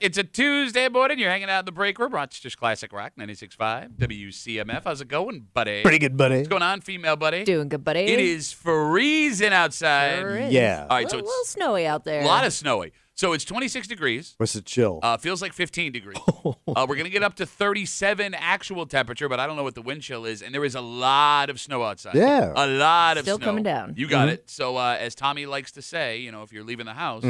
It's a Tuesday morning. You're hanging out in the break room. Rochester's Classic Rock, 96.5, WCMF. How's it going, buddy? Pretty good, buddy. What's going on, female buddy? Doing good, buddy. It is freezing outside. Sure is. Yeah. All right, so a it's little snowy out there. a lot of snowy. So it's 26 degrees. What's the chill? Feels like 15 degrees. We're going to get up to 37 actual temperature, but I don't know what the wind chill is. And there is a lot of snow outside. Yeah. A lot of Still snow. coming down. You got it. So as Tommy likes to say, if you're leaving the house,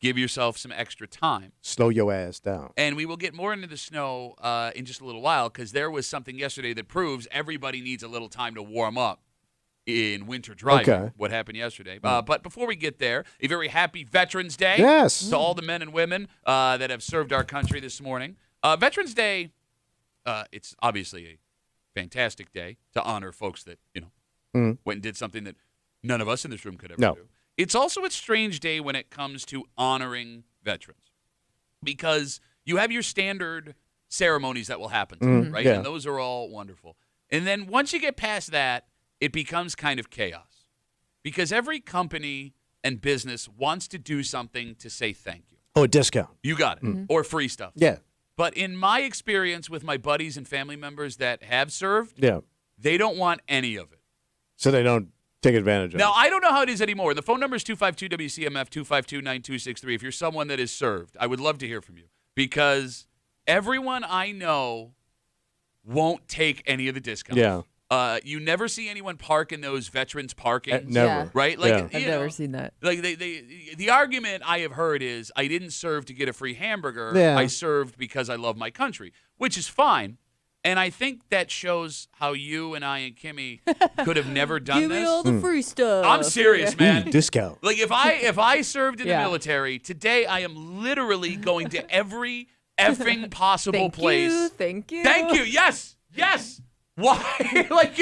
give yourself some extra time. Slow your ass down. And we will get more into the snow in just a little while because there was something yesterday that proves everybody needs a little time to warm up in winter driving. Okay. What happened yesterday. But before we get there, a very happy Veterans Day. Yes. To all the men and women that have served our country this morning. Veterans Day, it's obviously a fantastic day to honor folks that, went and did something that none of us in this room could ever do. It's also a strange day when it comes to honoring veterans because you have your standard ceremonies that will happen, right? Yeah. And those are all wonderful. And then once you get past that, it becomes kind of chaos because every company and business wants to do something to say thank you. Oh, a discount. You got it. Or free stuff. Yeah. But in my experience with my buddies and family members that have served, Yeah. they don't want any of it. So they don't take advantage of Now, it. I don't know how it is anymore. The phone number is 252-WCMF, 252-9263. If you're someone that is served, I would love to hear from you because everyone I know won't take any of the discounts. Yeah. You never see anyone park in those veterans parkings. Never. Yeah. Right? Like, Yeah. I've never seen that. Like the argument I have heard is I didn't serve to get a free hamburger. Yeah. I served because I love my country, which is fine. And I think that shows how you and I and Kimmy could have never done Give this. me all the free stuff. I'm serious, man. Discount. Like if I served in the Yeah. military today, I am literally going to every effing possible Thank place. you. Thank you. Thank you. Yes. Why? Like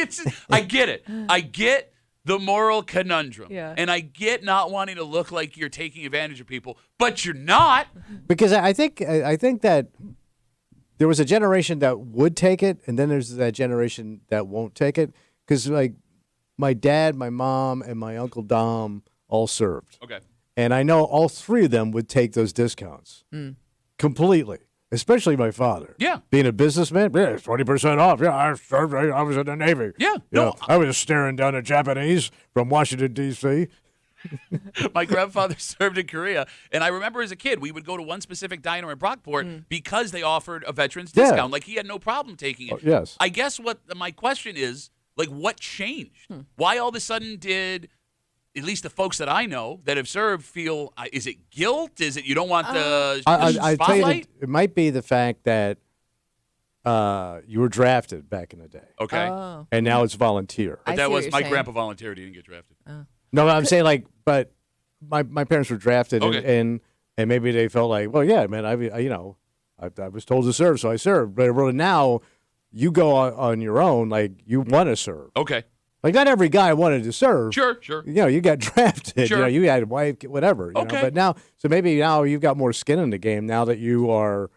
I get it. I get the moral conundrum. Yeah. And I get not wanting to look like you're taking advantage of people, but you're not. Because I think that there was a generation that would take it, and then there's that generation that won't take it. Because like my dad, my mom, and my uncle Dom all served, Okay. and I know all three of them would take those discounts completely. Especially my father. Yeah. Being a businessman, yeah, 20% off. Yeah, I served. I was in the Navy. Yeah. You No, know, I was staring down the Japanese from Washington, D.C. my grandfather served in Korea, and I remember as a kid, we would go to one specific diner in Brockport because they offered a veterans Yeah. discount. Like he had no problem taking it. Oh, yes. I guess what my question is, like, what changed? Why all of a sudden did at least the folks that I know that have served feel? Is it guilt? Is it you don't want the I tell you, spotlight? it might be the fact that you were drafted back in the day, Okay, Oh. and now it's volunteer. but I that see what was you're my saying. grandpa volunteered. He didn't get drafted. No, I'm saying like, but my parents were drafted, Okay. and maybe they felt like, well, yeah, man, I was told to serve, so I served. But really now, you go on your own, like you want to serve. Okay, Like not every guy wanted to serve. sure. You got drafted. Sure. You had a wife, whatever. Okay. But now, so maybe now you've got more skin in the game now that you are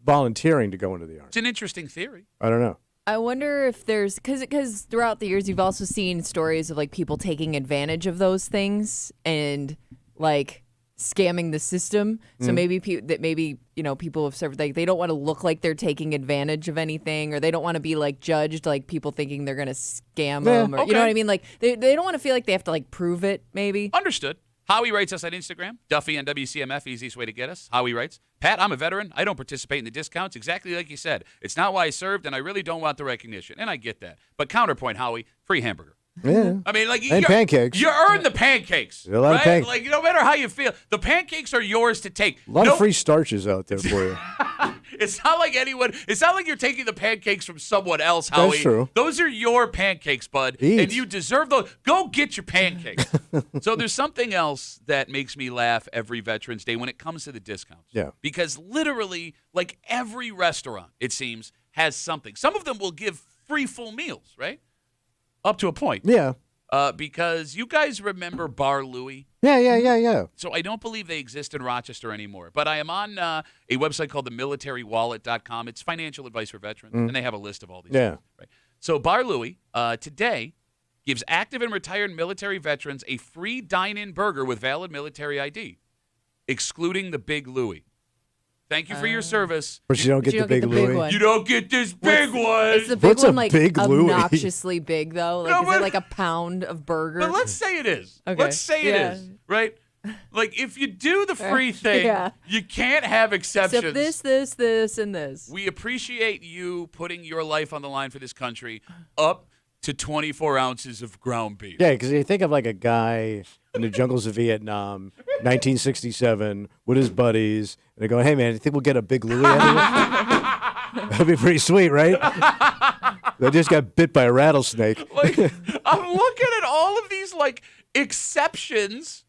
volunteering to go into the army. It's an interesting theory. I don't know. I wonder if there's because throughout the years you've also seen stories of like people taking advantage of those things and like scamming the system. So maybe people have served like they don't want to look like they're taking advantage of anything, or they don't want to be like judged like people thinking they're gonna scam them, or you know what I mean? Like they don't want to feel like they have to like prove it. Maybe. Understood. Howie writes us on Instagram. Duffy and WCMF, easiest way to get us. Howie writes, Pat, I'm a veteran. I don't participate in the discounts. Exactly like you said. It's not why I served, and I really don't want the recognition. And I get that. But counterpoint, Howie, free hamburger. Yeah. I mean, like And pancakes. You earn the pancakes, A lot of right? Like no matter how you feel, the pancakes are yours to take. A lot of free starches out there for you. It's not like anyone. It's not like you're taking the pancakes from someone else, Howie. That's true. Those are your pancakes, bud, Eat. and you deserve those. Go get your pancakes. So there's something else that makes me laugh every Veterans Day when it comes to the discounts. Yeah. Because literally, like every restaurant, it seems, has something. Some of them will give free full meals, right? Up to a point. Yeah. Because you guys remember Bar Louie? Yeah. So I don't believe they exist in Rochester anymore. But I am on a website called themilitarywallet.com. It's financial advice for veterans, and they have a list of all these Yeah. things. Right? So Bar Louie today gives active and retired military veterans a free dine-in burger with valid military ID. excluding the Big Louie. Thank you for your service. But you don't get the big Louis. one. You don't get this big one. Is the big What's a one like big Louis? obnoxiously big though? Like No, is but- it like a pound of burger? But let's say it is. Okay. Let's say it Yeah. is, right? Like, if you do the free thing, Yeah. you can't have exceptions. Except this, and this. We appreciate you putting your life on the line for this country up to 24 ounces of ground beef. Yeah, because you think of like a guy in the jungles of Vietnam, 1967, with his buddies, and they go, "Hey man, you think we'll get a big Louis out of this?" That'd be pretty sweet, right? They just got bit by a rattlesnake. Like, I'm looking at all of these like exceptions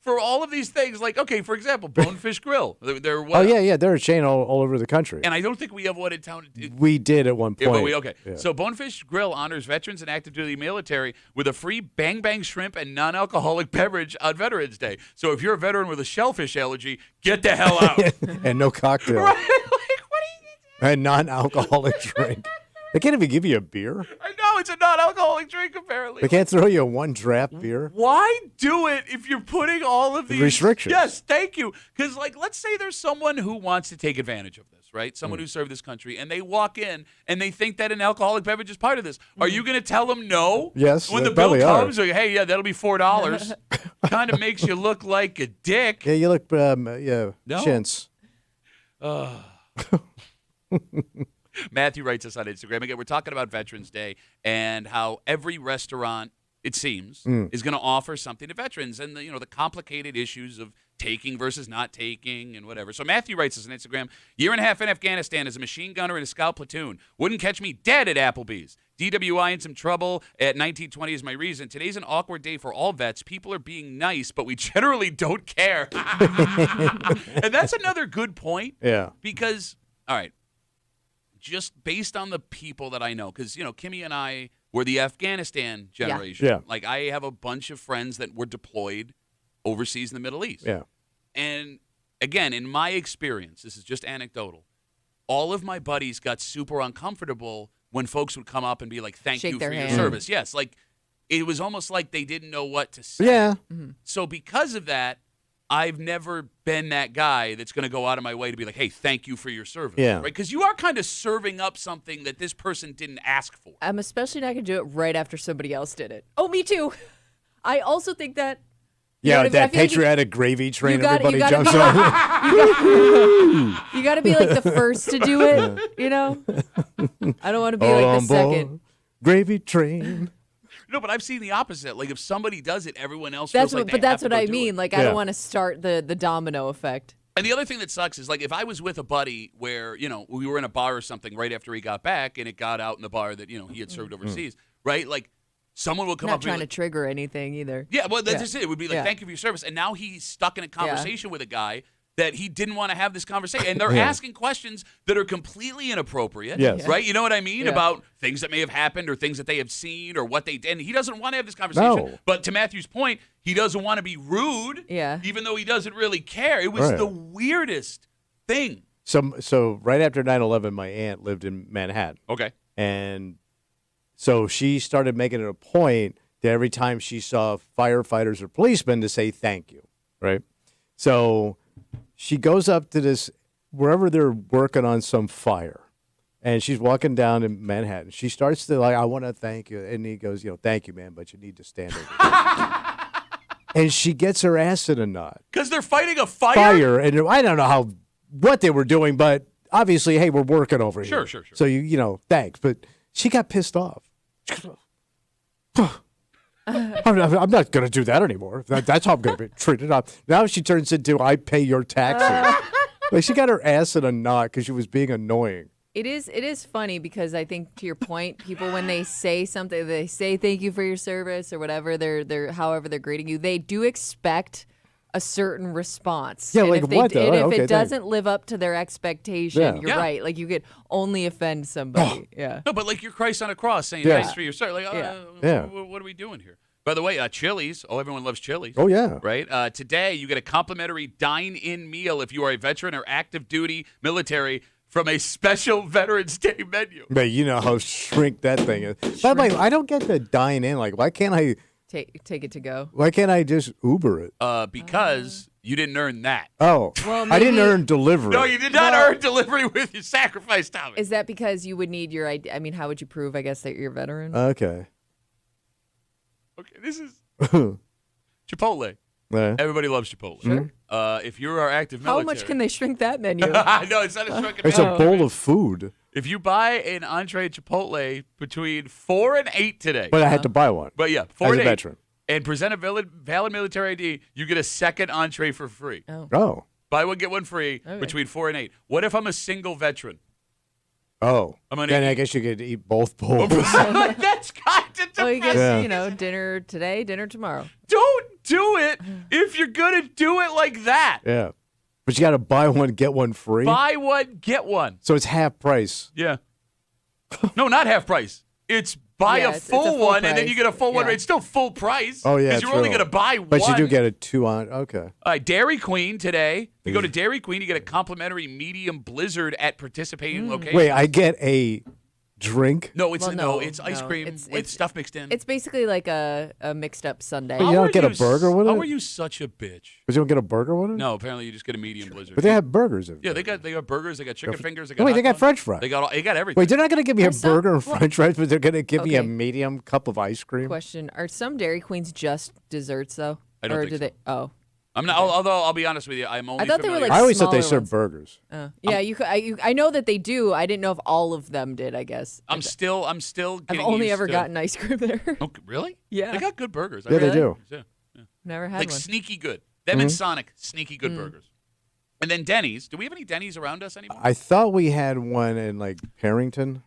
for all of these things. Like, okay, for example, Bonefish Grill. They're Oh yeah, they're a chain all over the country. And I don't think we have one in town. We did at one Yeah, point. but okay. Yeah. So Bonefish Grill honors veterans and active duty military with a free Bang Bang shrimp and non-alcoholic beverage on Veterans Day. So if you're a veteran with a shellfish allergy, get the hell out. And no cocktail. Right? Like, what are you? And non-alcoholic drink. They can't even give you a beer. I know it's a non-alcoholic drink apparently. They can't throw you a one draft beer. Why do it if you're putting all of these restrictions? Yes, thank you. Because, like, let's say there's someone who wants to take advantage of this, right? Someone Mm. who served this country, and they walk in and they think that an alcoholic beverage is part of this. Are you going to tell them no? Yes, When they the bill probably are. comes, or, hey, yeah, that'll be $4. Kind of makes you look like a dick. Yeah, you look, No. chintz. Matthew writes us on Instagram. Again, we're talking about Veterans Day and how every restaurant, it seems, is going to offer something to veterans and the complicated issues of taking versus not taking and whatever. So Matthew writes us on Instagram, year and a half in Afghanistan as a machine gunner in a scout platoon. Wouldn't catch me dead at Applebee's. DWI in some trouble at 1920 is my reason. Today's an awkward day for all vets. People are being nice, but we generally don't care. And that's another good point. Yeah. Because, all right, just based on the people that I know, because, Kimmy and I were the Afghanistan generation. Yeah. Like, I have a bunch of friends that were deployed overseas in the Middle East. Yeah. And, again, in my experience, this is just anecdotal, all of my buddies got super uncomfortable when folks would come up and be like, thank Shake you their for your hand. service. Yes, like, it was almost like they didn't know what to say. Yeah. So because of that, I've never been that guy that's going to go out of my way to be like, hey, thank you for your service. Yeah. Right? Because you are kind of serving up something that this person didn't ask for. I'm especially not gonna do it right after somebody else did it. Oh, me too. I also think that. Yeah, know what I mean? I that feel like patriotic gravy train you gotta- everybody you gotta jumps be on. You got to be like the first to do it, I don't want to be like the second. Gravy train. No, but I've seen the opposite. Like if somebody does it, everyone else That's feels like what, they but that's have to what go I do mean. it. Like I Yeah. don't want to start the domino effect. And the other thing that sucks is like if I was with a buddy where, we were in a bar or something right after he got back and it got out in the bar that, he had served overseas, right? Like someone will come Not up and be trying to like, trigger anything either. yeah, well, that's Yeah. just it. It would be like, Yeah. thank you for your service. And now he's stuck in a conversation with a guy that he didn't want to have this conversation. And they're Yeah. asking questions that are completely inappropriate. Yes. Right? You know what I mean? Yeah. About things that may have happened or things that they have seen or what they did. And he doesn't want to have this conversation. No. But to Matthew's point, he doesn't want to be rude. Yeah. Even though he doesn't really care. It was Right. the weirdest thing. So right after 9/11, my aunt lived in Manhattan. Okay. And so she started making it a point that every time she saw firefighters or policemen to say thank you, right? So she goes up to this, wherever they're working on some fire, and she's walking down in Manhattan. She starts to I want to thank you. And he goes, thank you, man, but you need to stand over there. And she gets her ass in a knot. Because they're fighting a fire? Fire. And I don't know what they were doing, but obviously, hey, we're working over here. Sure. So thanks. But she got pissed off. I'm not going to do that anymore. That's how I'm going to be treated. Now she turns into I pay your taxes. Like she got her ass in a knot because she was being annoying. It is funny because I think to your point, people when they say something, they say thank you for your service or whatever, however they're greeting you, they do expect a certain response. Yeah, and like if they, what, though? And if Okay, it thanks. doesn't live up to their expectation, Yeah. you're Yeah. right. Like you could only offend somebody. Yeah. No, but like you're Christ on a cross saying Yeah. thanks for your service. Like, Yeah. what are we doing here? By the way, Chili's. Oh, everyone loves Chili's. Oh, yeah. Right? Today, you get a complimentary dine-in meal if you are a veteran or active duty military from a special Veterans Day menu. But you know how shrink that thing is. By the way, I don't get the dine in. Like, why can't I Take it to go. just Uber it? Because You didn't earn that. Oh, Well, I didn't maybe- earn delivery. No, you did not Well- earn delivery with your sacrifice, Tommy. Is that because you would need your ID? I mean, how would you prove, I guess, that you're a veteran? Okay. Okay, this is Chipotle. Yeah. Everybody loves Chipotle. Sure. If you're our active How military. much can they shrink that menu? No, it's not a shrunken It's menu. a bowl of food, If you buy an entree at Chipotle between 4 and 8 today, but I had to buy one. but yeah, 4 as and a 8, veteran. and present a valid military ID, you get a second entree for free. Oh. Oh. Buy one, get one free Okay. between 4 and 8. What if I'm a single veteran? Oh. I'm gonna Then I eat- guess you could eat both bowls. That's kind of Well, you depressing. guess, dinner today, dinner tomorrow. Don't do it if you're going to do it like that. Yeah. But you got to buy one, get one free. Buy one, get one. So it's half price. Yeah. No, not half price. It's buy Yeah, a it's a full full one, and then price. you get a full one. Yeah. It's still full price. Oh, yeah, Because you're only true. going to buy But one. you do get a 2 on. Okay. All right, Dairy Queen today. If you go to Dairy Queen, you get a complimentary medium blizzard at participating locations. Wait, I get a drink? No, it's Well, no, no, it's ice no. cream It's- with stuff mixed in. It's basically like a mixed up sundae. But you don't get a burger with How it? are you such a bitch? But you don't get a burger with it? No, apparently you just get a medium blizzard. But they have burgers. In yeah, they got burgers, they got chicken fingers, they got Wait, they hot got dogs. French fries. They got everything. Wait, they're not going to give me a Are some- burger and French fries, but they're going to give me a Okay. medium cup of ice cream? Question: Are some Dairy Queens just desserts though? I don't or think do so. they? Oh, I'm not. Although I'll be honest with you, I'm only. I thought they were familiar- like I always thought they smaller served ones. burgers. yeah. You could. I know that they do. I didn't know if all of them did. I guess. I'm still. I've Getting only used ever to- gotten ice cream there. Okay, really? Yeah. They got good burgers. Yeah, they Really? do. Yeah. Never had Like one. sneaky good. Them and Sonic, sneaky good burgers. And then Denny's. Do we have any Denny's around us anymore? I thought we had one in like Harrington.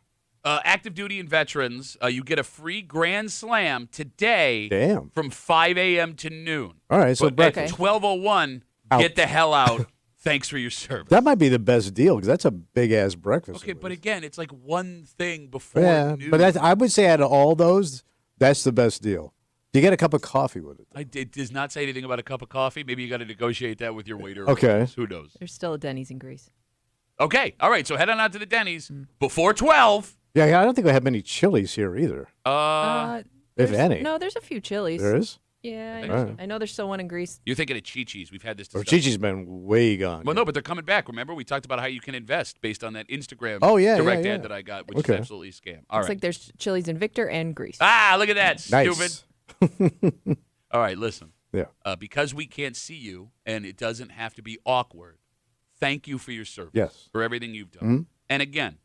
Active duty and veterans, you get a free Grand Slam today Damn. from 5 a.m. to noon. All right, so But breakfast. at 12:01, Out. get the hell out. Thanks for your service. That might be the best deal because that's a big ass breakfast. Okay, at but least. again, it's like one thing before yeah, noon. but that's, I would say out of all those, that's the best deal. You get a cup of coffee with it. It does not say anything about a cup of coffee. Maybe you got to negotiate that with your waiter. or Okay. waitress. Who knows? There's still a Denny's in Greece. Okay. All right. So head on out to the Denny's before 12. Yeah, I don't think we have many chilies here either. If There's- any. No, there's a few Chili's. There is? Yeah, think so. I know there's still one in Greece. You're thinking of Chi-Chi's. We've had this Or discussion. Chi-Chi's been way gone. Well, no, but they're coming back. Remember, we talked about how you can invest based on that Instagram Oh, yeah, direct yeah, ad yeah. that I got, which Okay. is absolutely a scam. All Looks right. like there's Chili's in Victor and Greece. Look at that. Nice. Stupid. All right, listen. Yeah. Because we can't see you and it doesn't have to be awkward, thank you for your service. Yes. For everything you've done. Mhm. And again,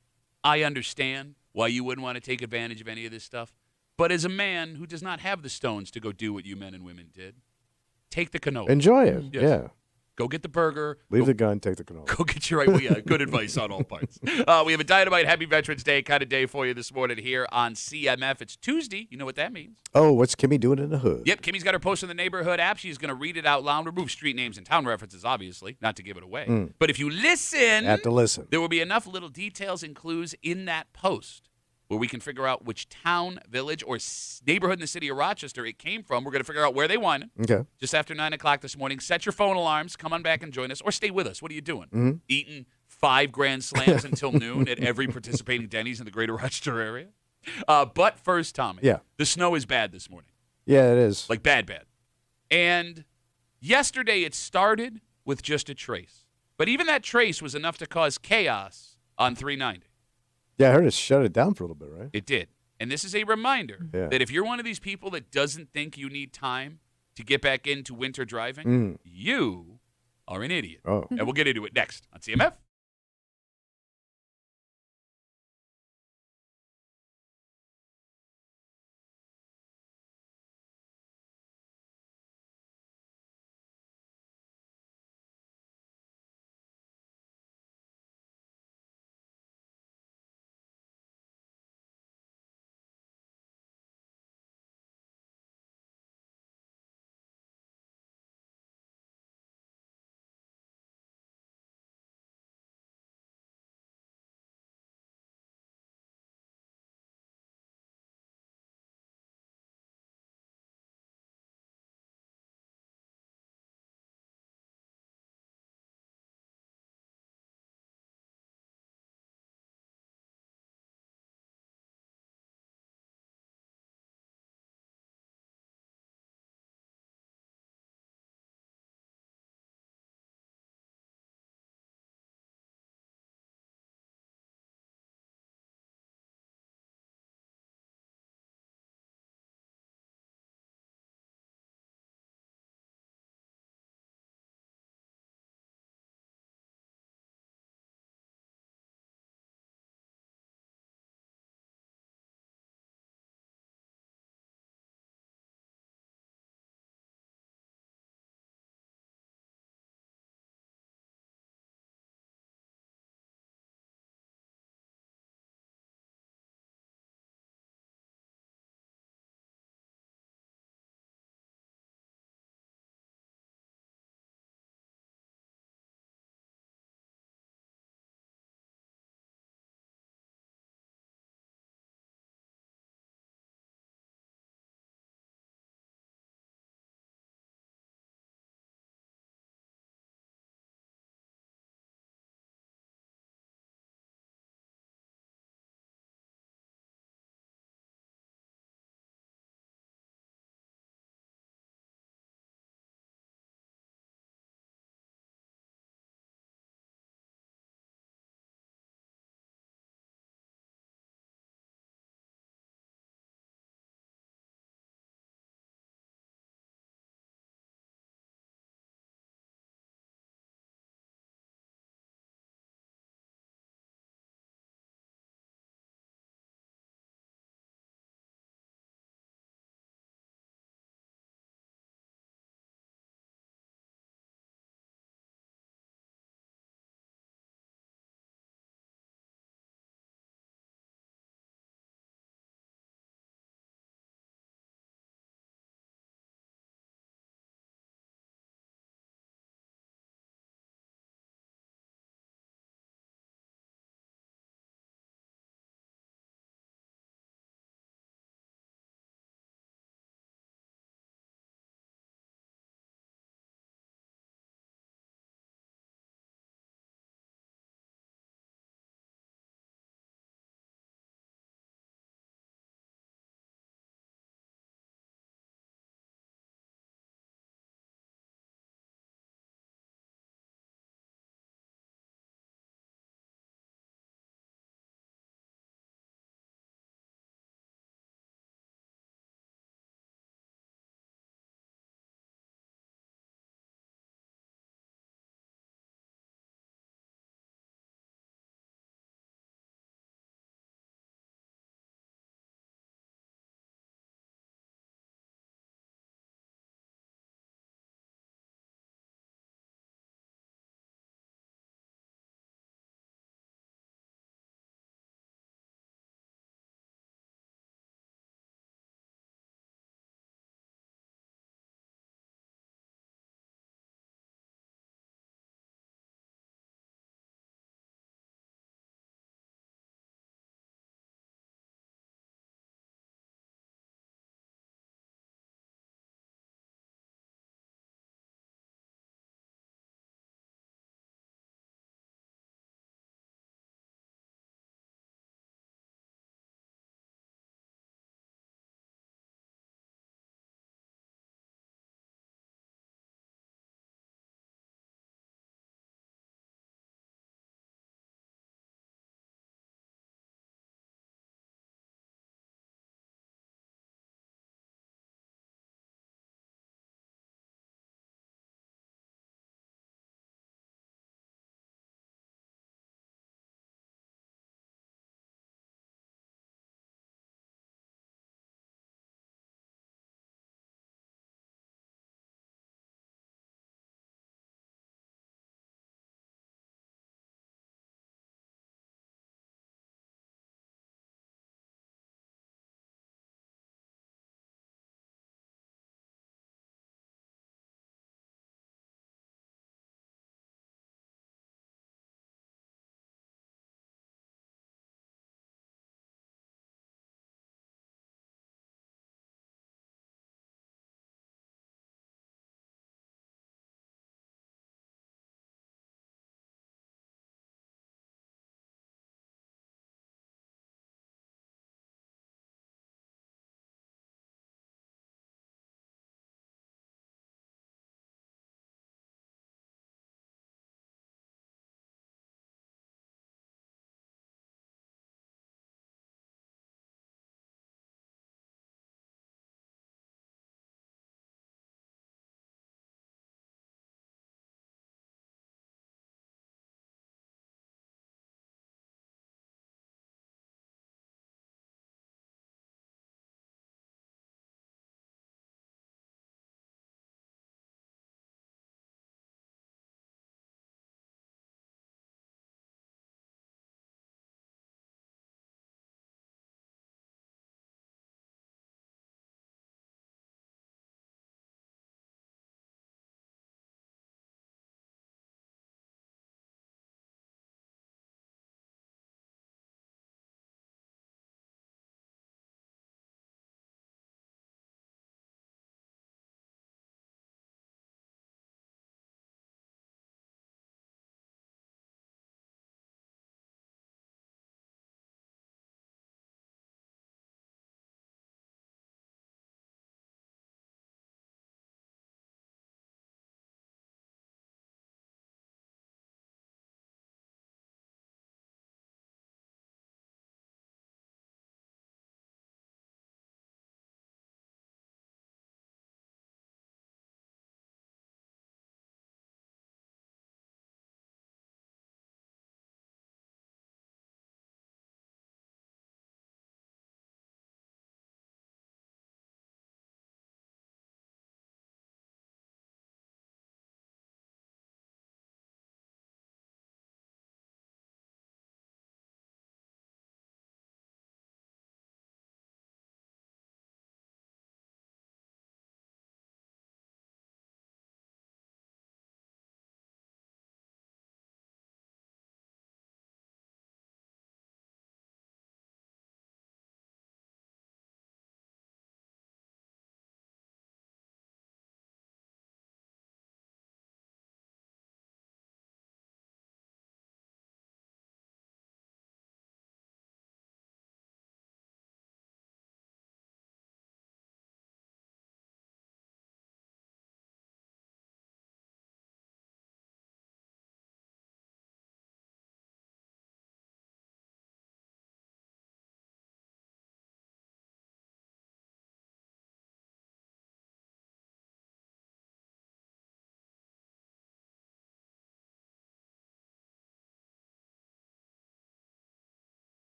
I understand why you wouldn't want to take advantage of any of this stuff. But as a man who does not have the stones to go do what you men and women did, take the canola. Enjoy it. Yes. Yeah. Go get the burger. Leave go, the gun, take the canola. Go get your right. Well, yeah, good advice on all parts. We have a Dynamite Happy Veterans Day kind of day for you this morning here on CMF. It's Tuesday. You know what that means. Oh, what's Kimmy doing in the hood? Yep, Kimmy's got her post in the neighborhood app. She's going to read it out loud. Remove street names and town references, obviously, not to give it away. But if you listen, Have to listen. there will be enough little details and clues in that post where we can figure out which town, village, or neighborhood in the city of Rochester it came from. We're going to figure out where they won it. Okay. Just after 9 o'clock this morning. Set your phone alarms. Come on back and join us. Or stay with us. What are you doing? Eating 5 Grand Slams until noon at every participating Denny's in the greater Rochester area? But first, Tommy. Yeah. The snow is bad this morning. Yeah, it is. Like bad. And yesterday it started with just a trace. But even that trace was enough to cause chaos on 390. Yeah, I heard it shut it down for a little bit, right? It did. And this is a reminder Yeah. that if you're one of these people that doesn't think you need time to get back into winter driving, you are an idiot. Oh. And we'll get into it next on CMF.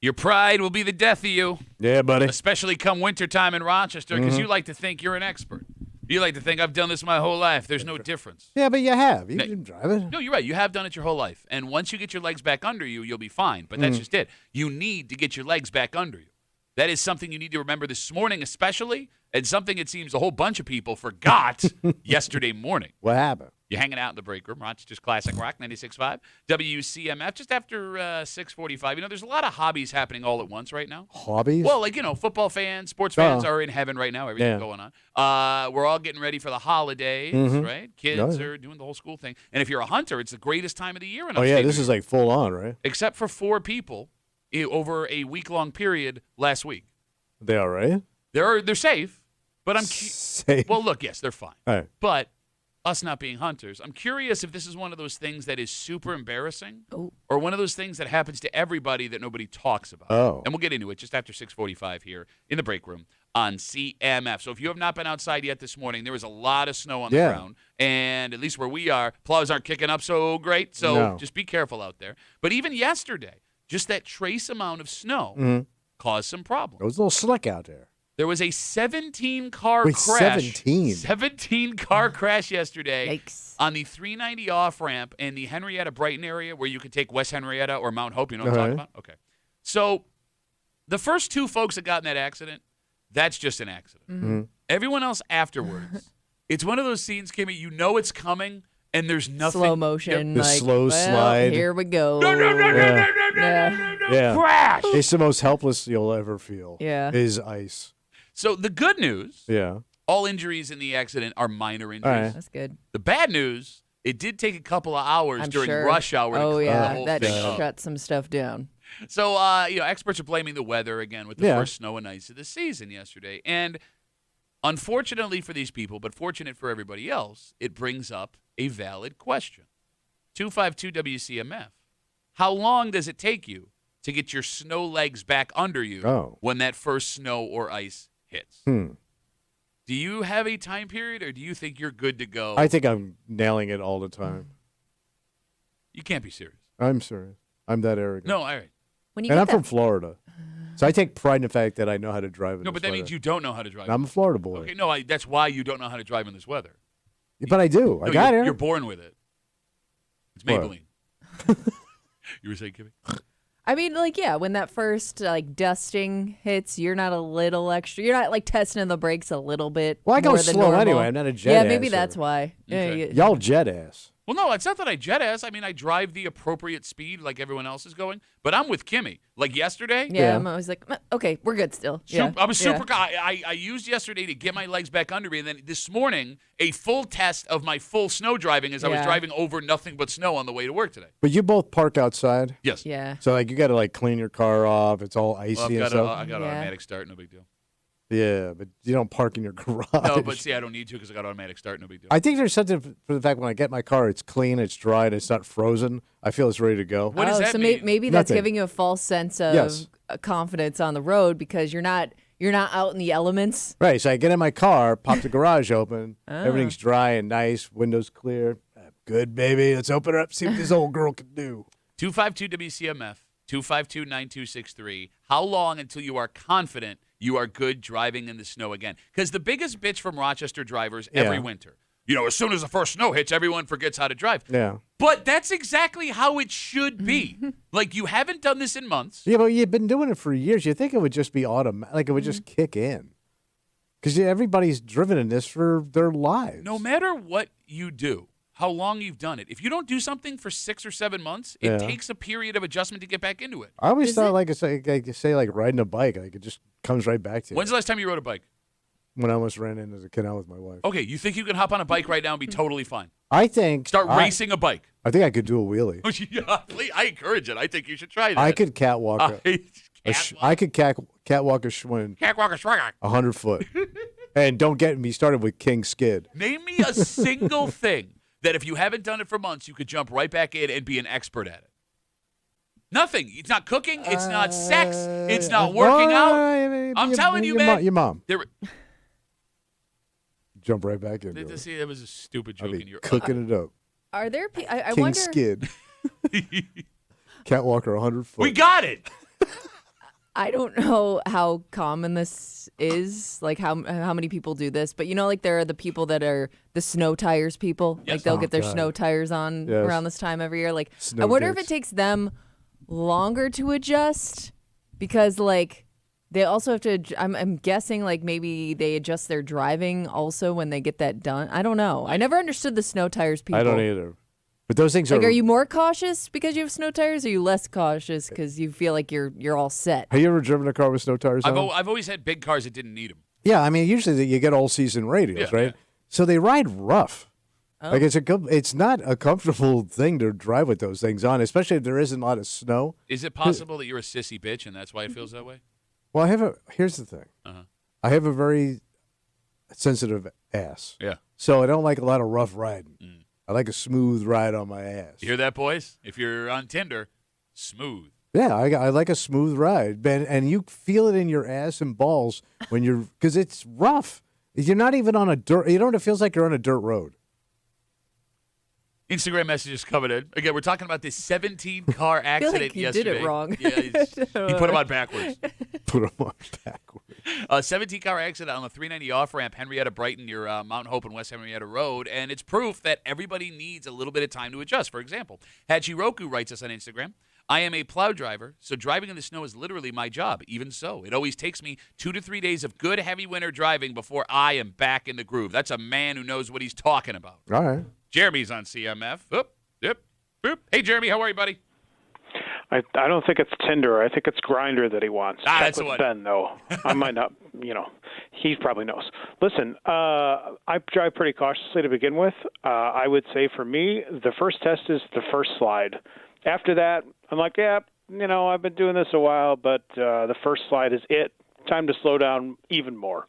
Your pride will be the death of you, Yeah, buddy. especially come wintertime in Rochester, because you like to think you're an expert. You like to think I've done this my whole life. There's no difference. Yeah, but you have. You didn't drive it. No, you're right. You have done it your whole life. And once you get your legs back under you, you'll be fine. But that's just it. You need to get your legs back under you. That is something you need to remember this morning especially, and something it seems a whole bunch of people forgot yesterday morning. What happened? You're hanging out in the break room, Rochester's Classic Rock 96.5, WCMF, just after 6:45. You know, there's a lot of hobbies happening all at once right now. Hobbies? Well, like, football fans, sports fans are in heaven right now. Everything's going on. We're all getting ready for the holidays, right? Kids are doing the whole school thing. And if you're a hunter, it's the greatest time of the year in upstate this New is York. like full on, right? Except for 4 people over a week-long period last week. They all right? They're safe, but Safe. well, look, yes, they're fine. All right. But us not being hunters, I'm curious if this is one of those things that is super embarrassing or one of those things that happens to everybody that nobody talks about. Oh. And we'll get into it just after 6:45 here in the break room on CMF. So if you have not been outside yet this morning, there was a lot of snow on the ground. And at least where we are, plows aren't kicking up so great. So just be careful out there. But even yesterday, just that trace amount of snow caused some problems. It was a little slick out there. There was a 17-car Wait, crash. 17? 17-car crash yesterday Yikes. on the 390 off-ramp in the Henrietta-Brighton area where you could take West Henrietta or Mount Hope. You know what I'm talking about? Okay. So the first 2 folks that got in that accident, that's just an accident. Everyone else afterwards, it's one of those scenes, Kimmy, you know it's coming, and there's nothing. Slow motion. The like, slow well, slide. Here we go. No, Yeah. crash. It's the most helpless you'll ever feel. Yeah. Is ice. So the good news, Yeah. all injuries in the accident are minor injuries. All right. That's good. The bad news, it did take a couple of hours I'm during sure. rush hour to Oh, clear the yeah. whole That thing up. shut some stuff down. So, experts are blaming the weather again with the first snow and ice of the season yesterday. And unfortunately for these people, but fortunate for everybody else, it brings up a valid question. 252 WCMF. How long does it take you to get your snow legs back under you when that first snow or ice hits? Do you have a time period, or do you think you're good to go? I think I'm nailing it all the time. You can't be serious. I'm serious. I'm that arrogant. No, all right. When you And get I'm that, from Florida. So I take pride in the fact that I know how to drive in No, this but that means weather. you don't know how to drive. I'm a Florida boy. Okay, no, that's why you don't know how to drive in this weather. But I do. I No, got you're, it. You're born with it. It's What? Maybelline. You were saying, Kimmy? I mean, like, yeah, when that first dusting hits, you're not a little extra. You're not like testing the brakes a little bit. Well, I go more than slow normal. anyway. I'm not a jet Yeah, ass maybe or- that's why. Okay. Yeah, Y'all jet ass. Well, no, it's not that I jet ass. I mean, I drive the appropriate speed like everyone else is going. But I'm with Kimmy. Like yesterday, yeah, Yeah. I'm always like, okay, we're good still. Yeah. I was super. Yeah. I used yesterday to get my legs back under me, and then this morning a full test of my full snow driving as I was Yeah. driving over nothing but snow on the way to work today. But you both park outside. Yes. Yeah. So like you got to like clean your car off. It's all icy Well, and I stuff. got Yeah. automatic start. No big deal. Yeah, but you don't park in your garage. No, but see, I don't need to because I got automatic start. No big deal. I think there's something for the fact when I get my car, it's clean, it's dry, and it's not frozen. I feel it's ready to go. What does that so mean? maybe that's Nothing. giving you a false sense of Yes. confidence on the road because you're not out in the elements. Right. So I get in my car, pop the garage open, everything's dry and nice, windows clear. Good, baby. Let's open it up, see what this old girl can do. 252 WCMF, 252-9263. How long until you are confident you are good driving in the snow again? Because the biggest bitch from Rochester drivers every Yeah. winter, as soon as the first snow hits, everyone forgets how to drive. Yeah. But that's exactly how it should be. Like, you haven't done this in months. Yeah, but you've been doing it for years. You think it would just be automatic, like it would just kick in. Because everybody's driven in this for their lives. No matter what you do, how long you've done it, if you don't do something for 6 or 7 months, it Yeah. takes a period of adjustment to get back into it. I always Is thought, it? like you say, like riding a bike, like it just comes right back to you. When's the last time you rode a bike? When I almost ran into the canal with my wife. Okay, you think you can hop on a bike right now and be totally fine? I think Start racing a bike. I think I could do a wheelie. Yeah, please, I encourage it. I think you should try that. I could catwalk. I could catwalk a Schwinn Catwalk a swagger. 100 foot. And don't get me started with King Skid. Name me a single thing that if you haven't done it for months, you could jump right back in and be an expert at it. Nothing. It's not cooking. It's not sex. It's not working out. I'm telling you, man. Your mom. There, Jump right back into it. see, that was a stupid joke. I'll in be your cooking it up. Are there? I King wonder. Skid. Catwalker 100 foot. We got it. I don't know how common this is, like how many people do this, but like there are the people that are the snow tires people. Yes. Like they'll Oh, get their God. snow tires on Yes. around this time every year. Like Snow I wonder if dicks. it takes them longer to adjust because like they also have to. I'm guessing like maybe they adjust their driving also when they get that done. I don't know. I never understood the snow tires people. I don't either. But those things Like, are you more cautious because you have snow tires, or are you less cautious because you feel like you're all set? Have you ever driven a car with snow tires on? I've always had big cars that didn't need them. Yeah, I mean, usually you get all season radios, Yeah, right? yeah. So they ride rough. Oh. Like it's not a comfortable thing to drive with those things on, especially if there isn't a lot of snow. Is it possible that you're a sissy bitch and that's why it feels that way? Well, here's the thing. Uh-huh. I have a very sensitive ass. Yeah. So I don't like a lot of rough riding. I like a smooth ride on my ass. You hear that, boys? If you're on Tinder, smooth. Yeah, I like a smooth ride, and you feel it in your ass and balls when because it's rough. You're not even on a dirt. You know what it feels like? You're on a dirt road. Instagram messages coming in. Again, we're talking about this 17-car I feel accident like you yesterday. did it wrong. Yeah, he put them on backwards. Put them on backwards. A 17-car accident on the 390 off-ramp, Henrietta Brighton, near Mount Hope and West Henrietta Road, and it's proof that everybody needs a little bit of time to adjust. For example, Hachiroku writes us on Instagram, I am a plow driver, so driving in the snow is literally my job. Even so, it always takes me 2 to 3 days of good heavy winter driving before I am back in the groove. That's a man who knows what he's talking about. All right. Jeremy's on CMF. Oop, yep, boop. Hey, Jeremy, how are you, buddy? I don't think it's Tinder. I think it's Grinder that he wants. Ah, Check that's the with one. Ben, though. I might not, he probably knows. Listen, I drive pretty cautiously to begin with. I would say for me, the first test is the first slide. After that, I'm like, yeah, I've been doing this a while, but the first slide is it. Time to slow down even more.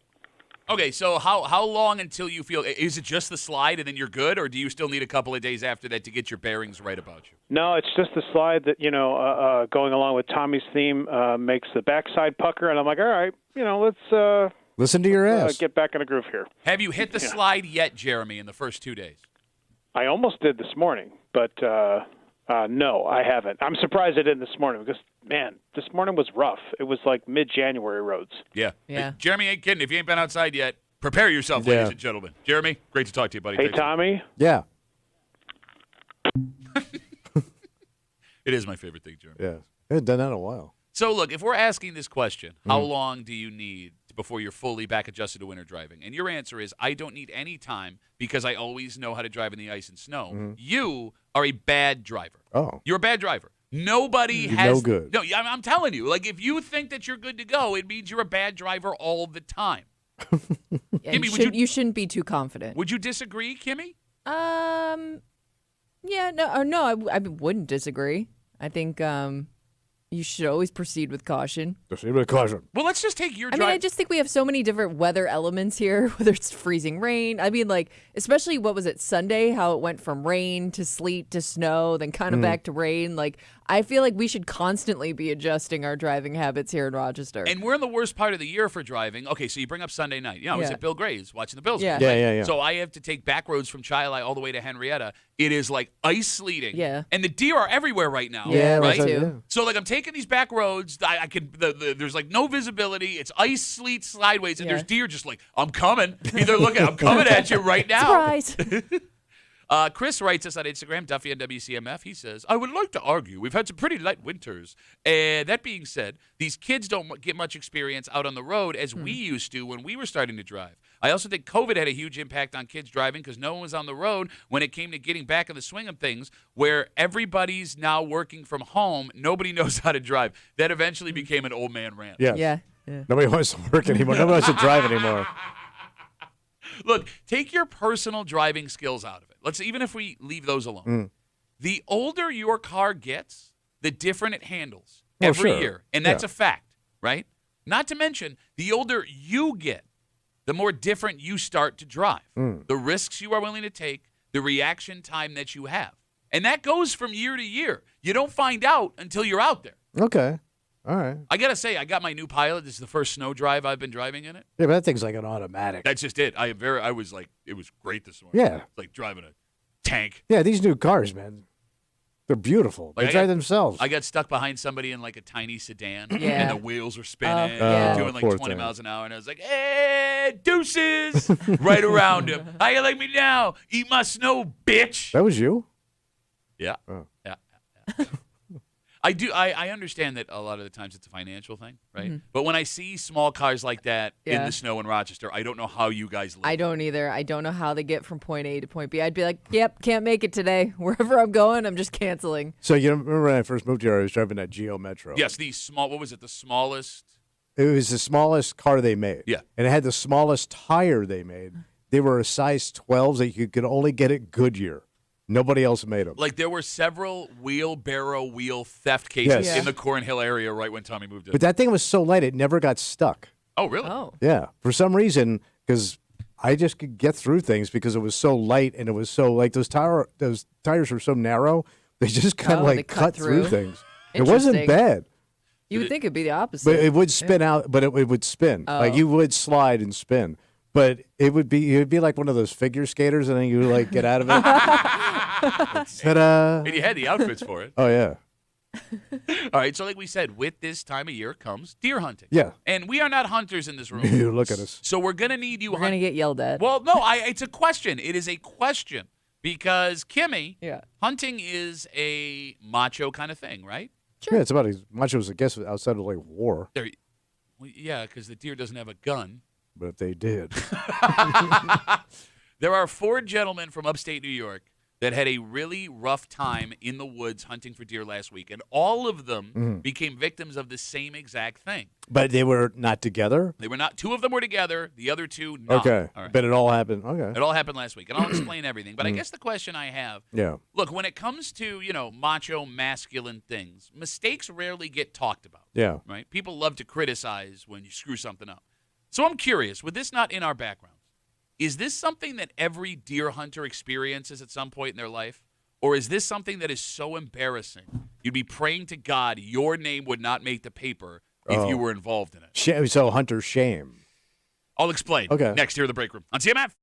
Okay, so how long until you feel – is it just the slide and then you're good, or do you still need a couple of days after that to get your bearings right about you? No, it's just the slide that, going along with Tommy's theme, makes the backside pucker. And I'm like, all right, let's Listen to your ass. get back in a groove here. Have you hit the slide yet, Jeremy, in the first 2 days? I almost did this morning, but no, I haven't. I'm surprised I didn't this morning because, man, this morning was rough. It was like mid-January roads. Yeah. Yeah. Hey, Jeremy ain't kidding. If you ain't been outside yet, prepare yourself, Yeah. ladies and gentlemen. Jeremy, great to talk to you, buddy. Hey, Thanks. Tommy. Yeah. It is my favorite thing, Jeremy. Yeah. I haven't done that in a while. So, look, if we're asking this question, how long do you need before you're fully back adjusted to winter driving? And your answer is, I don't need any time because I always know how to drive in the ice and snow. You are a bad driver. Oh. You're a bad driver. Nobody You're has. no good. No, I'm telling you. Like, if you think that you're good to go, it means you're a bad driver all the time. Yeah, Kimmy, you shouldn't be too confident. Would you disagree, Kimmy? Yeah, no, I wouldn't disagree. I think you should always proceed with caution. Proceed with caution. Well, let's just take your I drive. mean, I just think we have so many different weather elements here, whether it's freezing rain. I mean, like, especially what was it, Sunday, how it went from rain to sleet to snow, then kind of back to rain. Like, I feel like we should constantly be adjusting our driving habits here in Rochester. And we're in the worst part of the year for driving. Okay, so you bring up Sunday night. I was Yeah. at Bill Gray's watching the Bills. Yeah. game, right? Yeah. So I have to take back roads from Chilai all the way to Henrietta. It is like ice sleeting. Yeah. And the deer are everywhere right now. Yeah, right? me too. Yeah. So like I'm taking these back roads. I could. There's like no visibility. It's ice, sleet, sideways, and Yeah. there's deer just like I'm coming. Either looking, I'm coming at you right now. Surprise! Chris writes us on Instagram, Duffy on WCMF. He says, I would like to argue we've had some pretty light winters. And that being said, these kids don't get much experience out on the road as we used to when we were starting to drive. I also think COVID had a huge impact on kids driving because no one was on the road when it came to getting back in the swing of things, where everybody's now working from home. Nobody knows how to drive. That eventually became an old man rant. Yes. yeah. Nobody wants to work anymore. Nobody wants to drive anymore. Look, take your personal driving skills out of it. Even if we leave those alone. The older your car gets, the different it handles every sure. year. And that's Yeah. a fact, right? Not to mention, the older you get, the more different you start to drive. The risks you are willing to take, the reaction time that you have. And that goes from year to year. You don't find out until you're out there. Okay. All right. I got to say, I got my new Pilot. This is the first snow drive I've been driving in it. Yeah, but that thing's like an automatic. That's just it. I was like, it was great this morning. Yeah. It's like driving a tank. Yeah, these new cars, man. They're beautiful. They Like, drive themselves. I got stuck behind somebody in like a tiny sedan, Yeah. and the wheels were spinning, yeah. doing like poor 20 thing. miles an hour, and I was like, "Hey, deuces!" right around him. How you like me now? Eat my snow, bitch. That was you? Yeah. Oh. Yeah. I understand that a lot of the times it's a financial thing, right? But when I see small cars like that in Yeah. the snow in Rochester, I don't know how you guys live. I don't either. I don't know how they get from point A to point B. I'd be like, yep, can't make it today. Wherever I'm going, I'm just canceling. So you remember when I first moved here, I was driving that Geo Metro. Yes, what was it, the smallest? It was the smallest car they made. Yeah. And it had the smallest tire they made. They were a size 12s that you could only get at Goodyear. Nobody else made them. Like there were several wheelbarrow wheel theft cases Yes. in the Cornhill area right when Tommy moved in. But that thing was so light, it never got stuck. Oh, really? Oh. Yeah. For some reason, because I just could get through things because it was so light and it was so, like, those tires were so narrow, they just kind of, Oh, they like, cut cut through through. things. It wasn't Interesting. bad. You would think it'd be the opposite. But it would spin out, but it would spin. Like, you would slide and spin. But it would be like one of those figure skaters, and then you, like, get out of it. Ta-da. And you had the outfits for it. Oh, yeah. All right, so like we said, with this time of year comes deer hunting. Yeah. And we are not hunters in this room. Look at us. So we're going to need you We're going to get yelled at. Well, no, it's a question. It is a question because Kimmy, Yeah. hunting is a macho kind of thing, right? Yeah, it's about as much as I guess outside of, like, war. Well, yeah, because the deer doesn't have a gun. But if they did. There are 4 gentlemen from upstate New York that had a really rough time in the woods hunting for deer last week, and all of them became victims of the same exact thing. But they were not together? They were not. 2 of them were together. The other 2 not. Okay. All right. But it all happened. Okay. It all happened last week, and I'll explain everything. But I guess the question I have, Yeah. look, when it comes to, macho, masculine things, mistakes rarely get talked about, Yeah. right? People love to criticize when you screw something up. So I'm curious, with this not in our backgrounds, is this something that every deer hunter experiences at some point in their life? Or is this something that is so embarrassing, you'd be praying to God your name would not make the paper if you were involved in it? So hunter shame. I'll explain. Okay. Next here in the break room on CMF.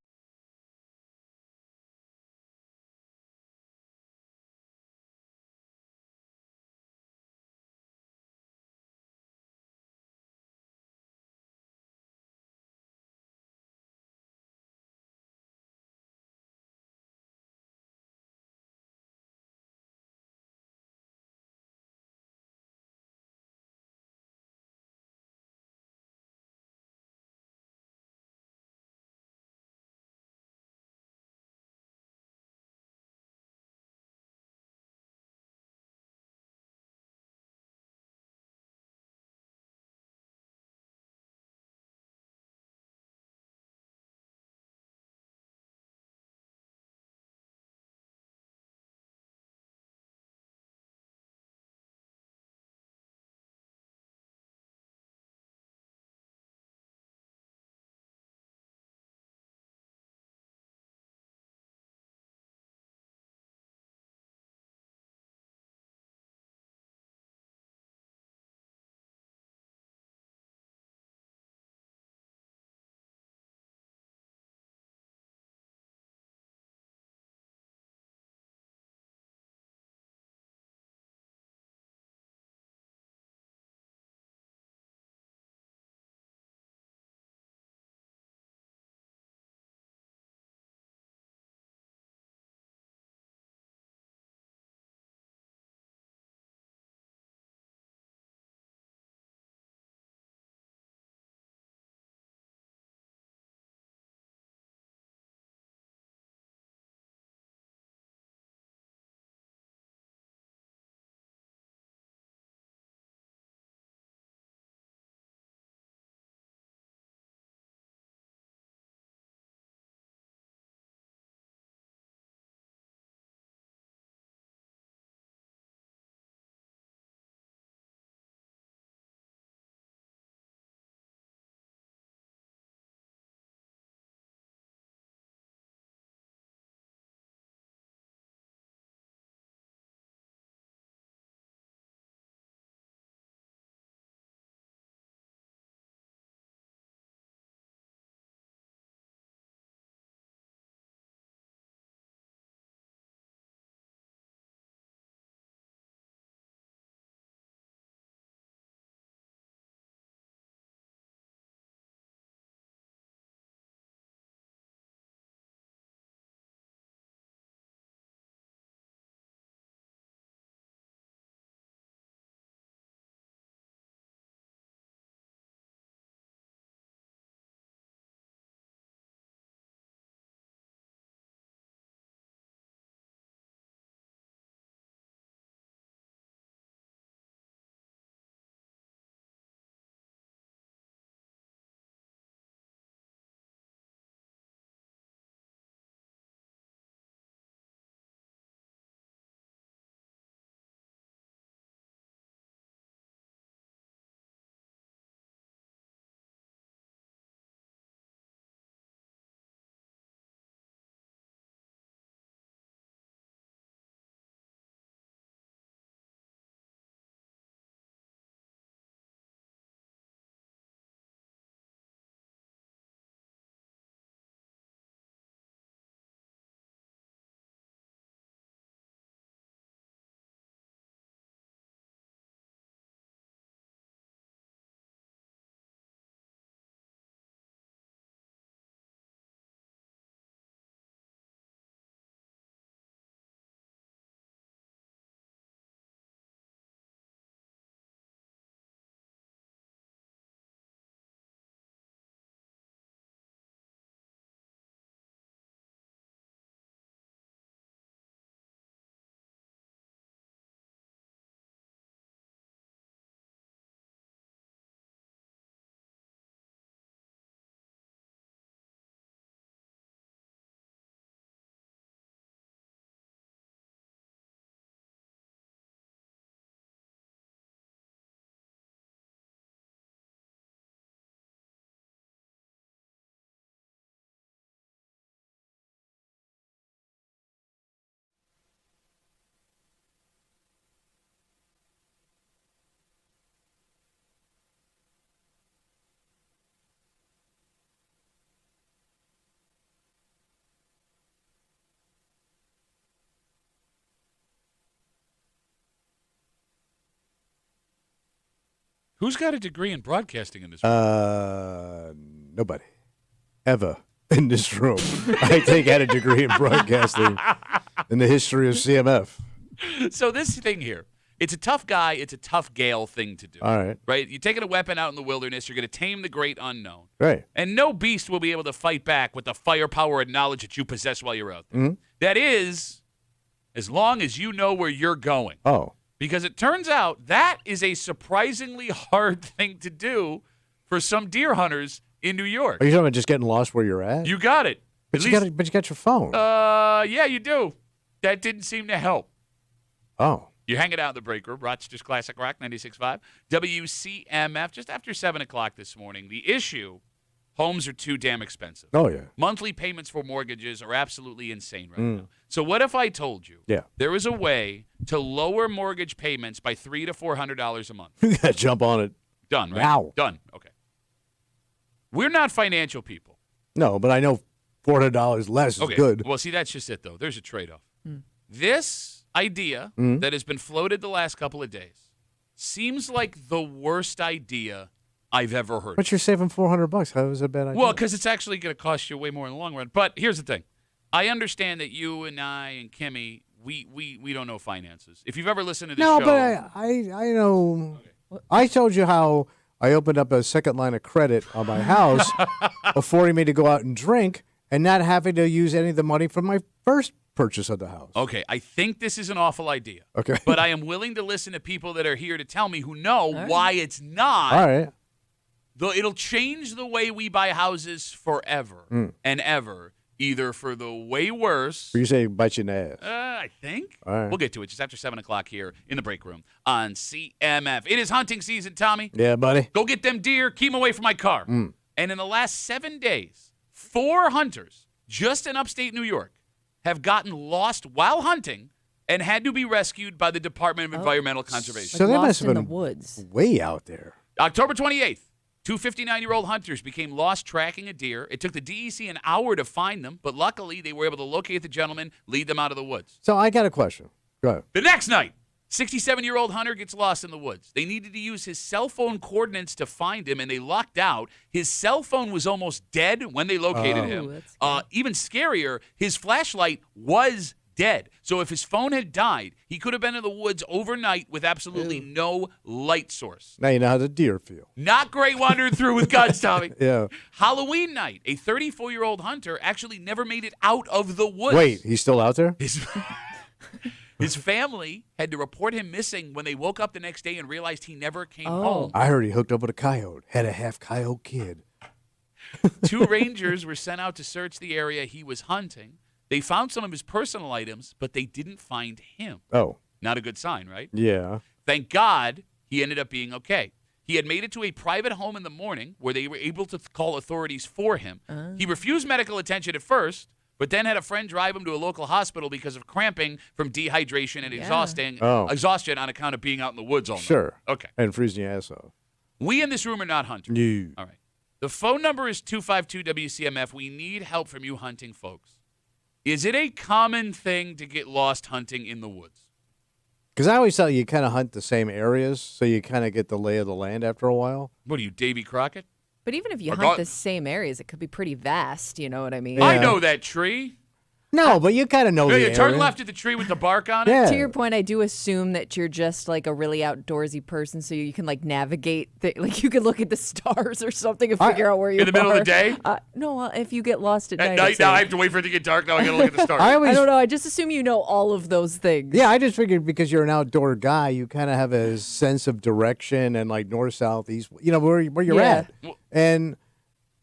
Who's got a degree in broadcasting in this room? Nobody. Ever in this room. I think had a degree in broadcasting in the history of CMF. So this thing here, it's a tough guy, it's a tough gal thing to do. All right. Right? You're taking a weapon out in the wilderness, you're going to tame the great unknown. Right. And no beast will be able to fight back with the firepower and knowledge that you possess while you're out there. Mm-hmm. That is, as long as you know where you're going. Oh. Because it turns out that is a surprisingly hard thing to do for some deer hunters in New York. Are you talking about just getting lost where you're at? You got it. But you got your phone. Yeah, you do. That didn't seem to help. Oh. You're hanging out in the break room, Rochester's Classic Rock 96.5, WCMF, just after 7 o'clock this morning. The issue, homes are too damn expensive. Oh, yeah. Monthly payments for mortgages are absolutely insane right now. So what if I told you there was a way to lower mortgage payments by $300 to $400 a month? You got to jump on it. Done, right? Now. Done. Okay. We're not financial people. No, but I know $400 less is good. Well, see, that's just it, though. There's a trade-off. This idea that has been floated the last couple of days seems like the worst idea I've ever heard. But you're saving $400. How is that a bad idea? Well, because it's actually going to cost you way more in the long run. But here's the thing. I understand that you and I and Kimmy, we don't know finances. If you've ever listened to this show. No, but I know. Okay. I told you how I opened up a second line of credit on my house, affording me to go out and drink and not having to use any of the money from my first purchase of the house. Okay, I think this is an awful idea. Okay. But I am willing to listen to people that are here to tell me who know why it's not. All right. Though it'll change the way we buy houses forever and ever, either for the way worse. Or you say bite you in the ass. I think. All right. We'll get to it just after 7 o'clock here in the break room on CMF. It is hunting season, Tommy. Yeah, buddy. Go get them deer. Keep them away from my car. And in the last 7 days, 4 hunters just in upstate New York have gotten lost while hunting and had to be rescued by the Department of Environmental Conservation. So they lost must have in been the woods. way out there. October 28th, 2 59-year-old hunters became lost tracking a deer. It took the DEC an hour to find them, but luckily they were able to locate the gentleman, lead them out of the woods. So I got a question. Go ahead. The next night, 67-year-old hunter gets lost in the woods. They needed to use his cell phone coordinates to find him, and they lucked out. His cell phone was almost dead when they located him. Even scarier, his flashlight was dead. So if his phone had died, he could have been in the woods overnight with absolutely no light source. Now you know how the deer feel. Not great wandering through with guns, Tommy. Yeah. Halloween night, a 34-year-old hunter actually never made it out of the woods. Wait, he's still out there? His family had to report him missing when they woke up the next day and realized he never came home. I heard he hooked up with a coyote. Had a half coyote kid. 2 rangers were sent out to search the area he was hunting. They found some of his personal items, but they didn't find him. Oh. Not a good sign, right? Yeah. Thank God he ended up being okay. He had made it to a private home in the morning where they were able to call authorities for him. He refused medical attention at first, but then had a friend drive him to a local hospital because of cramping from dehydration and exhaustion on account of being out in the woods all night. Sure. Okay. And freezing your ass off. We in this room are not hunters. No. All right. The phone number is 252-WCMF. We need help from you hunting folks. Is it a common thing to get lost hunting in the woods? Because I always thought you kind of hunt the same areas, so you kind of get the lay of the land after a while. What are you, Davy Crockett? But even if you hunt the same areas, it could be pretty vast. You know what I mean? Yeah. I know that tree. No, but you kind of know the You area. turn left at the tree with the bark on it. Yeah. To your point, I do assume that you're just like a really outdoorsy person, so you can like navigate. Like you can look at the stars or something and figure out where you are. In the middle of the day? No, if you get lost at At night. night, now I have to wait for it to get dark. Now I got to look at the stars. I I don't know. I just assume you know all of those things. Yeah, I just figured because you're an outdoor guy, you kind of have a sense of direction and like north, south, east. You know where you're at, and Like,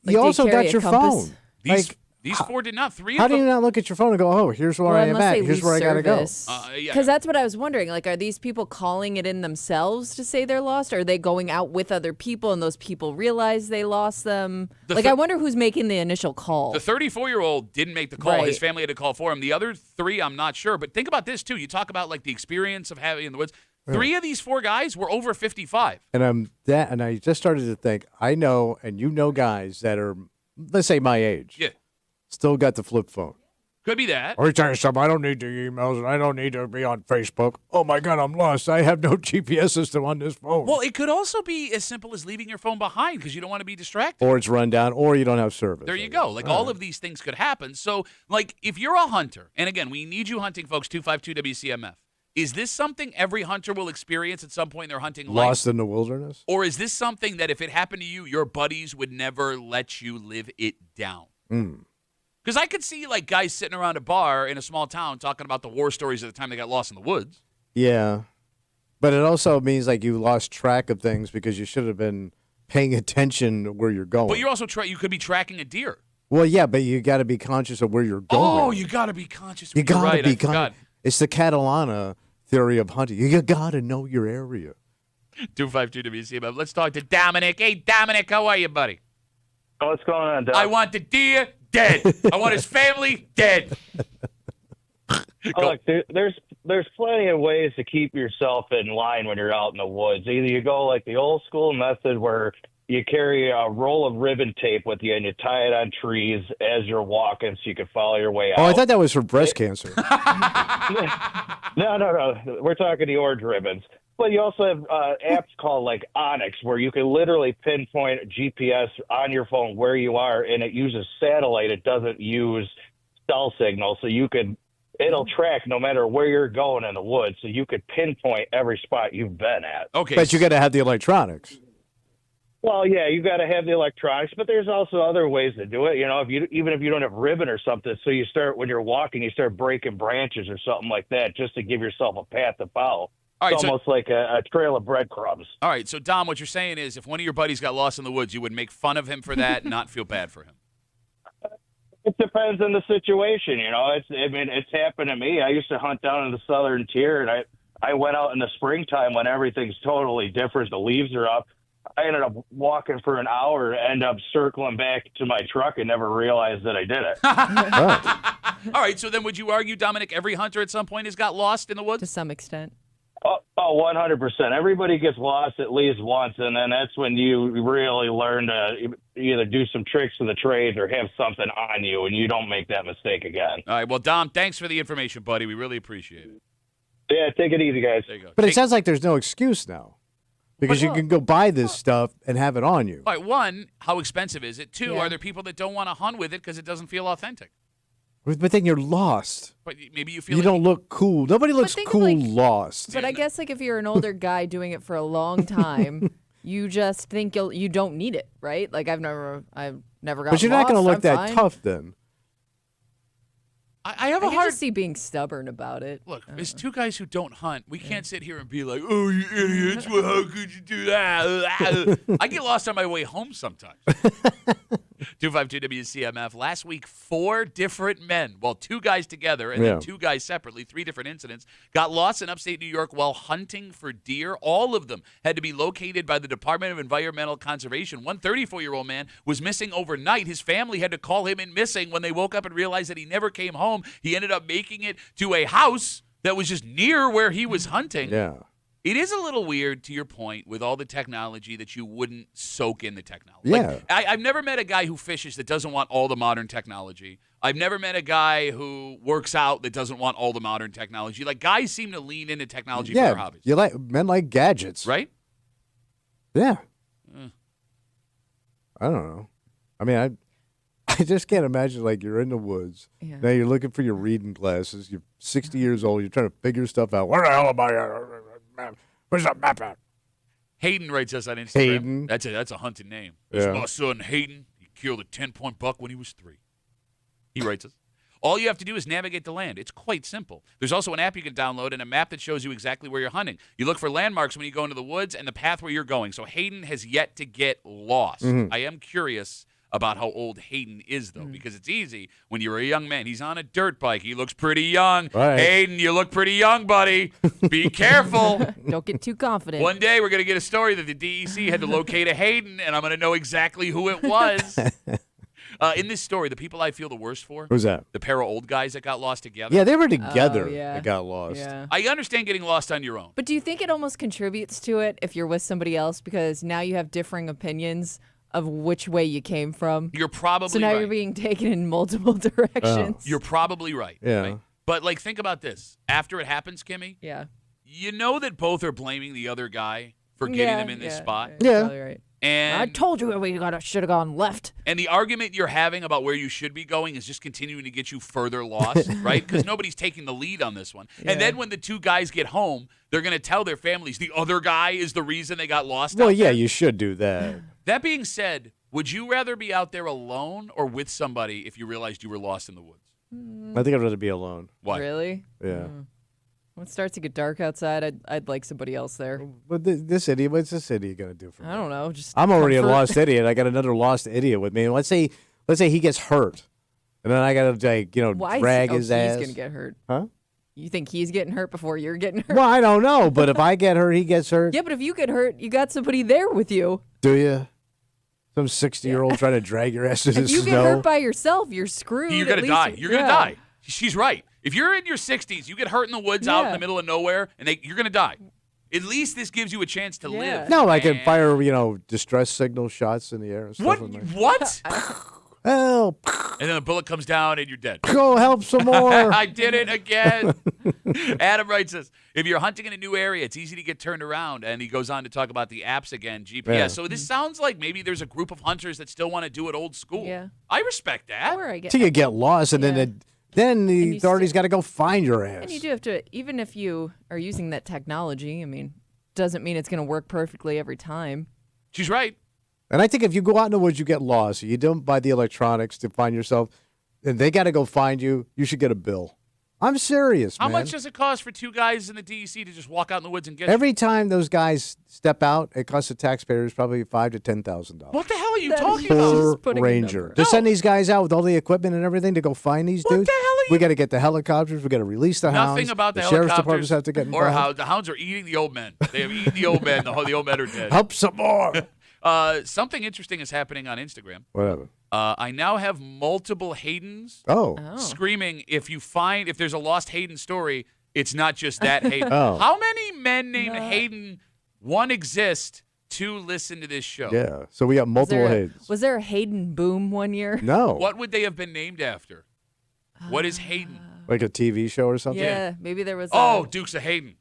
you do you also carry got a your compass? phone. These 4 did not. 3 How of do them. you not look at your phone and go, "Oh, here's where I am unless at. they Here's lose where I gotta go." service. Yeah. Because that's what I was wondering. Like, are these people calling it in themselves to say they're lost? Or are they going out with other people and those people realize they lost them? I wonder who's making the initial call. The 34-year-old didn't make the call. Right. His family had to call for him. The other 3, I'm not sure. But think about this, too. You talk about, like, the experience of having in the woods. 3 of these 4 guys were over 55. And I just started to think, I know, and you know, guys that are, let's say, my age, Yeah. still got the flip phone. Could be that. Let me tell you something. I don't need the emails, and I don't need to be on Facebook. Oh, my God, I'm lost. I have no GPS system on this phone. Well, it could also be as simple as leaving your phone behind because you don't want to be distracted. Or it's run down, or you don't have service. There you go. Like, all of these things could happen. So, like, if you're a hunter, and again, we need you hunting, folks, 252 WCMF. Is this something every hunter will experience at some point in their hunting life? Lost in the wilderness? Or is this something that if it happened to you, your buddies would never let you live it down? Because I could see, like, guys sitting around a bar in a small town talking about the war stories at the time they got lost in the woods. Yeah. But it also means, like, you lost track of things because you should have been paying attention where you're going. But you're also you could be tracking a deer. Well, yeah, but you got to be conscious of where you're going. Oh, you got to be conscious. You got to be conscious. It's the Catalana theory of hunting. You got to know your area. 252 WCMF. Let's talk to Dominic. Hey, Dominic, how are you, buddy? Oh, what's going on, Doc? I want the deer dead. I want his family dead. Look, there's plenty of ways to keep yourself in line when you're out in the woods. Either you go like the old school method where you carry a roll of ribbon tape with you and you tie it on trees as you're walking so you can follow your way out. Oh, I thought that was for breast cancer. No. We're talking the orange ribbons. But you also have apps called like Onyx where you can literally pinpoint GPS on your phone where you are, and it uses satellite. It doesn't use cell signal, so it'll track no matter where you're going in the woods, so you could pinpoint every spot you've been at. Okay. But you got to have the electronics. Well, yeah, you got to have the electronics, but there's also other ways to do it. You know, even if you don't have ribbon or something, so you start when you're walking, you start breaking branches or something like that, just to give yourself a path to follow. All right, it's almost like a trail of breadcrumbs. All right, so Dom, what you're saying is if one of your buddies got lost in the woods, you would make fun of him for that and not feel bad for him. It depends on the situation, you know. It's happened to me. I used to hunt down in the southern tier, and I went out in the springtime when everything's totally different. The leaves are up. I ended up walking for an hour, end up circling back to my truck, and never realized that I did it. All right, so then would you argue, Dominic, every hunter at some point has got lost in the woods? To some extent. Oh, 100%. Everybody gets lost at least once, and then that's when you really learn to either do some tricks of the trade or have something on you, and you don't make that mistake again. All right, well, Dom, thanks for the information, buddy. We really appreciate it. Yeah, take it easy, guys. There you go. But it sounds like there's no excuse now. Because you can go buy this stuff and have it on you. All right, one, how expensive is it? Two, Yeah. are there people that don't want to hunt with it because it doesn't feel authentic? But then you're lost. But maybe you feel You like don't look cool. Nobody looks think of, cool like- lost. But I guess like if you're an older guy doing it for a long time, you just think you don't need it, right? Like I've never got. But you're not going to look I'm that fine. tough then. I have I a can hard just see being stubborn about it. look. As two guys who don't hunt, we can't sit here and be like, "Oh, you idiots! Well, how could you do that?" I get lost on my way home sometimes. 252 WCMF. Last week, 4 different men, well, 2 guys together and then 2 guys separately, 3 different incidents, got lost in upstate New York while hunting for deer. All of them had to be located by the Department of Environmental Conservation. One 34-year-old man was missing overnight. His family had to call him in missing when they woke up and realized that he never came home. He ended up making it to a house that was just near where he was hunting. Yeah. It is a little weird, to your point, with all the technology that you wouldn't soak in the technology. Yeah. Like, I've never met a guy who fishes that doesn't want all the modern technology. I've never met a guy who works out that doesn't want all the modern technology. Like, guys seem to lean into technology for their Yeah. hobbies. You like men like gadgets. Right? Yeah. I don't know. I mean, I just can't imagine, like, you're in the woods. Yeah. Now you're looking for your reading glasses. You're 60 years old. You're trying to figure stuff out. Where the hell am I? Where's that map at? Hayden writes us on Instagram. Hayden. That's a hunting name. This Yeah. is my son, Hayden. He killed a 10-point buck when he was 3. He writes us. All you have to do is navigate the land. It's quite simple. There's also an app you can download and a map that shows you exactly where you're hunting. You look for landmarks when you go into the woods and the path where you're going. So Hayden has yet to get lost. I am curious about how old Hayden is, though, because it's easy when you're a young man. He's on a dirt bike. He looks pretty young. Right. Hayden, you look pretty young, buddy. Be careful. Don't get too confident. One day we're going to get a story that the DEC had to locate a Hayden, and I'm going to know exactly who it was. In this story, the people I feel the worst for, Who's that? the pair of old guys that got lost together. Yeah, they were together. yeah. They got lost. Yeah. I understand getting lost on your own. But do you think it almost contributes to it if you're with somebody else because now you have differing opinions of which way you came from. You're probably So now right. you're being taken in multiple directions. You're probably right. Yeah. Right? But, like, think about this. After it happens, Kimmy, Yeah. you know that both are blaming the other guy for getting them in this spot. You're Yeah. probably right. And I told you we should have gone left. And the argument you're having about where you should be going is just continuing to get you further lost, right? Because nobody's taking the lead on this one. Yeah. And then when the two guys get home, they're going to tell their families the other guy is the reason they got lost. Well, out yeah, there. you should do that. That being said, would you rather be out there alone or with somebody if you realized you were lost in the woods? I think I'd rather be alone. Why? Really? Yeah. When it starts to get dark outside, I'd like somebody else there. But this idiot, what's this idiot gonna do for me? I don't know. Just I'm already comfort. a lost idiot. I got another lost idiot with me. And let's say he gets hurt, and then I gotta Why drag is, his oh, ass. He's gonna get hurt. Huh? You think he's getting hurt before you're getting hurt? Well, I don't know, but if I get hurt, he gets hurt. Yeah, but if you get hurt, you got somebody there with you. Do you? Some 60-year-old trying to drag your ass to the If you snow. get hurt by yourself, you're screwed. You're At going to least die. You're going to yeah. die. She's right. If you're in your 60s, you get hurt in the woods out in Yeah. the middle of nowhere, and you're going to die. At least this gives you a chance to Yeah. live. No, I can And- fire, distress signal shots in the air and stuff. What? like that. What? Help! And then a bullet comes down and you're dead. Go help some more. I did it again. Adam writes us, if you're hunting in a new area, it's easy to get turned around. And he goes on to talk about the apps again, GPS. Yeah. So this sounds like maybe there's a group of hunters that still want to do it old school. Yeah. I respect that. Or I get. Till you get lost, and Yeah. then the you authorities got to go find your ass. And you do have to, even if you are using that technology. I mean, doesn't mean it's going to work perfectly every time. She's right. And I think if you go out in the woods, you get lost. You don't buy the electronics to find yourself, and they got to go find you. You should get a bill. I'm serious, How man. much does it cost for two guys in the DEC to just walk out in the woods and get you? Every time those guys step out, it costs the taxpayers probably $5,000 to $10,000 What the hell are you That is talking just about? per putting a ranger. number. To No. send these guys out with all the equipment and everything to go find these What dudes. the hell are We you- got to get the helicopters. We got to release the hounds. Nothing about the sheriff's helicopters departments have to get or involved. how the hounds are eating the old men. They have eaten the old men. The old men are dead. Help some more. Something interesting is happening on Instagram. Whatever. I now have multiple Haydens Oh. screaming, if there's a lost Hayden story, it's not just that Hayden. Oh. How many men named Hayden, one, exist, two, listen to this show? Yeah. So we got multiple Haydens. Was there a Hayden boom one year? No. What would they have been named after? What is Hayden? Like a TV show or something? Yeah, maybe there was. Oh, Dukes of Hayden.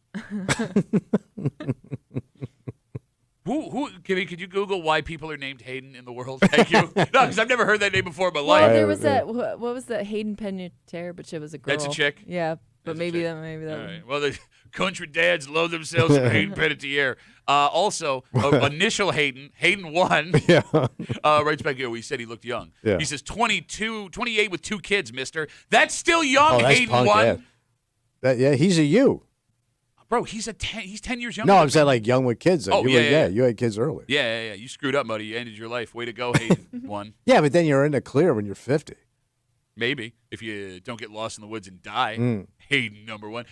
Kimmy, could you Google why people are named Hayden in the world? Thank you. No, because I've never heard that name before in my well, life. there was that. What was that Hayden Panettiere? But she was a girl. That's a chick? Yeah, but That's a maybe chick. maybe that. All right. Well, the country dads love themselves some Hayden Panettiere. Also, initial Hayden 1, Yeah. writes back here. We said he looked young. Yeah. He says 28 with 2 kids, mister. That's still young, Oh, that's Hayden punk, 1. yeah. He's a you. Bro, he's 10 years younger. No, than I'm me. saying like young with kids. Though. Oh, you yeah. you had kids early. Yeah. You screwed up, buddy. You ended your life. Way to go, Hayden 1. Yeah, but then you're in the clear when you're 50. Maybe if you don't get lost in the woods and die. Mm. Hayden number 1.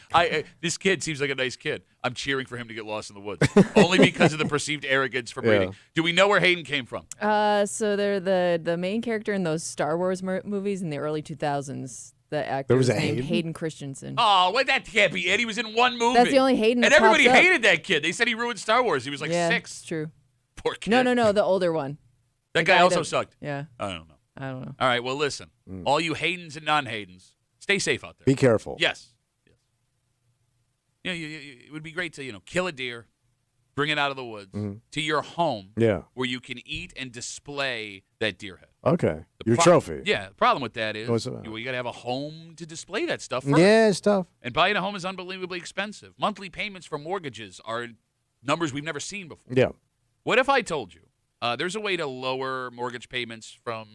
This kid seems like a nice kid. I'm cheering for him to get lost in the woods only because of the perceived arrogance from Yeah. reading. Do we know where Hayden came from? So they're the main character in those Star Wars movies in the early 2000s. The actor was was a named Hayden? Hayden Christensen. Oh, wait, that can't be it. He was in one movie. That's the only Hayden and that everybody pops up. hated that kid. They said he ruined Star Wars. He was like yeah, 6. it's true. Poor kid. No, the older one. That the guy guy also that- sucked. Yeah, I don't know. I don't know. All right, well, listen. All you Haydens and non-Haydens, stay safe out there. Be careful. Yes. It would be great to, kill a deer, bring it out of the woods to your home Yeah. where you can eat and display that deer head. Okay. Your Pro- trophy. Yeah, the problem with that is What's it about? you got to have a home to display that stuff first. Yeah, it's tough. And buying a home is unbelievably expensive. Monthly payments for mortgages are numbers we've never seen before. Yeah. What if I told you there's a way to lower mortgage payments from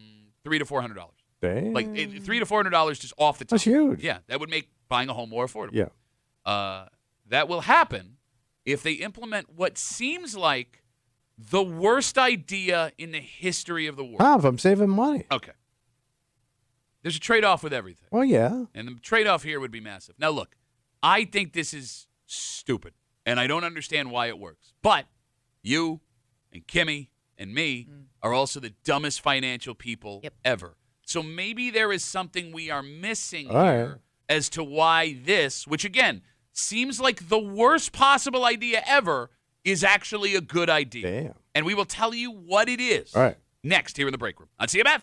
$300 to $400? Dang. Like $300 to $400 just off the top. That's huge. Yeah, that would make buying a home more affordable. Yeah. That will happen if they implement what seems like the worst idea in the history of the world. How if I'm saving money? Okay. There's a trade-off with everything. Well, yeah. And the trade-off here would be massive. Now, look, I think this is stupid, and I don't understand why it works. But you and Kimmy and me are also the dumbest financial people ever. So maybe there is something we are missing All here right. as to why this, which, again, seems like the worst possible idea ever, is actually a good idea. Damn. And we will tell you what it is. All right. Next, here in the break room on CMF.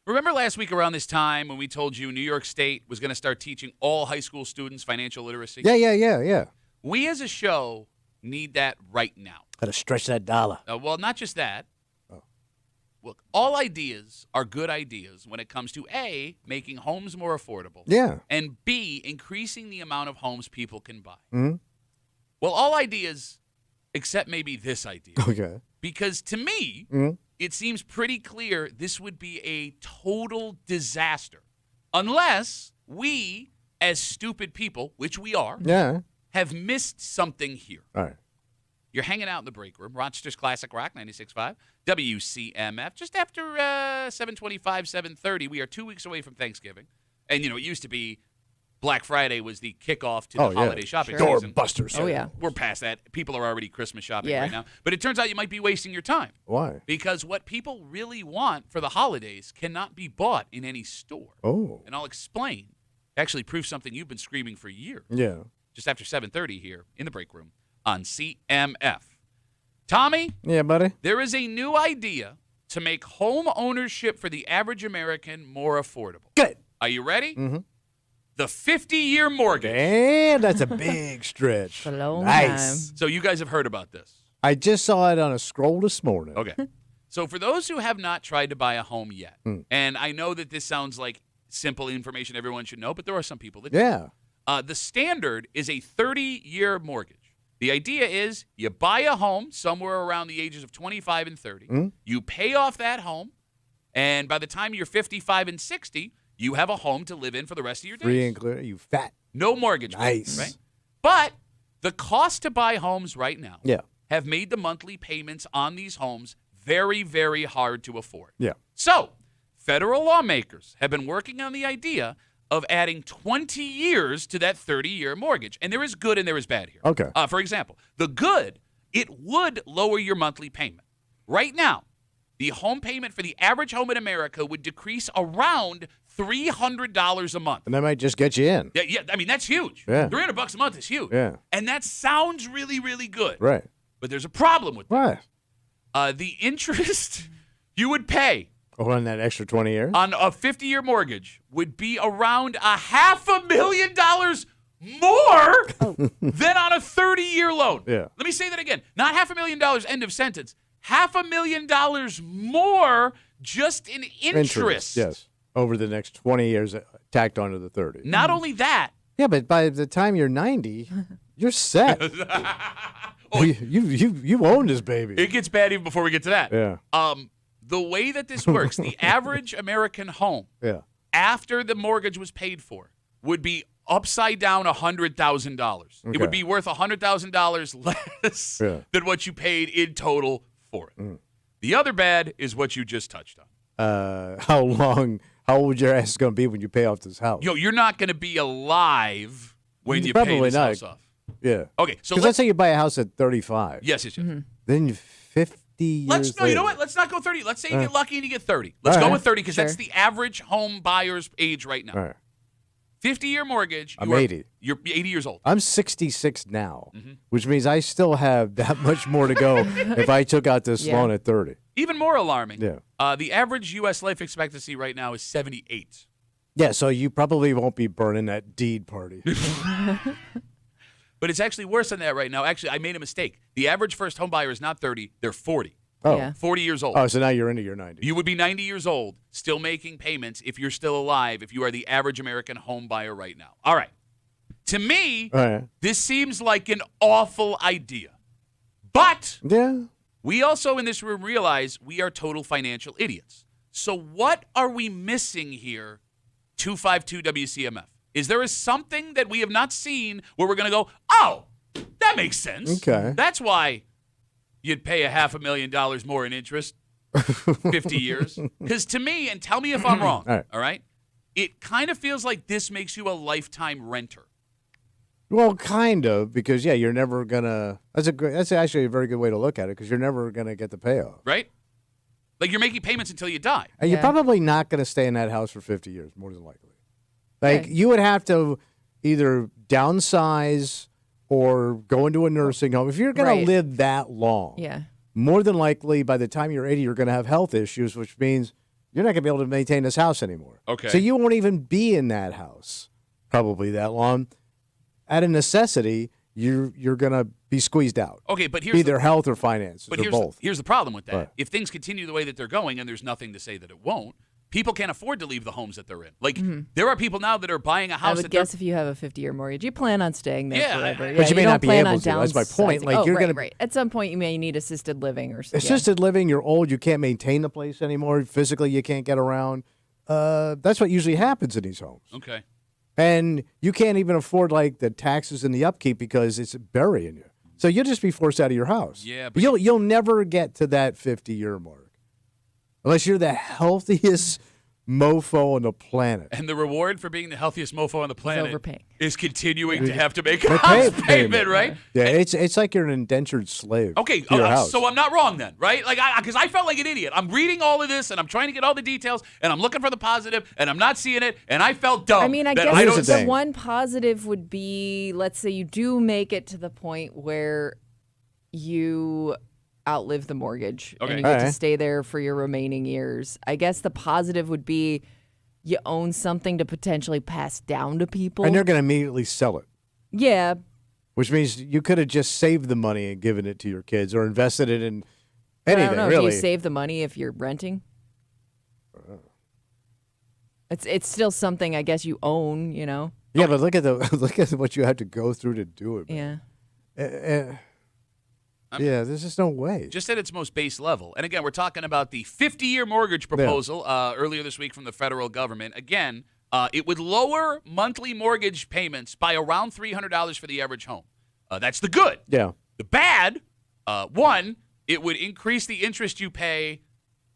Remember last week around this time when we told you New York State was going to start teaching all high school students financial literacy? Yeah. We as a show need that right now. Gotta stretch that dollar. Well, not just that. Look, all ideas are good ideas when it comes to A, making homes more affordable. Yeah. And B, increasing the amount of homes people can buy. Mm-hmm. Well, all ideas except maybe this idea. Okay. Because to me, it seems pretty clear this would be a total disaster unless we, as stupid people, which we are, have missed something here. All right. You're hanging out in the break room. Rochester's Classic Rock, 96.5, WCMF. Just after 7:25, 7:30, we are 2 weeks away from Thanksgiving. And, it used to be Black Friday was the kickoff to the holiday shopping season. Doorbusters. Oh, yeah. We're past that. People are already Christmas shopping Yeah. right now. But it turns out you might be wasting your time. Why? Because what people really want for the holidays cannot be bought in any store. Oh. And I'll explain. Actually, prove something you've been screaming for years. Yeah. Just after 7:30 here in the break room on CMF. Tommy, Yeah, buddy. there is a new idea to make home ownership for the average American more affordable. Good. Are you ready? Mm-hmm. The 50-year mortgage. And that's a big stretch. A long Nice. So you guys have heard about this. I just saw it on a scroll this morning. Okay. So for those who have not tried to buy a home yet, and I know that this sounds like simple information everyone should know, but there are some people that Yeah. the standard is a 30-year mortgage. The idea is you buy a home somewhere around the ages of 25 and 30. You pay off that home, and by the time you're 55 and 60, you have a home to live in for the rest of your days. Free and clear. You fat. No mortgage. Nice. Right? But the cost to buy homes right now Yeah. have made the monthly payments on these homes very, very hard to afford. Yeah. So, federal lawmakers have been working on the idea of adding 20 years to that 30-year mortgage. And there is good and there is bad here. Okay. For example, the good, it would lower your monthly payment. Right now, the home payment for the average home in America would decrease around $300 a month. And that might just get you in. Yeah, I mean, that's huge. Yeah. $300 a month is huge. Yeah. And that sounds really, really good. Right. But there's a problem with that. Right. The interest you would pay Oh, on that extra 20 years? on a 50-year mortgage would be around $500,000 more than on a 30-year loan. Yeah. Let me say that again. Not $500,000, end of sentence. $500,000 more just in interest. Yes. Over the next 20 years tacked onto the 30. Not only that, Yeah, but by the time you're 90, you're set. you own this baby. it gets bad even before we get to that. Yeah. The way that this works, the average American home Yeah. after the mortgage was paid for would be upside down $100,000. It would Okay. be worth $100,000 less Yeah. than what you paid in total for it. The other bad is what you just touched on. How old your ass is going to be when you pay off this house? You're not going to be alive when you pay Probably this not. house off. Yeah. Okay, so Because let's say you buy a house at 35. yes. Then 50 years You know later- what? Let's not go 30. Let's say you get lucky and you get 30. Let's All go right. with 30 because that's Sure. the average home buyer's age right now. All right. 50-year mortgage. I'm 80. You're 80 years old. I'm 66 now, Mm-hmm. which means I still have that much more to go if I took out this Yeah. loan at 30. Even more alarming. Yeah. The average U.S. life expectancy right now is 78. Yeah, so you probably won't be burning that deed party. But it's actually worse than that right now. Actually, I made a mistake. The average first home buyer is not 30, they're 40. Oh. Yeah. 40 years old. Oh, so now you're into your 90s. You would be 90 years old, still making payments if you're still alive, if you are the average American home buyer right now. All right. To me, All right. this seems like an awful idea. But Yeah. we also in this room realize we are total financial idiots. So what are we missing here, 252 WCMF? Is there something that we have not seen where we're going to go, oh, that makes sense. Okay. That's why you'd pay $500,000 more in interest 50 years. Because to me, and tell me if I'm wrong, All right. it kind of feels like this makes you a lifetime renter. Well, kind of, because, yeah, you're never going to – that's actually a very good way to look at it because you're never going to get the payoff. Right? Like you're making payments until you die. And you're Yeah. probably not going to stay in that house for 50 years, more than likely. Like, Right. you would have to either downsize or go into a nursing home. If you're going Right. to live that long, Yeah. more than likely by the time you're 80, you're going to have health issues, which means you're not going to be able to maintain this house anymore. Okay. So you won't even be in that house probably that long. At a necessity, you're going to be squeezed out. Okay, but here's Either the, health or finances but or here's both. here's the problem with that. Right. If things continue the way that they're going, and there's nothing to say that it won't, people can't afford to leave the homes that they're in. Like there are people now that are buying a I house would that guess if you have a 50-year mortgage, you plan on staying there Yeah, forever. But you may don't not be plan able on to. That's my point. downsizing. Like, oh, you're right, gonna- right. At some point, you may need assisted living or something. Assisted living, you're old, you can't maintain the place anymore. Physically, you can't get around. That's what usually happens in these homes. Okay. And you can't even afford like the taxes and the upkeep because it's burying you. So you'll just be forced out of your house. Yeah, but you'll never get to that 50-year mark unless you're the healthiest, mofo on the planet. And the reward for being the healthiest mofo on the planet overpaying. is continuing to have to make a The house payment. payment, right? Yeah, it's like you're an indentured slave. Okay, to your house. so I'm not wrong then, right? Like, because I felt like an idiot. I'm reading all of this, and I'm trying to get all the details, and I'm looking for the positive, and I'm not seeing it, and I felt dumb. I mean, I that guess Here's the the thing. one positive would be, let's say you do make it to the point where you outlive the mortgage Okay. and you get to Alright. stay there for your remaining years. I guess the positive would be you own something to potentially pass down to people. And they're going to immediately sell it, Yeah, which means you could have just saved the money and given it to your kids or invested it in but I anything, don't know. really. Do you save the money if you're renting? It's still something I guess you own, you know. Yeah, but look at what you have to go through to do it. Man. Yeah. Yeah, there's just no way. Just at its most base level. And again, we're talking about the 50-year mortgage proposal earlier this week from the federal government. Again, it would lower monthly mortgage payments by around $300 for the average home. That's the good. Yeah. The bad, one, it would increase the interest you pay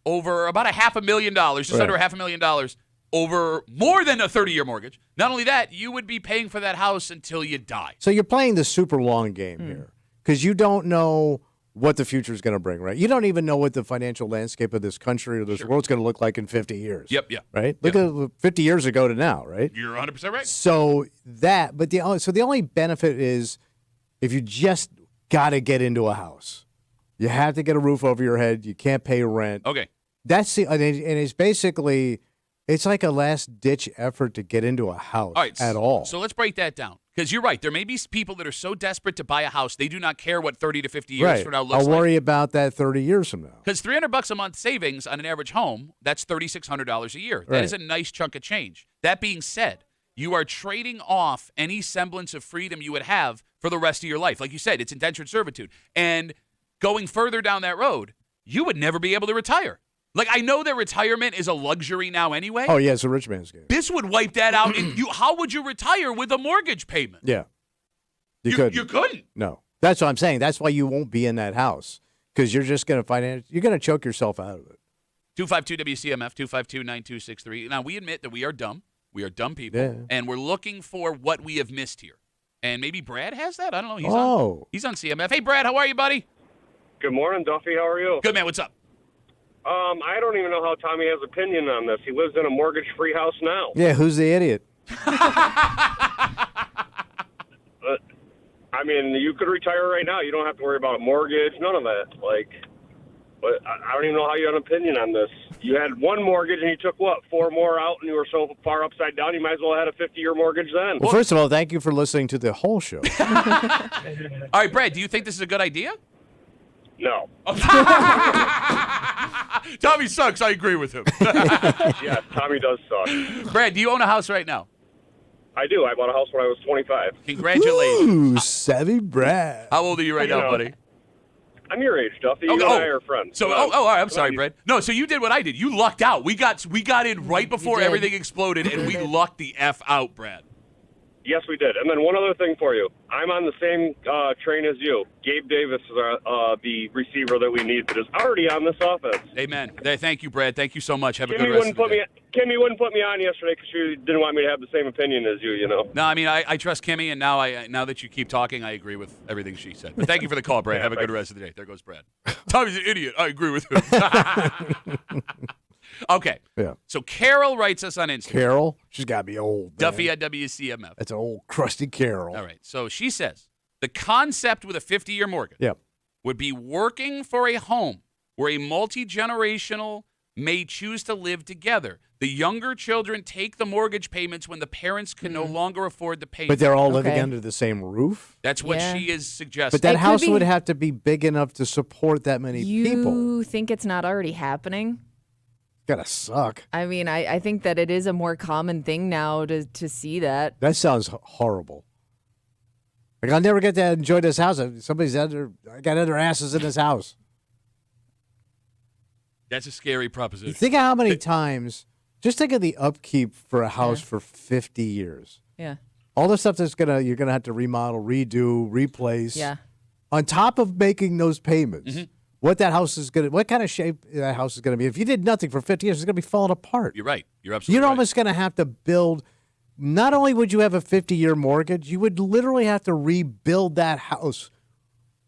over about $500,000, just Right. under $500,000, over more than a 30-year mortgage. Not only that, you would be paying for that house until you die. So you're playing the super long game here because you don't know what the future is going to bring, right? You don't even know what the financial landscape of this country or this world's going to look like in 50 years. Yep. Right? Look at 50 years ago to now, right? You're 100% right. So the only benefit is if you just got to get into a house, you have to get a roof over your head. You can't pay rent. Okay. And it's basically, it's like a last ditch effort to get into a house All right. at all. So let's break that down. Because you're right. There may be people that are so desperate to buy a house, they do not care what 30 to 50 years right. from now looks I'll like. worry about that 30 years from now. Because $300 a month savings on an average home, that's $3,600 a year. That Right. is a nice chunk of change. That being said, you are trading off any semblance of freedom you would have for the rest of your life. Like you said, it's indentured servitude. And going further down that road, you would never be able to retire. Like, I know that retirement is a luxury now anyway. Oh, yeah, it's a rich man's game. This would wipe that out. And how would you retire with a mortgage payment? Yeah. You couldn't. You couldn't. No. That's what I'm saying. That's why you won't be in that house because you're just going to you're going to choke yourself out of it. 252-WCMF, 252-9263. Now, we admit that we are dumb. We are dumb people. Yeah. And we're looking for what we have missed here. And maybe Brad has that? I don't know. He's on CMF. Hey, Brad, how are you, buddy? Good morning, Duffy. How are you? Good, man. What's up? I don't even know how Tommy has opinion on this. He lives in a mortgage-free house now. Yeah, who's the idiot? I mean, you could retire right now. You don't have to worry about a mortgage, none of that. But I don't even know how you have an opinion on this. You had one mortgage and you took, 4 more out, and you were so far upside down, you might as well have had a 50-year mortgage then. Well, first of all, thank you for listening to the whole show. All right, Brad, do you think this is a good idea? No. Tommy sucks. I agree with him. Yeah, Tommy does suck. Brad, do you own a house right now? I do. I bought a house when I was 25. Congratulations. Ooh, savvy Brad. How old are you right now, buddy? I'm your age, Duffy. You and I are friends. So, all right. I'm sorry, Brad. No, so you did what I did. You lucked out. We got in right before did. everything exploded, and we lucked the F out, Brad. Yes, we did. And then one other thing for you. I'm on the same train as you. Gabe Davis is the receiver that we need that is already on this offense. Amen. Thank you, Brad. Thank you so much. Have a good Kimmy rest of the day. Kimmy wouldn't put me on yesterday because she didn't want me to have the same opinion as you, you know. No, I mean, I trust Kimmy, and now that you keep talking, I agree with everything she said. But thank you for the call, Brad. Have a good rest of the day. There goes Brad. Tommy's an idiot. I agree with him. Okay. Yeah. So Carol writes us on Instagram. Carol, she's got to be old. Man. Duffy at WCMF. That's an old crusty Carol. All right. So she says the concept with a 50-year mortgage Yep. would be working for a home where a multi-generational may choose to live together. The younger children take the mortgage payments when the parents can no longer afford the payment. But they're all living Okay. under the same roof? That's what Yeah. she is suggesting. But that It could house be- would have to be big enough to support that many people. You think it's not already happening? Gotta suck. I mean, I think that it is a more common thing now to see that. That sounds horrible. Like, I'll never get to enjoy this house. Somebody's got other asses in this house. That's a scary proposition. Think of how many times, just think of the upkeep for a house for 50 years. Yeah. All the stuff you're gonna have to remodel, redo, replace. Yeah. On top of making those payments, what kind of shape that house is gonna be. If you did nothing for 50 years, it's gonna be falling apart. You're right. You're absolutely You're right. almost gonna have to build. Not only would you have a 50-year mortgage, you would literally have to rebuild that house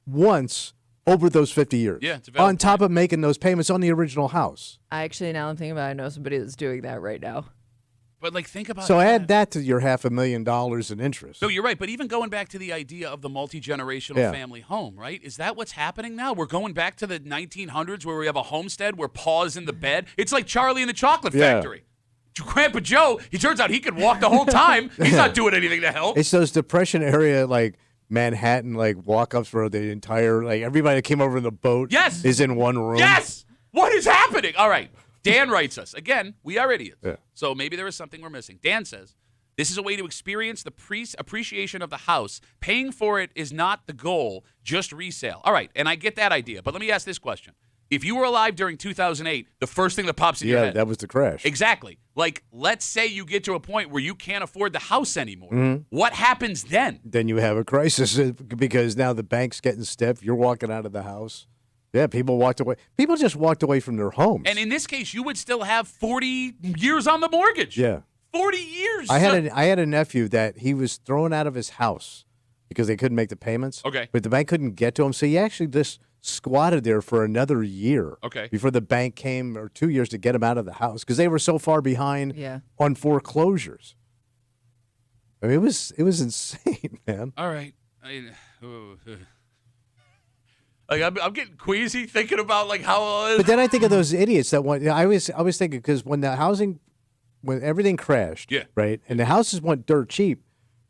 once over those 50 years. Yeah, it's a valid on top of making those payments on the original house. I actually, now I'm thinking about it, I know somebody that's doing that right now. But like, think about So that. add that to your $500,000 in interest. No, you're right. But even going back to the idea of the multi-generational family home, right? Is that what's happening now? We're going back to the 1900s where we have a homestead where Pa's in the bed. It's like Charlie and the Chocolate Factory. Grandpa Joe, he turns out he could walk the whole time. He's not doing anything to help. It's those Depression era, like Manhattan, like walk-ups for the entire, like everybody that came over in the boat Yes. is in one room. Yes! What is happening? All right. Dan writes us. Again, we are idiots. Yeah. So maybe there is something we're missing. Dan says, this is a way to experience the appreciation of the house. Paying for it is not the goal, just resale. All right, and I get that idea. But let me ask this question. If you were alive during 2008, the first thing that pops in your head. Yeah, that was the crash. Exactly. Like, let's say you get to a point where you can't afford the house anymore. Mm-hmm. What happens then? Then you have a crisis because now the bank's getting stiff. You're walking out of the house. Yeah, people walked away. People just walked away from their homes. And in this case, you would still have 40 years on the mortgage. Yeah. 40 years. I had a nephew that he was thrown out of his house because they couldn't make the payments. Okay. But the bank couldn't get to him, so he actually just squatted there for another year. Okay. Before the bank came, or 2 years to get him out of the house because they were so far behind on foreclosures. I mean, it was insane, man. All right. Like I'm getting queasy thinking about like how. But then I think of those idiots that want. I was thinking because when everything crashed, right, and the houses went dirt cheap,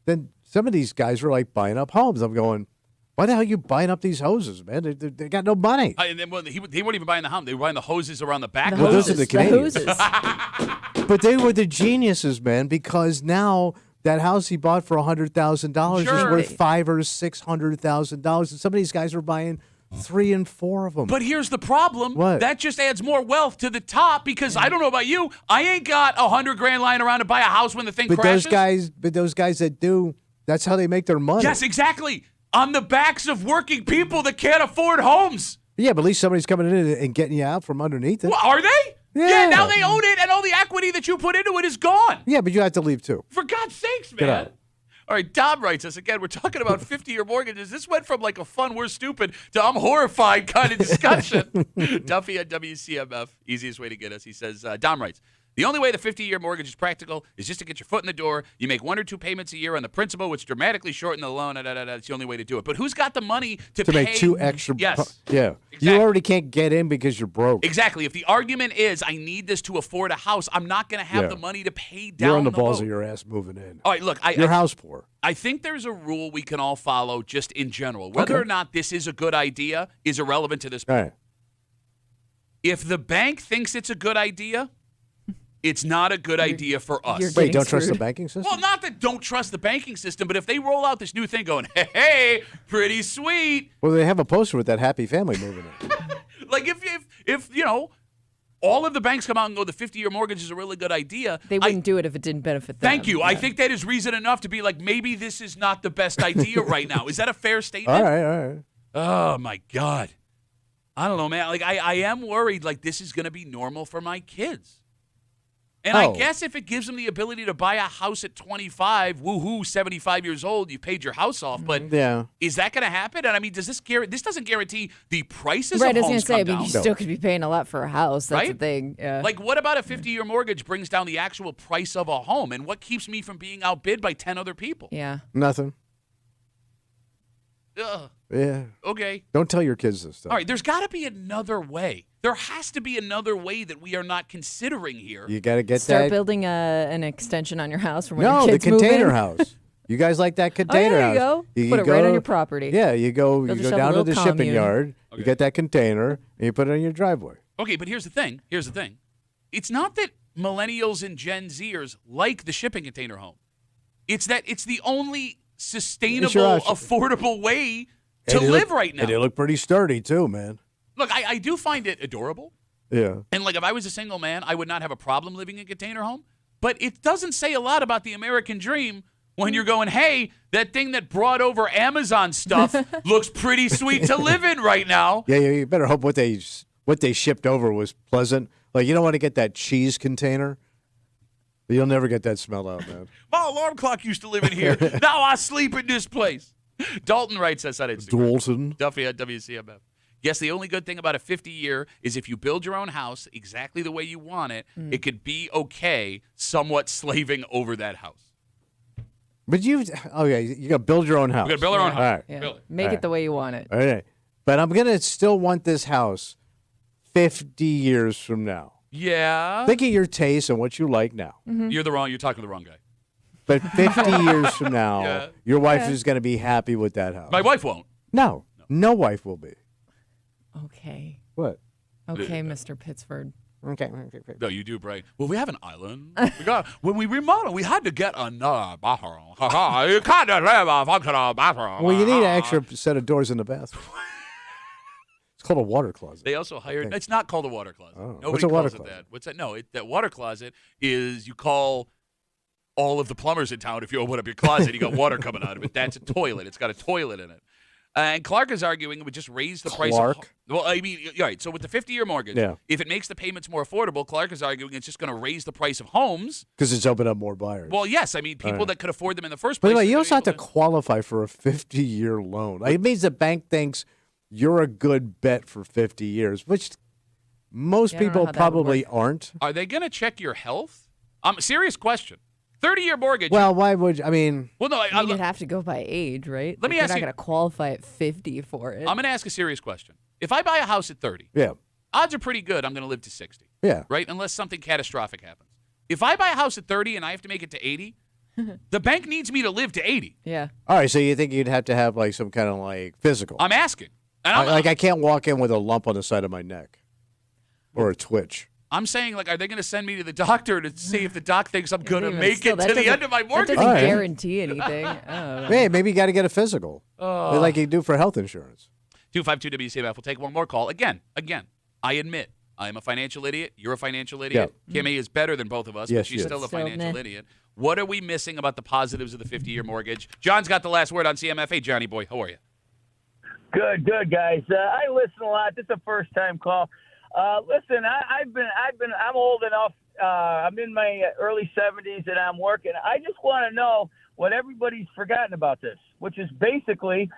then some of these guys were like buying up homes. I'm going, why the hell are you buying up these hoses, man? They got no money. And then they weren't even buying the home; they were buying the hoses around the back. Well, those are the Canadians. hoses. But they were the geniuses, man, because now that house he bought for $100,000 is worth $500,000 or $600,000, and some of these guys were buying 3 and 4 of them. But here's the problem. What? That just adds more wealth to the top because I don't know about you. I ain't got $100,000 lying around to buy a house when the thing crashes. Those guys that do, that's how they make their money. Yes, exactly. On the backs of working people that can't afford homes. Yeah, but at least somebody's coming in and getting you out from underneath it. Well, are they? Yeah. Now they own it, and all the equity that you put into it is gone. Yeah, but you have to leave too. For God's sakes, Get man. out. All right, Tom writes us again. We're talking about 50-year mortgages. This went from like a fun, we're stupid to I'm horrified kind of discussion. Duffy at WCMF, easiest way to get us. He says, Dom writes, the only way the 50-year mortgage is practical is just to get your foot in the door. You make 1 or 2 payments a year on the principal, which dramatically shorten the loan. That's the only way to do it. But who's got the money to pay? Make 2 extra. Yes. Yeah. Exactly. You already can't get in because you're broke. Exactly. If the argument is I need this to afford a house, I'm not going to have the money to pay down. You're on the balls loan. of your ass moving in. All right, look, you're house poor. I think there's a rule we can all follow just in general. Whether or not this is a good idea is irrelevant to this point. All right. If the bank thinks it's a good idea, it's not a good idea for us. Wait, don't trust the banking system? Well, not that don't trust the banking system, but if they roll out this new thing going, hey, pretty sweet. Well, they have a poster with that happy family moving in. Like if you know, all of the banks come out and go, the 50-year mortgage is a really good idea. They wouldn't do it if it didn't benefit them. Thank you. I think that is reason enough to be like, maybe this is not the best idea right now. Is that a fair statement? All right. Oh, my God. I don't know, man. Like, I am worried, like, this is going to be normal for my kids. And I guess if it gives them the ability to buy a house at 25, woohoo, 75 years old, you paid your house off. But is that going to happen? And I mean, this doesn't guarantee the prices of homes come down. Right, I was going to say, but you still could be paying a lot for a house. That's the thing. Yeah. Like, what about a 50-year mortgage brings down the actual price of a home? And what keeps me from being outbid by 10 other people? Yeah. Nothing. Ugh. Yeah. Okay. Don't tell your kids this stuff. All right, there's got to be another way. There has to be another way that we are not considering here. You got to get Start building an extension on your house for when No, your kids the move container in. house. You guys like that container there you house? go. Put it right on your property. Yeah, you go Build yourself a down to little the shipping commune. yard. Okay. You get that container and you put it on your driveway. Okay, but here's the thing. It's not that millennials and Gen Zers like the shipping container home. It's that it's the only sustainable, affordable way to live right now. And they look pretty sturdy too, man. Look, I do find it adorable. Yeah. And like if I was a single man, I would not have a problem living in a container home. But it doesn't say a lot about the American dream when you're going, hey, that thing that brought over Amazon stuff looks pretty sweet to live in right now. Yeah, you better hope what they shipped over was pleasant. Like, you don't want to get that cheese container. You'll never get that smell out, man. My alarm clock used to live in here. Now I sleep in this place. Dalton writes us on Instagram. Dalton. Duffy at WCMF. Yes, the only good thing about a 50-year is if you build your own house exactly the way you want it, it could be okay somewhat slaving over that house. But you got to build your own house. We're going to build our own house. All right. Yeah. Build it. Make it the way you want it. All right. But I'm going to still want this house 50 years from now. Yeah. Think of your taste and what you like now. You're talking to the wrong guy. But 50 years from now, Yeah. your wife is going to be happy with that house. My wife won't. No wife will be. Okay. What? Okay, Mr. Pittsford. Okay. No, you do, Bray. Well, we have an island. When we remodel, we had to get another bathroom. You can't just have a functional bathroom. Well, you need an extra set of doors in the bathroom. It's called a water closet. They also hired. It's not called a water closet. Oh. Nobody What's a water calls it closet? that. What's that? No, that water closet is you call all of the plumbers in town. If you open up your closet, you got water coming out of it. That's a toilet. It's got a toilet in it. And Clark is arguing it would just raise the price. Well, I mean, all right. So with the 50-year mortgage, if it makes the payments more affordable, Clark is arguing it's just going to raise the price of homes. Because it's opened up more buyers. Well, yes. I mean, people that could afford them in the first By place. the way, you are also have to able qualify for a 50-year loan. Like, it means the bank thinks you're a good bet for 50 years, which most Yeah, I don't know people how that would probably work. aren't. Are they going to check your health? Serious question. 30-year mortgage. Well, why would I mean? Well, no. I mean, you'd have to go by age, right? Let me You're ask not you- going to qualify at 50 for it. I'm going to ask a serious question. If I buy a house at 30, Yeah, odds are pretty good I'm going to live to 60, yeah. right? Unless something catastrophic happens. If I buy a house at 30 and I have to make it to 80, the bank needs me to live to 80. Yeah. All right, so you think you'd have to have like some kind of like physical? I'm asking. And I can't walk in with a lump on the side of my neck or a twitch. I'm saying, like, are they going to send me to the doctor to see if the doc thinks I'm going to Even make still, it that to the doesn't- end of my mortgage? That doesn't All right. guarantee anything. I don't know. Hey, maybe you got to get a physical, like you do for health insurance. 252 WCMF. We'll take one more call. Again, I admit, I am a financial idiot. You're a financial idiot. Kimmy is better than both of us, Yes, but she's she still a is. Still, financial meh. idiot. What are we missing about the positives of the 50-year mortgage? John's got the last word on CMF. Hey, Johnny boy, how are you? Good, guys. I listen a lot. This is a first-time call. Listen, I'm old enough. I'm in my early 70s, and I'm working. I just want to know what everybody's forgotten about this, which is basically,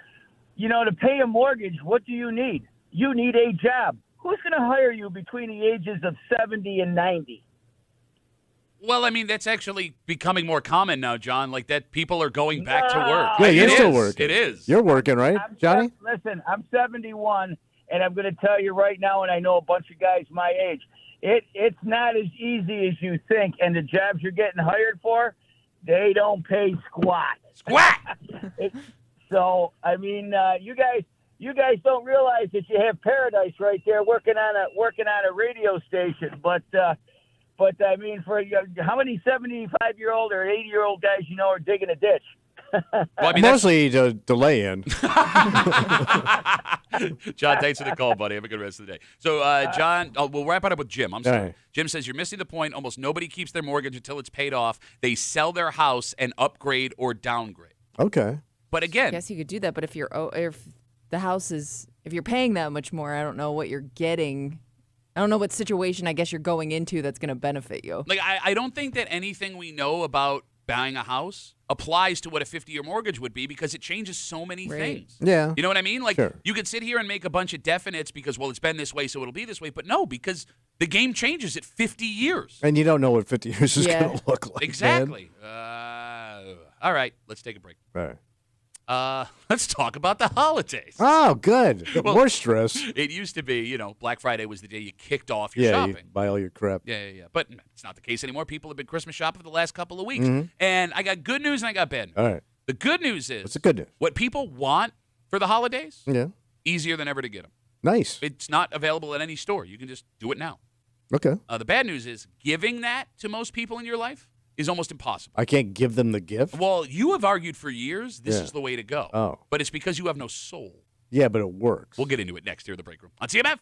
to pay a mortgage, what do you need? You need a job. Who's going to hire you between the ages of 70 and 90? Well, I mean, that's actually becoming more common now, John. Like that, people are going back to work. Yeah, you're It still is. working. It is. You're working, right, Johnny? Listen, I'm 71, and I'm going to tell you right now, and I know a bunch of guys my age, it's not as easy as you think, and the jobs you're getting hired for, they don't pay squat. Squat! So, I mean, you guys don't realize that you have paradise right there working on a radio station, but I mean, for how many 75-year-old or 80-year-old guys are digging a ditch? Well, I mean, that's- Mostly to delay in. John, thanks for the call, buddy. Have a good rest of the day. So, John, we'll wrap it up with Jim. I'm sorry. All right. Jim says, you're missing the point. Almost nobody keeps their mortgage until it's paid off. They sell their house and upgrade or downgrade. Okay. But I again, guess you could do that, but if the house is, if you're paying that much more, I don't know what you're getting. I don't know what situation I guess you're going into that's going to benefit you. like I don't think that anything we know about buying a house applies to what a 50-year mortgage would be because it changes so many Right. things. Yeah. You know what I mean? Like Sure. you could sit here and make a bunch of definites because, well, it's been this way, so it'll be this way. But no, because the game changes at 50 years. And you don't know what 50 years is Yeah. going to look like. man. Exactly. All right, let's take a break. All right. Let's talk about the holidays. Oh, good. Well- More stress. It used to be, Black Friday was the day you kicked off your Yeah, you shopping. buy all your crap. Yeah. But it's not the case anymore. People have been Christmas shopping for the last couple of weeks. Mhm. And I got good news and I got bad news. All right. The good news is What's the good news? what people want for the holidays, Yeah. easier than ever to get them. Nice. It's not available at any store. You can just do it now. Okay. The bad news is giving that to most people in your life is almost impossible. I can't give them the gift? Well, you have argued for years this Yeah. is the way to go. Oh. But it's because you have no soul. Yeah, but it works. We'll get into it next here in the break room on CMF.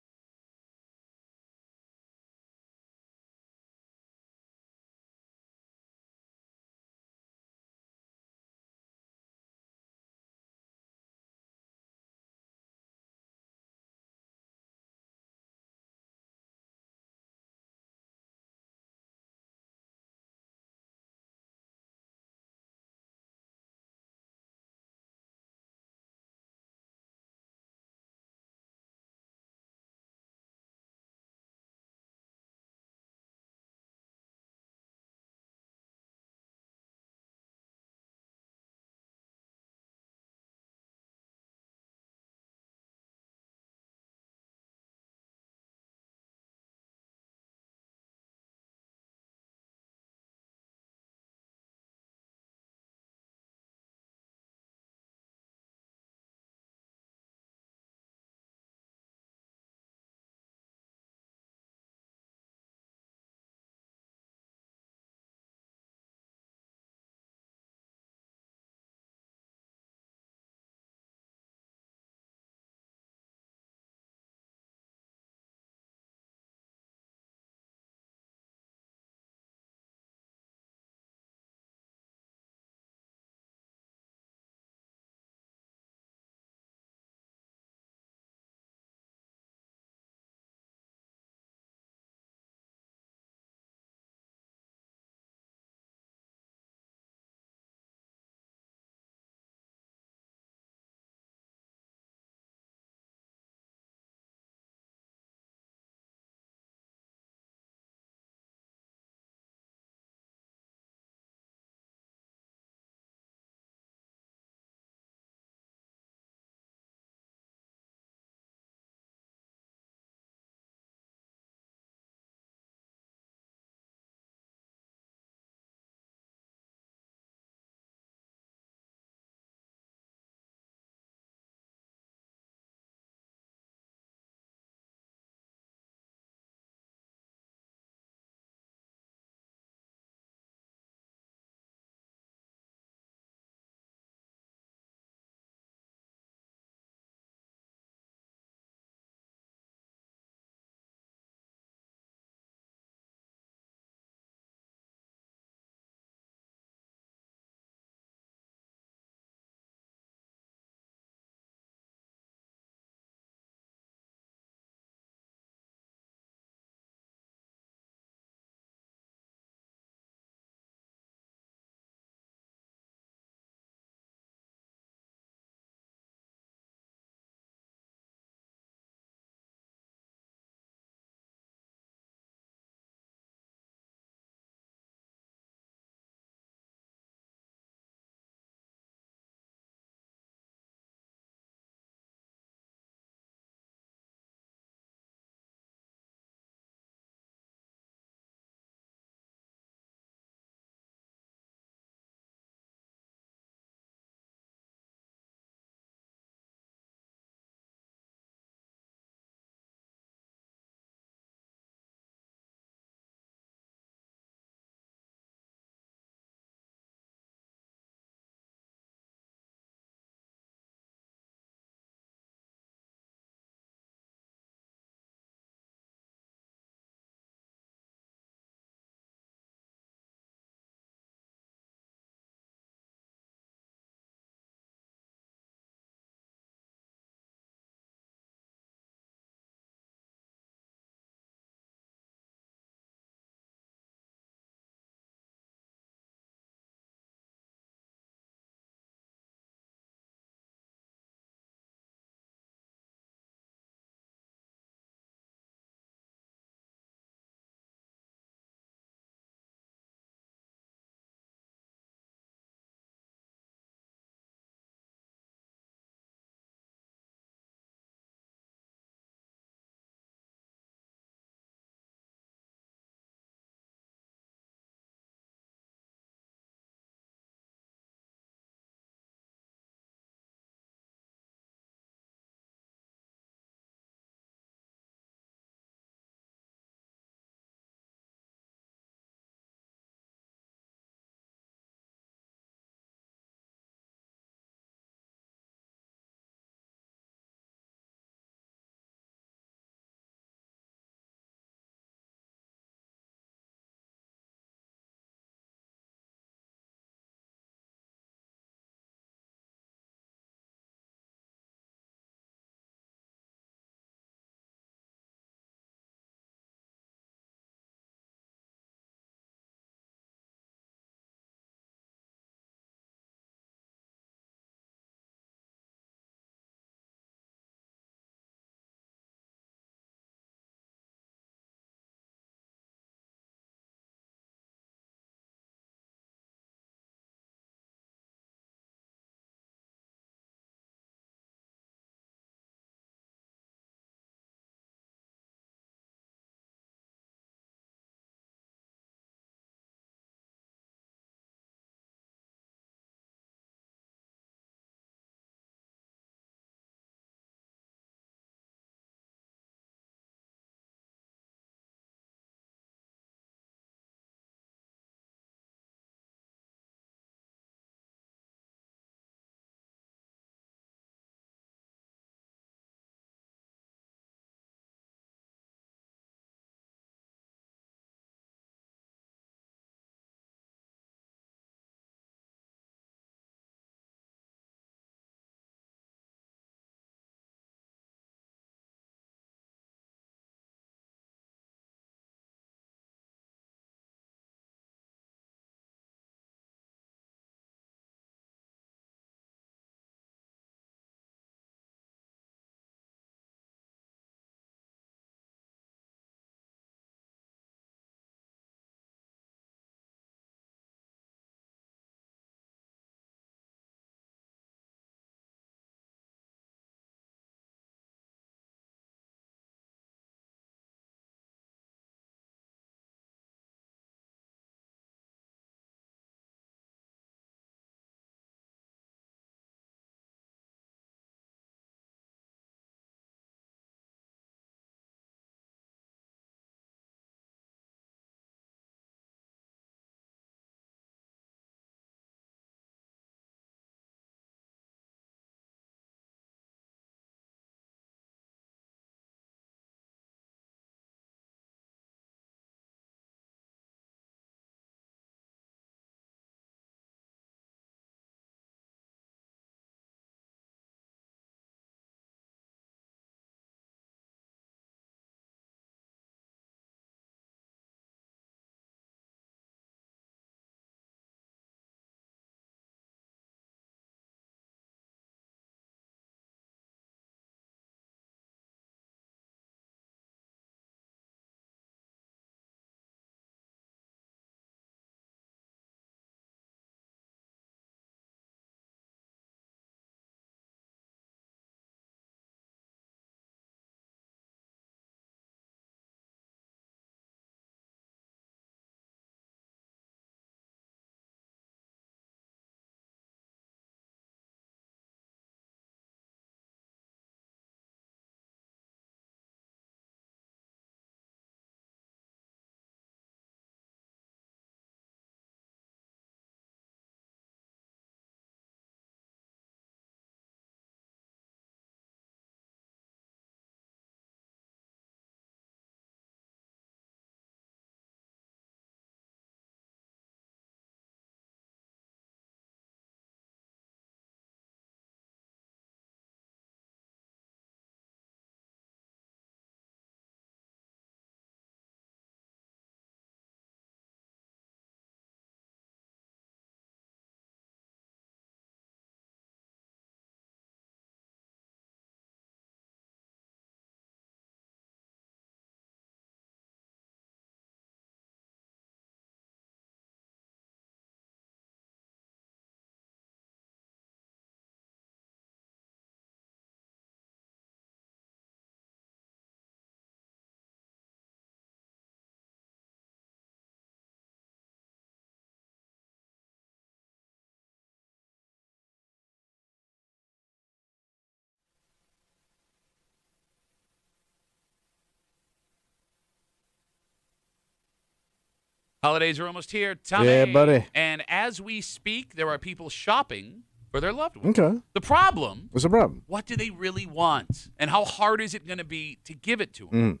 Holidays are almost here. Tommy. Yeah, buddy. And as we speak, there are people shopping for their loved ones. Okay. The problem, What's the problem? what do they really want? And how hard is it going to be to give it to them?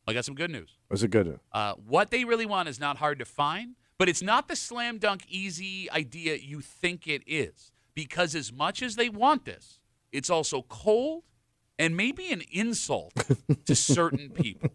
I got some good news. What's it good? What they really want is not hard to find, but it's not the slam dunk easy idea you think it is. Because as much as they want this, it's also cold and maybe an insult to certain people.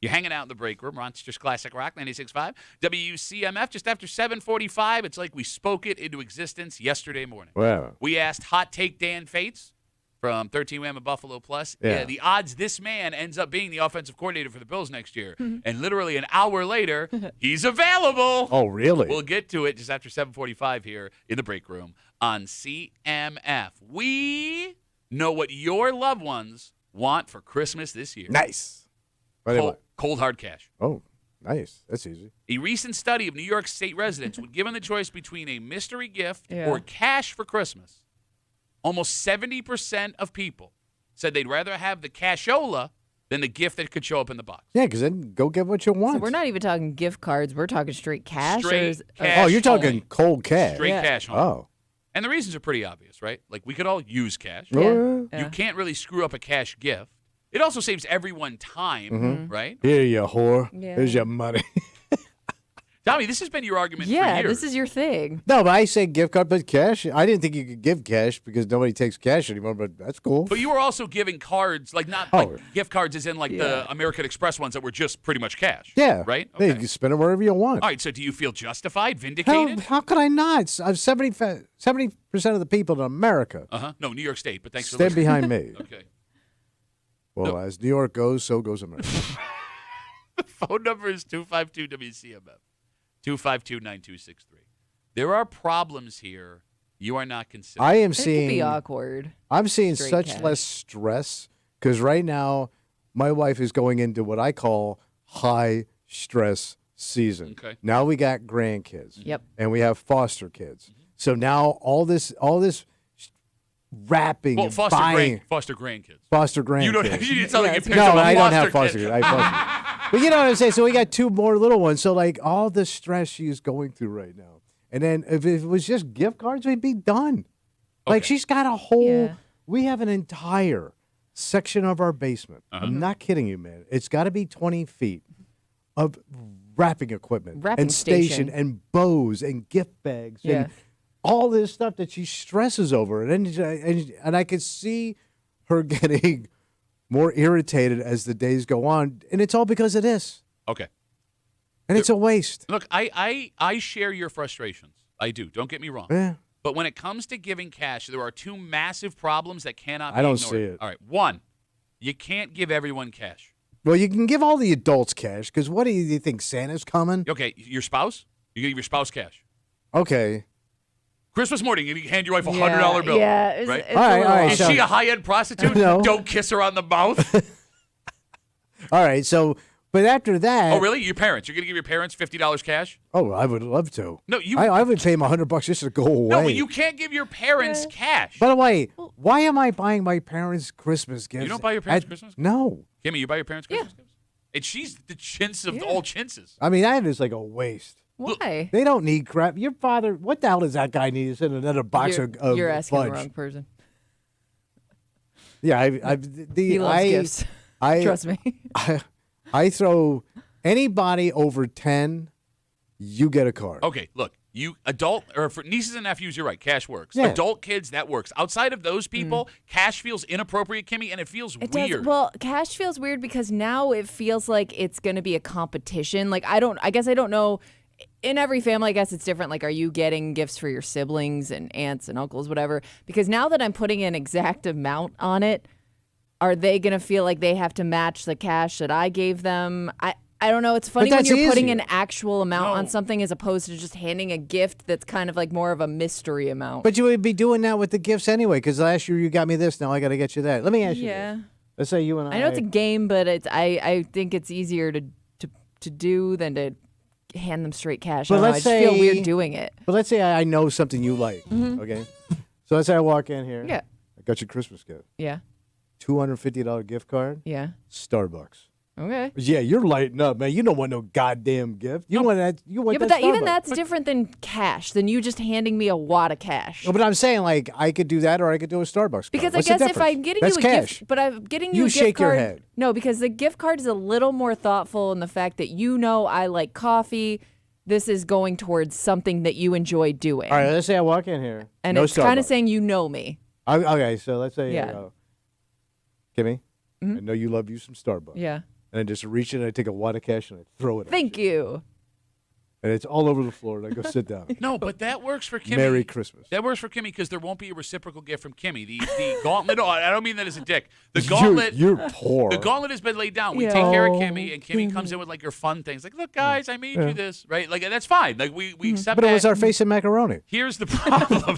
You're hanging out in the break room, Rochester's Classic Rock 96.5, WCMF, just after 7:45. It's like we spoke it into existence yesterday morning. Wow. We asked Hot Take Dan Fates from 13 Wham and Buffalo Plus. Yeah. The odds this man ends up being the offensive coordinator for the Bills next year. And literally an hour later, he's available. Oh, really? We'll get to it just after 7:45 here in the break room on CMF. We know what your loved ones want for Christmas this year. Nice. What do they want? Cold hard cash. Oh, nice. That's easy. A recent study of New York State residents, when given the choice between a mystery gift Yeah. or cash for Christmas, almost 70% of people said they'd rather have the cashola than the gift that could show up in the box. Yeah, because then go get what you want. So we're not even talking gift cards. We're talking straight cash. Straight or cash. Oh, you're talking only. cold cash. Straight Yeah. cash home. Oh. And the reasons are pretty obvious, right? Like, we could all use cash. Yeah. Oh, Yeah. You can't really screw up a cash gift. It also saves everyone time, right? Here, you whore. Yeah. Here's your money. Tommy, this has been your argument for Yeah, years. this is your thing. No, but I say gift card, but cash. I didn't think you could give cash because nobody takes cash anymore, but that's cool. But you were also giving cards, like not Oh. like gift cards as in like Yeah. the American Express ones that were just pretty much cash. Yeah. Right? Yeah, you Okay. can spend it wherever you want. All right, so do you feel justified, How, vindicated? how could I not? I'm 70% of the people in America Uh-huh. No, New York State, but thanks for stand listening. behind me. Okay. Well, as New York goes, so goes America. The phone number is 252-WCMF, 252-9263. There are problems here you are not considering. I am It could seeing. be awkward. I'm seeing Straight such cash. less stress because right now my wife is going into what I call high stress season. Okay. Now we got grandkids. Yep. And we have foster kids. So now all this wrapping well, and foster buying grandkids. foster grandkids. You don't have, you sound like Yeah, your it's parents no, have a I don't have foster foster kid. kids. I have foster. But you know what I'm saying? So we got two more little ones. So like all the stress she's going through right now. And then if it was just gift cards, we'd be done. Like Okay. she's got a whole Yeah. we have an entire section of our basement. I'm not kidding you, man. It's got to be 20 feet of wrapping equipment Wrapping and station station. and bows and gift bags Yeah. and all this stuff that she stresses over. And I could see her getting more irritated as the days go on. And it's all because of this. Okay. And it's a waste. Look, I share your frustrations. I do. Don't get me wrong. Yeah. But when it comes to giving cash, there are two massive problems that cannot be I don't ignored. see it. All right. One, you can't give everyone cash. Well, you can give all the adults cash because what do you think? Santa's coming? Okay, your spouse? You give your spouse cash. Okay. Christmas morning, you hand your wife a $100 bill. Yeah, it's, right? it's All right, a all right, Is little- so- she a high-end prostitute? No. Don't kiss her on the mouth. All right. So, but after that. Oh, really? Your parents? You're going to give your parents $50 cash? Oh, I would love to. No, you. I would pay him $100 just to go away. no, but you can't give your parents cash. By the way, why am I buying my parents Christmas gifts? You don't buy your parents Christmas gifts? No. Kimmy, you buy your parents Christmas gifts? And she's the chintz of all chintzes. I mean, that is like a waste. Why? They don't need crap. Your father, what the hell does that guy need to send another box of You're asking fudge? the wrong person. Yeah, He loves gifts. Trust me. I throw anybody over 10, you get a card. Okay, look, you adult or for nieces and nephews, you're right. Cash works. Yeah. Adult kids, that works. Outside of those people, cash feels inappropriate, Kimmy, and it feels It weird. does. Well, cash feels weird because now it feels like it's going to be a competition. Like I guess I don't know. In every family, I guess it's different. Like, are you getting gifts for your siblings and aunts and uncles, whatever? Because now that I'm putting an exact amount on it, are they going to feel like they have to match the cash that I gave them? I don't know. It's funny when that's you're putting easier. an actual amount on No. something as opposed to just handing a gift that's kind of like more of a mystery amount. But you would be doing that with the gifts anyway, because last year you got me this, now I got to get you that. Let me ask you yeah. this. Let's say you and I. I know it's a game, but I think it's easier to do than to hand them straight cash. But I don't know, I let's just feel say- weird doing it. But let's say I know something you like, okay? So let's say I walk in here. Yeah. I got you a Christmas gift. Yeah. $250 gift card, Yeah. Starbucks. Okay. Yeah, you're lighting up, man. You don't want no goddamn gift. You want that. You want Yeah, but that even Starbucks. that's different than cash. Than you just handing me a wad of cash. No, but I'm saying like I could do that, or I could do a Starbucks card. Because What's I the guess if difference? I'm getting That's you a cash. gift, but I'm getting You a gift shake your card. head. No, because the gift card is a little more thoughtful in the fact that you know I like coffee. This is going towards something that you enjoy doing. All right, let's say I walk in here. And no it's kind Starbucks. of saying you know me. Okay, so let's say, Yeah. Kimmy, I know you love you some Starbucks. Yeah. And I just reach in and I take a wad of cash and I throw it. Thank you. And it's all over the floor and I go sit down. No, but that works for Kimmy. Merry Christmas. That works for Kimmy because there won't be a reciprocal gift from Kimmy. The gauntlet. No, I don't mean that as a dick. The gauntlet. You're poor. The gauntlet has been laid down. We Yeah. take care of Kimmy, and Kimmy comes in with like her fun things. Like, look, guys, I made you this, right? Like, that's fine. Like, we accept But that. it was our face and macaroni. Here's the problem.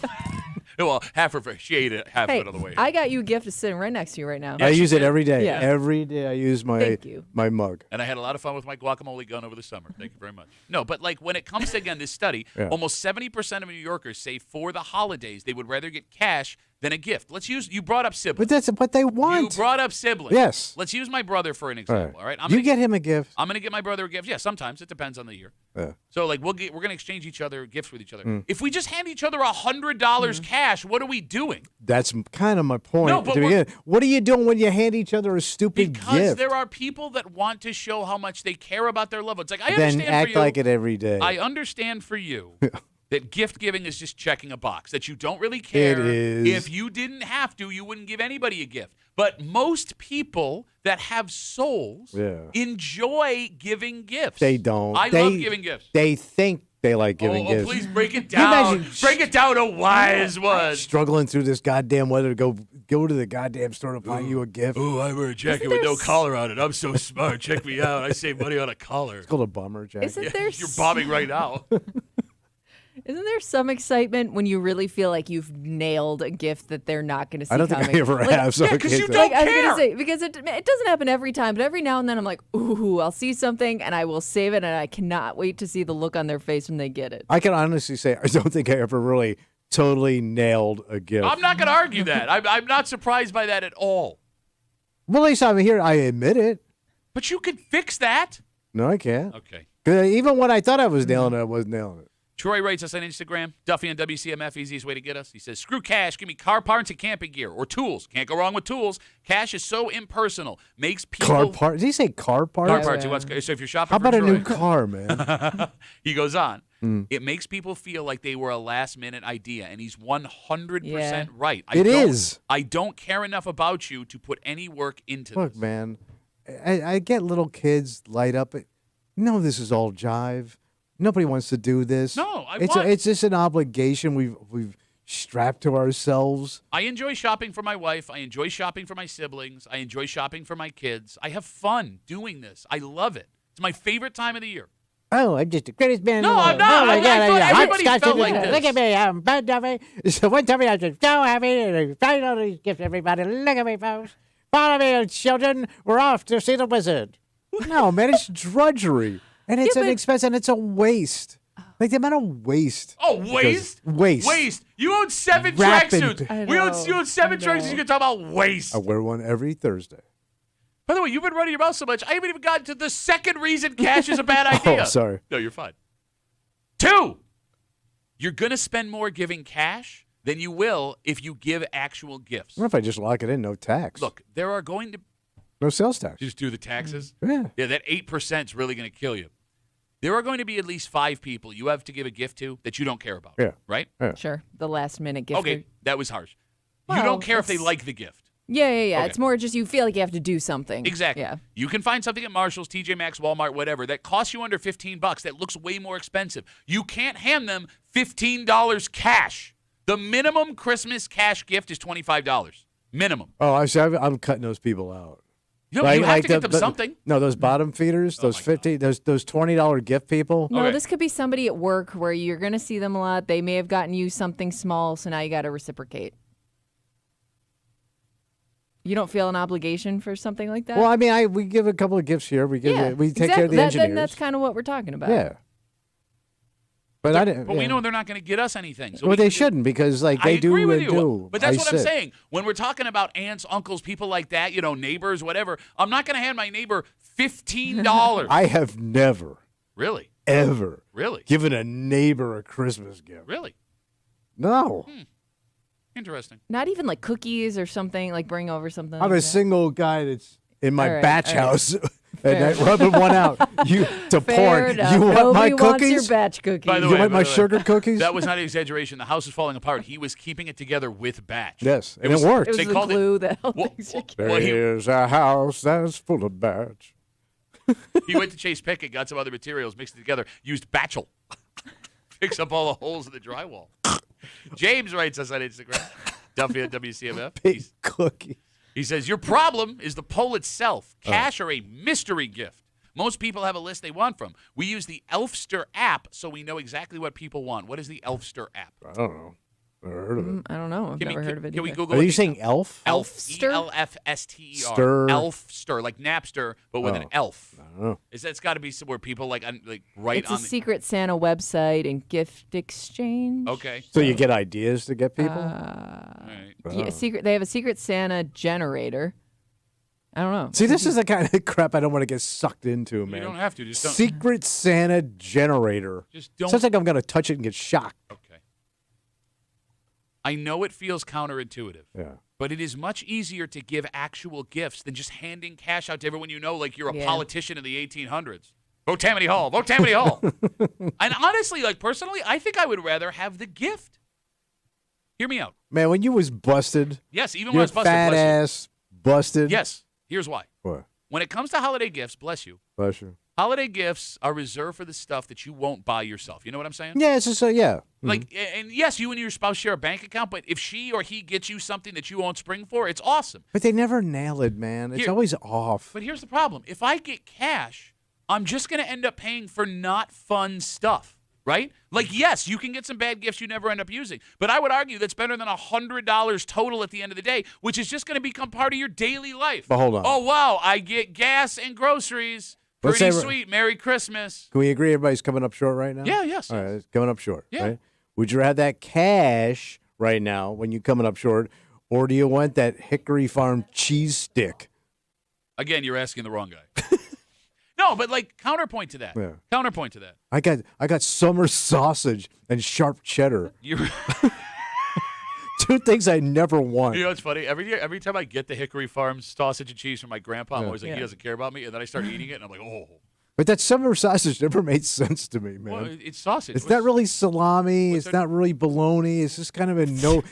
Well, half of her, she ate it, half Hey, of it on the way. I got you a gift that's sitting right next to you right now. Yeah, I she use it did. every day. Yeah. Every day I use Thank you. my mug. And I had a lot of fun with my guacamole gun over the summer. Thank you very much. No, but like when it comes to, again, this study, Yeah. almost 70% of New Yorkers say for the holidays they would rather get cash than a gift. Let's use, you brought up siblings. But that's what they You want. brought up siblings. Yes. Let's use my brother for an All example, all right? You get him a gift. I'm going to get my brother a gift. Yeah, sometimes. It depends on the year. Yeah. So, like, we're going to exchange each other gifts with each other. If we just hand each other $100 cash, what are we doing? That's kind of my point. No, but to begin. What are you doing when you hand each other a stupid Because gift? there are people that want to show how much they care about their loved ones. Like, I Then understand act for you. like it every day. I understand for you that gift giving is just checking a box, that you don't really care. It is. If you didn't have to, you wouldn't give anybody a gift. But most people that have souls Yeah. enjoy giving gifts. They don't. I They- love giving gifts. They think they like giving Oh, gifts. please break it Can you down. imagine- Break it down to wise was. Struggling through this goddamn weather to go to the goddamn store to find you a gift. Oh, I wear a jacket with no collar on it. I'm so smart. Check me out. I save money on a collar. It's called a bummer jacket. Isn't there You're bombing right now. Isn't there some excitement when you really feel like you've nailed a gift that they're not going to see I don't coming? think I ever Like, have. So yeah, I 'cause can't you say. don't Like, I was care. gonna say, because it doesn't happen every time, but every now and then I'm like, ooh, I'll see something and I will save it, and I cannot wait to see the look on their face when they get it. I can honestly say I don't think I ever really totally nailed a gift. I'm not going to argue that. I'm not surprised by that at all. Well, at least I'm here. I admit it. But you could fix that. No, I can't. Okay. 'Cause even when I thought I was nailing it, I wasn't nailing it. Troy writes us on Instagram, Duffy on WCMF, easiest way to get us. He says, screw cash, give me car parts and camping gear or tools. Can't go wrong with tools. Cash is so impersonal. Makes people... Car parts? Did he say car parts? Car parts. He wants, so if you're shopping How for about a Troy, new car, man? he goes on. It makes people feel like they were a last-minute idea, and he's 100% Yeah. right. It is. I don't care enough about you to put any work into Look, this. man, I get little kids light up. No, this is all jive. Nobody wants to do this. No, It's just an obligation we've strapped to ourselves. I enjoy shopping for my wife. I enjoy shopping for my siblings. I enjoy shopping for my kids. I have fun doing this. I love it. It's my favorite time of the year. Oh, I'm just the greatest man. No, in the I'm world. not. Oh my I God, thought I'm everybody hot felt scotch like in the- this. Look at me, I'm Bud Duffy. So one time I'm just so happy and I all these gifts, everybody. Look at me, folks. Follow me, children. We're off to see the wizard. No, man, it's drudgery, and it's Yeah, an but- expense, and it's a waste. Like the amount of waste. Oh, waste? Waste. Waste. You own 7 Rapid- tracksuits. I You own know. 7 I tracksuits. know. You can talk about waste. I wear one every Thursday. By the way, you've been running your mouth so much, I haven't even gotten to the second reason cash is a bad idea. Oh, sorry. No, you're fine. 2, you're going to spend more giving cash than you will if you give actual gifts. What if I just lock it in, no tax? Look, there are going to No sales tax. just do the taxes. Yeah. Yeah, that 8% is really going to kill you. There are going to be at least 5 people you have to give a gift to that you don't care about. Yeah. Right? Sure, the last minute gift. Okay, that was harsh. You Well, don't care if they it's- like the gift. Yeah. Okay. It's more just you feel like you have to do something. Exactly. Yeah. You can find something at Marshall's, TJ Maxx, Walmart, whatever, that costs you under $15 that looks way more expensive. You can't hand them $15 cash. The minimum Christmas cash gift is $25. Minimum. Oh, I'm cutting those people out. You have to get them something. No, those bottom feeders, those my 50, those $20 gift people. No, Okay. this could be somebody at work where you're going to see them a lot. They may have gotten you something small, so now you got to reciprocate. You don't feel an obligation for something like that? Well, I mean, we give a couple of gifts here. We take care of the Then engineers. that's kind of what we're talking about. Yeah. But I didn't. But we know they're not going to get us anything. So Well, they shouldn't because like I they do. agree with They you. do. But that's what I'm sit. saying. When we're talking about aunts, uncles, people like that, neighbors, whatever, I'm not going to hand my neighbor $15. I have never, Really? ever Really? given a neighbor a Christmas gift. Really? No. Interesting. Not even like cookies or something, like bring over something. I'm like a that. single guy that's in my All right, batch all right. house. And I rubbing one out. You to Fair porn. enough. You want Nobody my wants your cookies? batch cookies. By the You way, want my by the way, sugar cookies? That was not an exaggeration. The house is falling apart. He was keeping it together with batch. Yes, and was- it worked. it was They the called it- glue that held Well, things together. There well, he- is a house that's full of batch. He went to Chase Pickett, got some other materials, mixed it together, used Batchel. Fix up all the holes in the drywall. James writes us on Instagram. Duffy at WCMF. Big cookie. He says, your problem is the poll itself. Cash or a mystery gift. Most people have a list they want from. We use the Elfster app so we know exactly what people want. What is the Elfster app? I don't know. Never heard of it. I don't know. I've never heard of it. Can we either. Google Are it? you saying elf? Elfster? Elfster. Stir. Elfster, like Napster, but with an Oh. elf. I don't know. It's got to be somewhere people like write It's on a the. Secret Santa website and gift exchange. Okay. So you get ideas to get people? All right. Yeah, They have a Secret Santa generator. I don't know. See, this is the kind of crap I don't want to get sucked into, man. You don't have to. Just don't. Secret Santa generator. Just don't. Sounds like I'm going to touch it and get shocked. Okay. I know it feels counterintuitive, Yeah. but it is much easier to give actual gifts than just handing cash out to everyone you know like you're a Yeah. politician in the 1800s. Vote Tammany Hall. Vote Tammany Hall. And honestly, personally, I think I would rather have the gift. Hear me out. Man, when you was busted, Yes, even when I your was busted. fat bless you. ass busted. Yes. Here's why. What? When it comes to holiday gifts, bless you, Bless you. holiday gifts are reserved for the stuff that you won't buy yourself. You know what I'm saying? Yeah, it's just yeah. Like, and yes, you and your spouse share a bank account, but if she or he gets you something that you won't spring for, it's awesome. But they never nail it, man. It's Here- always off. But here's the problem. If I get cash, I'm just going to end up paying for not fun stuff, right? Like, yes, you can get some bad gifts you never end up using, but I would argue that's better than $100 total at the end of the day, which is just going to become part of your daily life. But hold on. Oh, wow, I get gas and groceries. Let's Pretty say- sweet. Merry Christmas. Can we agree everybody's coming up short right now? Yeah, yes. All right, it's coming up short. Yeah. Right? Would you have that cash right now when you're coming up short, or do you want that Hickory Farm cheese stick? Again, you're asking the wrong guy. No, but counterpoint to that. Yeah. Counterpoint to that. I got summer sausage and sharp cheddar. You're. Two things I never want. You know what's funny? Every time I get the Hickory Farm sausage and cheese from my grandpa, I'm always like, he doesn't care about me. And then I start eating it, and I'm like, oh. But that summer sausage never made sense to me, man. Well, it's sausage. It's not really salami. what's It's there- not really bologna. It's just kind of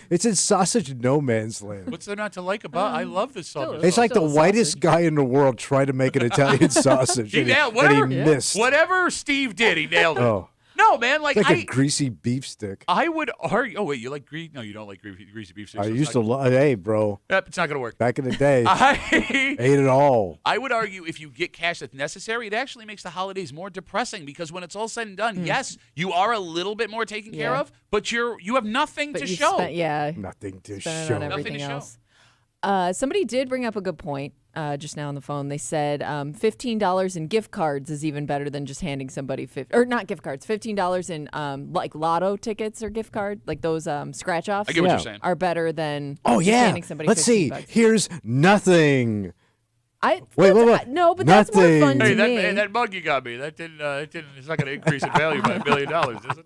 it's in sausage no man's land. What's there not to like about? I love this summer. It's like the Still whitest sausage. guy in the world tried to make an Italian sausage. He and nailed and he whatever. missed. Whatever Steve did, he nailed it. Oh, No, man, like a greasy beef stick. I would argue. Oh wait, you like grease? No, you don't like greasy beef sticks. I so used it's to love. Hey, bro, not- It's not gonna work. back in the day, I ate it all. I would argue if you get cash that's necessary, it actually makes the holidays more depressing because when it's all said and done, yes, you are a little bit more taken care Yeah. of, but you have nothing But to you show. spent, Nothing to spent it show. on Nothing everything to show. else. Somebody did bring up a good point just now on the phone. They said $15 in gift cards is even better than just handing somebody or not gift cards. $15 in like lotto tickets or gift card, like those scratch offs. I get what Yeah. you're saying. Are better than Oh just yeah. handing somebody Let's see. $15. Here's nothing. Wait. wait. No, but that's more fun Nothing. to Hey, me. that mug you got me. That didn't. It's not going to increase in value by $1 million, is it?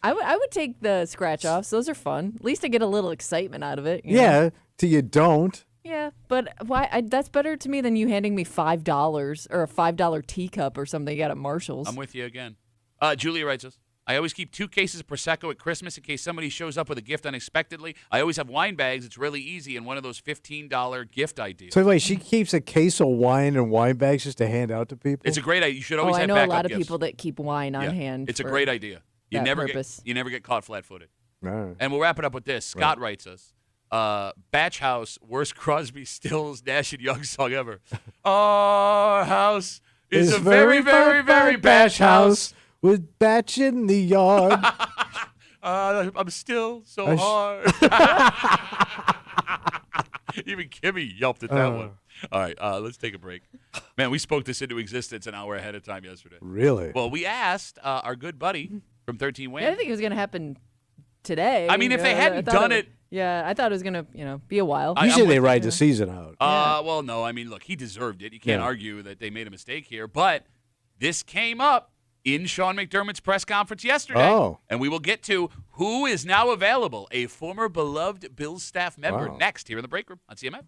I would take the scratch offs. Those are fun. At least I get a little excitement out of it. you know? Yeah, till you don't. Yeah, but why? That's better to me than you handing me $5 or a $5 teacup or something you got at Marshall's. I'm with you again. Julia writes us. I always keep 2 cases of Prosecco at Christmas in case somebody shows up with a gift unexpectedly. I always have wine bags. It's really easy and one of those $15 gift ideas. So wait, she keeps a case of wine and wine bags just to hand out to people. It's a great idea. You should always I have know a backup lot of gifts. people that keep wine on Yeah. hand. It's a for great idea. You that never purpose. get caught flat-footed. All right. And we'll wrap it up with this. Scott writes us. Batch House, worst Crosby, Stills, Nash and Young song ever. Our house is a very, very, very batch house. with batch in the yard. I'm still so I hard. Even Kimmy yelped at that one. All right, let's take a break. Man, we spoke this into existence an hour ahead of time yesterday. Really? Well, we asked our good buddy, from 13 wins. Yeah, I think it was going to happen today. I mean, if they hadn't I thought done it. Yeah, I thought it was going to, be a while. Usually they with ride the season out. Well, no. I mean, look, he deserved it. You can't Yeah. argue that they made a mistake here. But this came up in Sean McDermott's press conference yesterday. Oh. And we will get to who is now available, a former beloved Bills staff member, Wow. next here in the break room on CMF.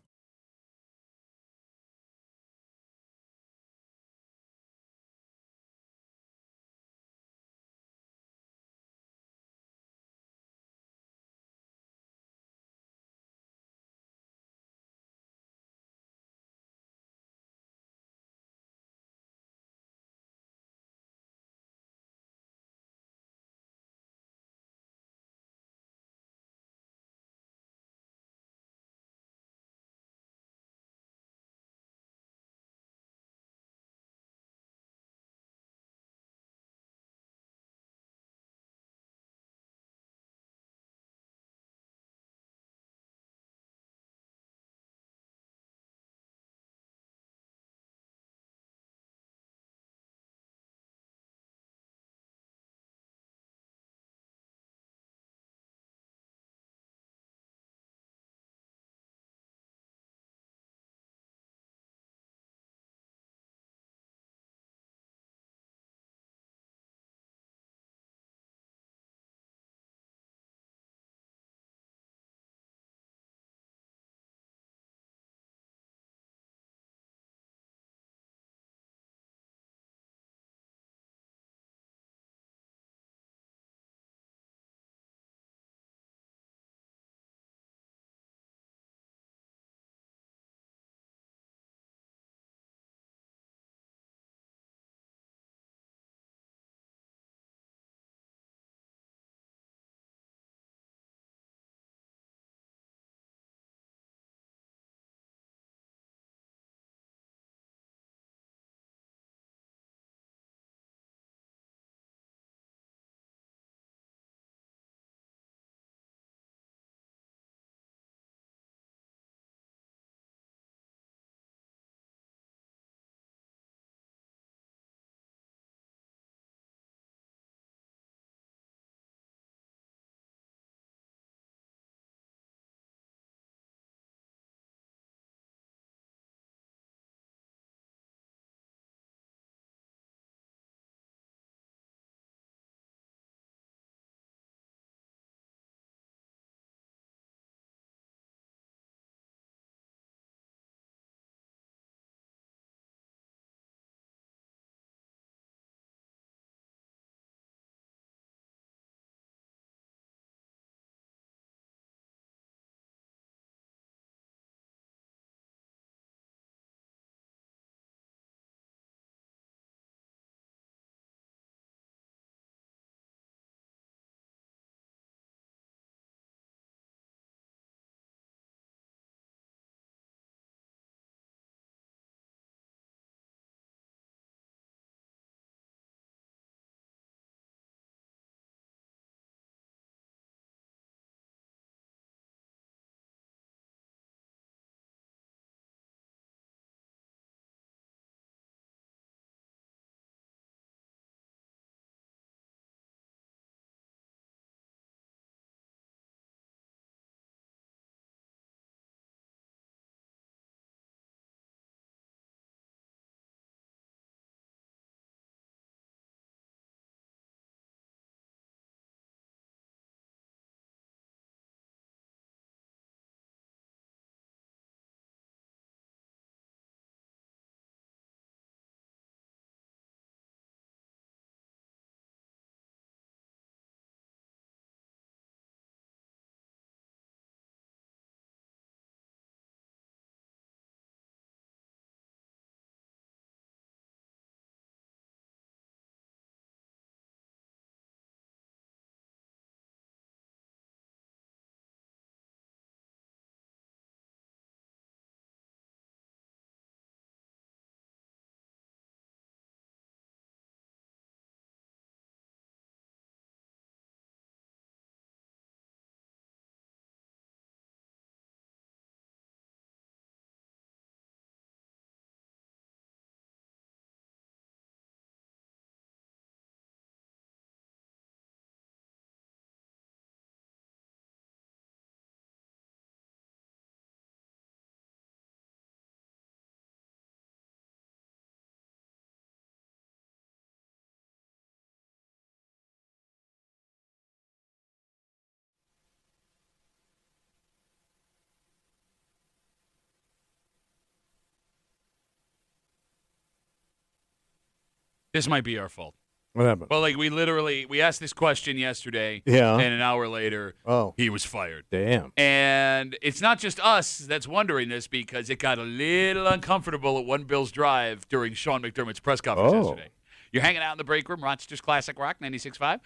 This might be our fault. What happened? Well, like we asked this question yesterday, Yeah. and an hour later, Oh. he was fired. Damn. And it's not just us that's wondering this because it got a little uncomfortable at One Bills Drive during Sean McDermott's press conference yesterday. You're hanging out in the break room, Rochester's Classic Rock, 96.5,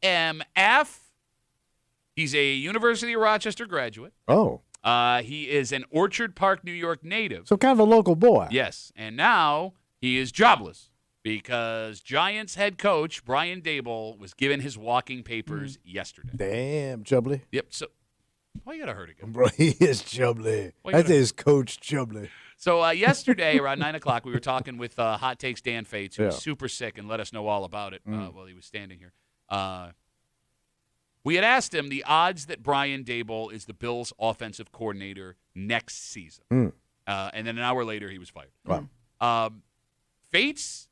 WCMF. He's a University of Rochester graduate. Oh. He is an Orchard Park, New York native. So kind of a local boy. Yes, and now he is jobless because Giants head coach Brian Daboll was given his walking papers yesterday. Damn, Chubbly. Yep. So why you gotta hurt again? Bro, he is Chubbly. Well, That's his coach, Chubbly. So yesterday around 9 o'clock, we were talking with Hot Takes Dan Fates, who was super sick and let us know all about it while he was standing here. We had asked him the odds that Brian Daboll is the Bills' offensive coordinator next season. And then an hour later, he was fired. Wow. Fates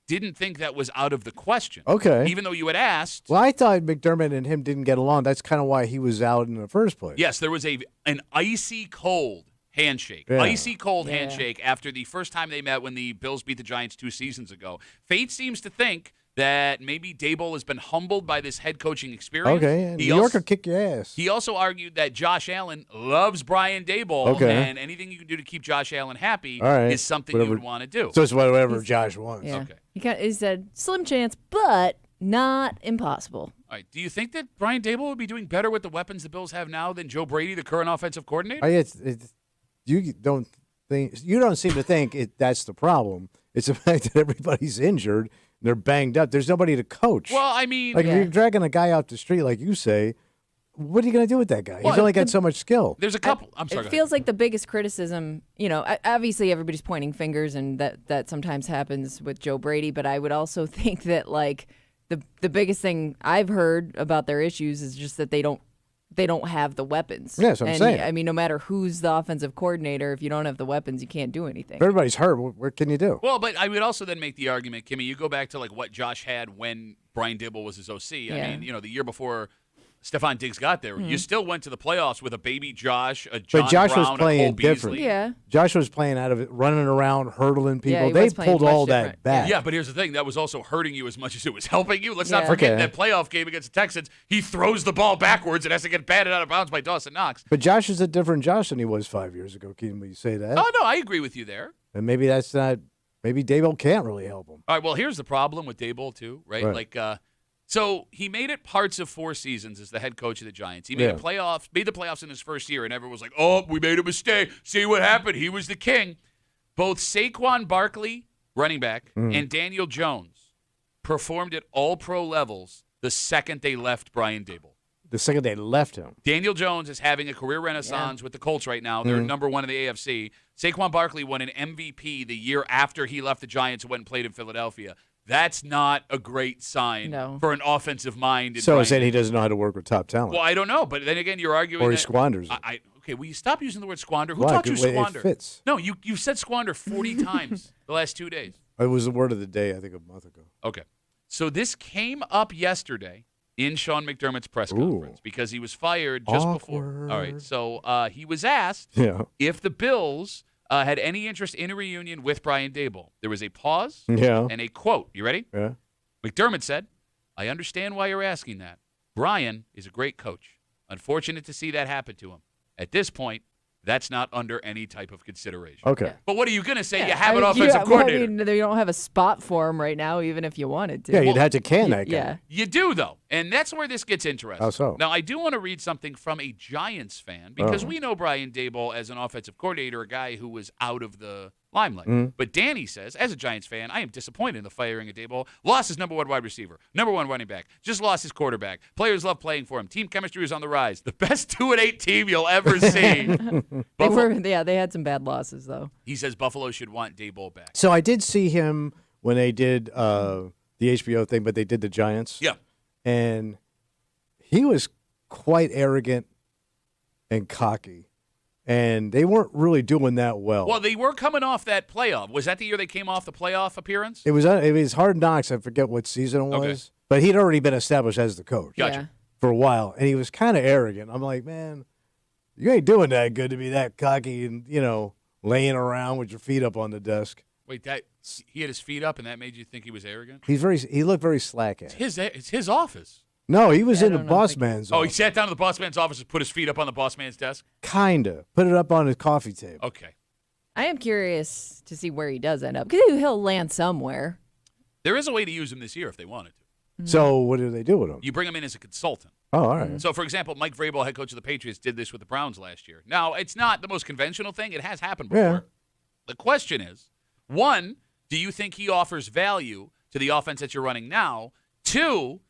didn't think that was out of the question. Okay. Even though you had asked. Well, I thought McDermott and him didn't get along. That's kind of why he was out in the first place. Yes, there was an icy cold handshake. Yeah. Icy cold handshake after the first time they met when the Bills beat the Giants 2 seasons ago. Fate seems to think that maybe Daboll has been humbled by this head coaching experience. Okay, New York will kick your ass. He also argued that Josh Allen loves Brian Daboll, and anything you can do to keep Josh Allen happy is something you would want to do. So it's whatever Josh wants. Yeah. Okay. He said slim chance, but not impossible. All right. Do you think that Brian Daboll would be doing better with the weapons the Bills have now than Joe Brady, the current offensive coordinator? You don't seem to think that's the problem. It's the fact that everybody's injured. They're banged up. There's nobody to coach. Well, I mean, if you're dragging a guy out the street, like you say, what are you going to do with that guy? Well, He's only got so much skill. There's a couple. I'm sorry. It feels like the biggest criticism, obviously everybody's pointing fingers, and that sometimes happens with Joe Brady. But I would also think that like the biggest thing I've heard about their issues is just that they don't have the weapons. Yeah, that's what I'm saying. I mean, no matter who's the offensive coordinator, if you don't have the weapons, you can't do anything. If everybody's hurt, what can you do? Well, but I would also then make the argument, Kimmy, you go back to like what Josh had when Brian Daboll was his OC. I mean, the year before Stephon Diggs got there, you still went to the playoffs with a baby Josh, a John But Josh Brown, was playing a Cole different. Beasley. Yeah. Josh was playing out of it, running around, hurdling people. he They was playing pulled much all different. that back. Yeah, but here's the thing. That was also hurting you as much as it was helping you. Let's not Yeah. forget Okay. that playoff game against the Texans. He throws the ball backwards and has to get batted out of bounds by Dawson Knox. But Josh is a different Josh than he was 5 years ago. Can we say that? Oh, no, I agree with you there. And maybe that's not. Maybe Daboll can't really help him. All right, well, here's the problem with Daboll, too, right? Right. Like, so he made it parts of 4 seasons as the head coach of the Giants. He made the playoffs in his first year, and everyone was like, oh, we made a mistake. See what happened. He was the king. Both Saquon Barkley, running back, and Daniel Jones performed at all-pro levels the second they left Brian Daboll. The second they left him. Daniel Jones is having a career renaissance with the Colts right now. They're number 1 in the AFC. Saquon Barkley won an MVP the year after he left the Giants and went and played in Philadelphia. That's not a great sign for an offensive mind. So is saying he doesn't know how to work with top talent. Well, I don't know. But then again, you're arguing Or he that squanders it. Okay, will you stop using the word squander? Who Why? taught you It squander? fits. No, you said squander 40 times the last 2 days. It was the word of the day, I think, a month ago. Okay. So this came up yesterday in Sean McDermott's press conference because he was fired just before. All right. So he was asked if the Bills had any interest in a reunion with Brian Daboll. There was a pause and a quote. You ready? Yeah. McDermott said, I understand why you're asking that. Brian is a great coach. Unfortunate to see that happen to him. At this point, that's not under any type of consideration. Okay. But what are you going to say? You have an offensive coordinator. I mean, they don't have a spot for him right now, even if you wanted to. Yeah, you'd have to can that guy. Yeah. You do, though. And that's where this gets interesting. How so? Now, I do want to read something from a Giants fan because we know Brian Daboll as an offensive coordinator, a guy who was out of the limelight. But Danny says, as a Giants fan, I am disappointed in the firing of Daboll. Lost his number 1 wide receiver, number 1 running back, just lost his quarterback. Players love playing for him. Team chemistry is on the rise. The best 2-8 team you'll ever see. They had some bad losses, though. He says Buffalo should want Daboll back. So I did see him when they did the HBO thing, but they did the Giants. Yeah. And he was quite arrogant and cocky. And they weren't really doing that well. Well, they were coming off that playoff. Was that the year they came off the playoff appearance? It was Hard Knocks. I forget what season it was. Okay. But he'd already been established as the coach Gotcha. for a while. And he was kind of arrogant. I'm like, man, you ain't doing that good to be that cocky and, laying around with your feet up on the desk. Wait, he had his feet up, and that made you think he was arrogant? He looked very slack at it. It's his office. No, he was Yeah, I in the don't know boss if man's Oh, he office. sat down to the boss man's office and put his feet up on the boss man's desk? Kinda. Put it up on his coffee table. Okay. I am curious to see where he does end up, because he'll land somewhere. There is a way to use him this year if they wanted to. So what do they do with him? You bring him in as a consultant. Oh, all right. So, for example, Mike Vrabel, head coach of the Patriots, did this with the Browns last year. Now, it's not the most conventional thing. It has happened before. Yeah. The question is, one, do you think he offers value to the offense that you're running now? Two,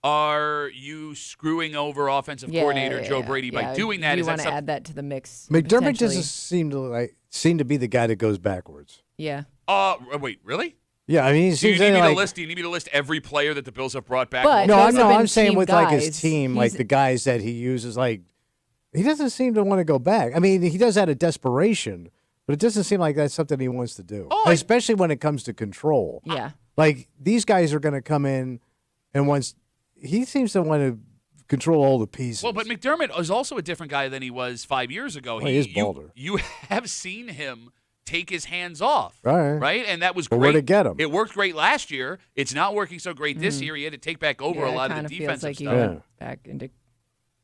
are you screwing over offensive coordinator Joe Brady by doing that? Do you Is that want to something? add that to the mix? McDermott potentially? doesn't seem to be the guy that goes backwards. Yeah. Wait, really? Yeah, I mean, he Do you seems need me like to list? Do you need me to list every player that the Bills have brought back? But- no, those have been I'm saying team with like his guys. team, like He's- the guys that he uses. Like he doesn't seem to want to go back. I mean, he does out of desperation, but it doesn't seem like that's something he wants to do, especially when it comes to control. Yeah. Like these guys are going to come in, and once he seems to want to control all the pieces. Well, but McDermott is also a different guy than he was 5 years ago. Well, he is bolder. You have seen him take his hands off, All right. right? And that was But great. where'd it get him? It worked great last year. It's not working so great this year. He had to take back over a Yeah, lot it of the kinda defensive feels like stuff. he went back into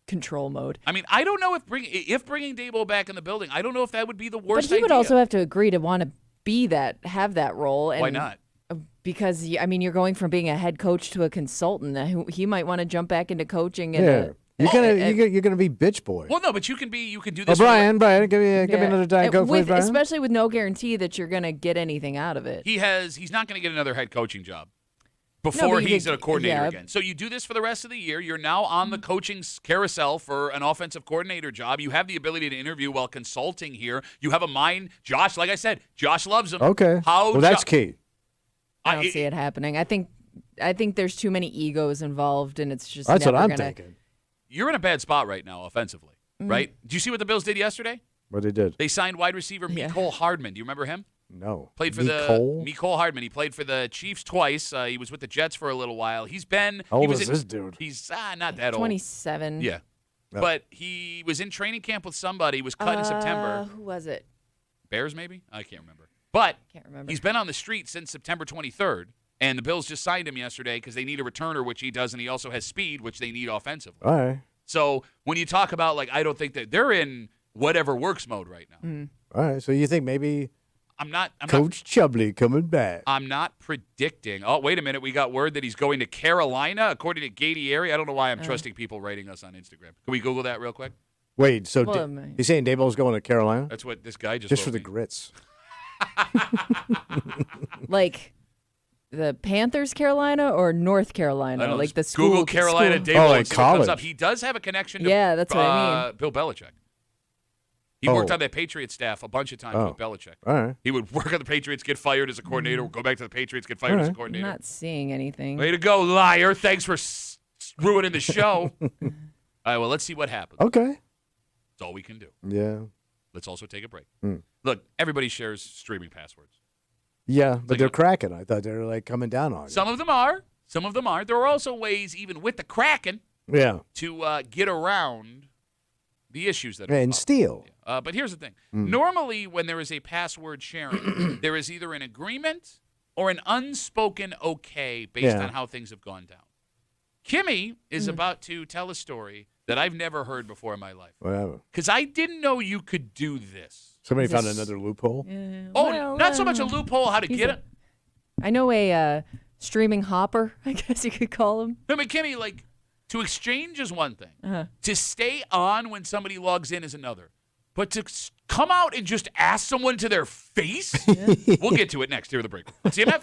control mode. I mean, I don't know if bringing Dable back in the building, I don't know if that would be the worst But he would idea. also have to agree to want to have that role. And Why not? Because I mean, you're going from being a head coach to a consultant. He might want to jump back into coaching. yeah, And you're gonna be bitch boy. Well, no, but you can do Oh, this. for Brian, give me another Diet Coke, please, Brian. especially with no guarantee that you're going to get anything out of it. He's not going to get another head coaching job before you he's could- a coordinator yeah. again. So you do this for the rest of the year. You're now on the coaching carousel for an offensive coordinator job. You have the ability to interview while consulting here. You have a mind. Josh, like I said, Josh loves him. Okay. How well, that's key. I don't see it happening. I think there's too many egos involved, and it's just That's what never I'm gonna, thinking. You're in a bad spot right now offensively, right? Do you see what the Bills did yesterday? What they did? They signed wide receiver Yeah. Mecole Hardman. Do you remember him? No. Played for Mecole Hardman. He played for the Chiefs twice. He was with the Jets for a little while. He's been. How he old was is this dude? He's not that old. 27. Yeah. Oh. But he was in training camp with somebody. He was cut in September. Who was it? Bears, maybe? I can't remember. But Can't remember. he's been on the street since September 23rd, and the Bills just signed him yesterday because they need a returner, which he does, and he also has speed, which they need offensively. All right. So when you talk about, like, I don't think that they're in whatever works mode right now. All right. So you think maybe I'm not Coach Chubley coming back? I'm not predicting. Oh, wait a minute. We got word that he's going to Carolina, according to Gady Airy. I don't know why I'm trusting people writing us on Instagram. Can we Google that real quick? Wait. So Well, he's saying Daboll's going to Carolina That's what this guy just just wrote for the me. grits? Like the Panthers, Carolina, or North Carolina? I don't know, Like just the school. Google Carolina school. Dable. Oh, like and see what comes college. up. He does have a connection to Yeah, that's what I mean. Bill Belichick. He Oh. worked on that Patriots staff a bunch of times Oh. with Belichick. All right. He would work on the Patriots, get fired as a coordinator, go back to the Patriots, get fired as a Alright. I'm coordinator. not seeing anything. Way to go, liar. Thanks for ruining the show. All right, well, let's see what happens. Okay. That's all we can do. Yeah. Let's also take a break. Mm. Look, everybody shares streaming passwords. Yeah, but like they're a- cracking. I thought they were like coming down on you. Some of them are. Some of them are. There are also ways, even with the Kraken, Yeah. to get around the issues that are And involved. steal. But here's the thing. Normally, when there is a password sharing, there is either an agreement or an unspoken okay based Yeah. on how things have gone down. Kimmy is about to tell a story that I've never heard before in my life. Whatever. Because I didn't know you could do this. Somebody Is found this- another loophole. Oh, Well, not so much a loophole how to he's get a- it. I know a streaming hopper, I guess you could call him. No, but Kimmy, like, to exchange is one thing. Uh-huh. To stay on when somebody logs in is another. But to come out and just ask someone to their face? We'll get to it next. Here at the break. WCMF.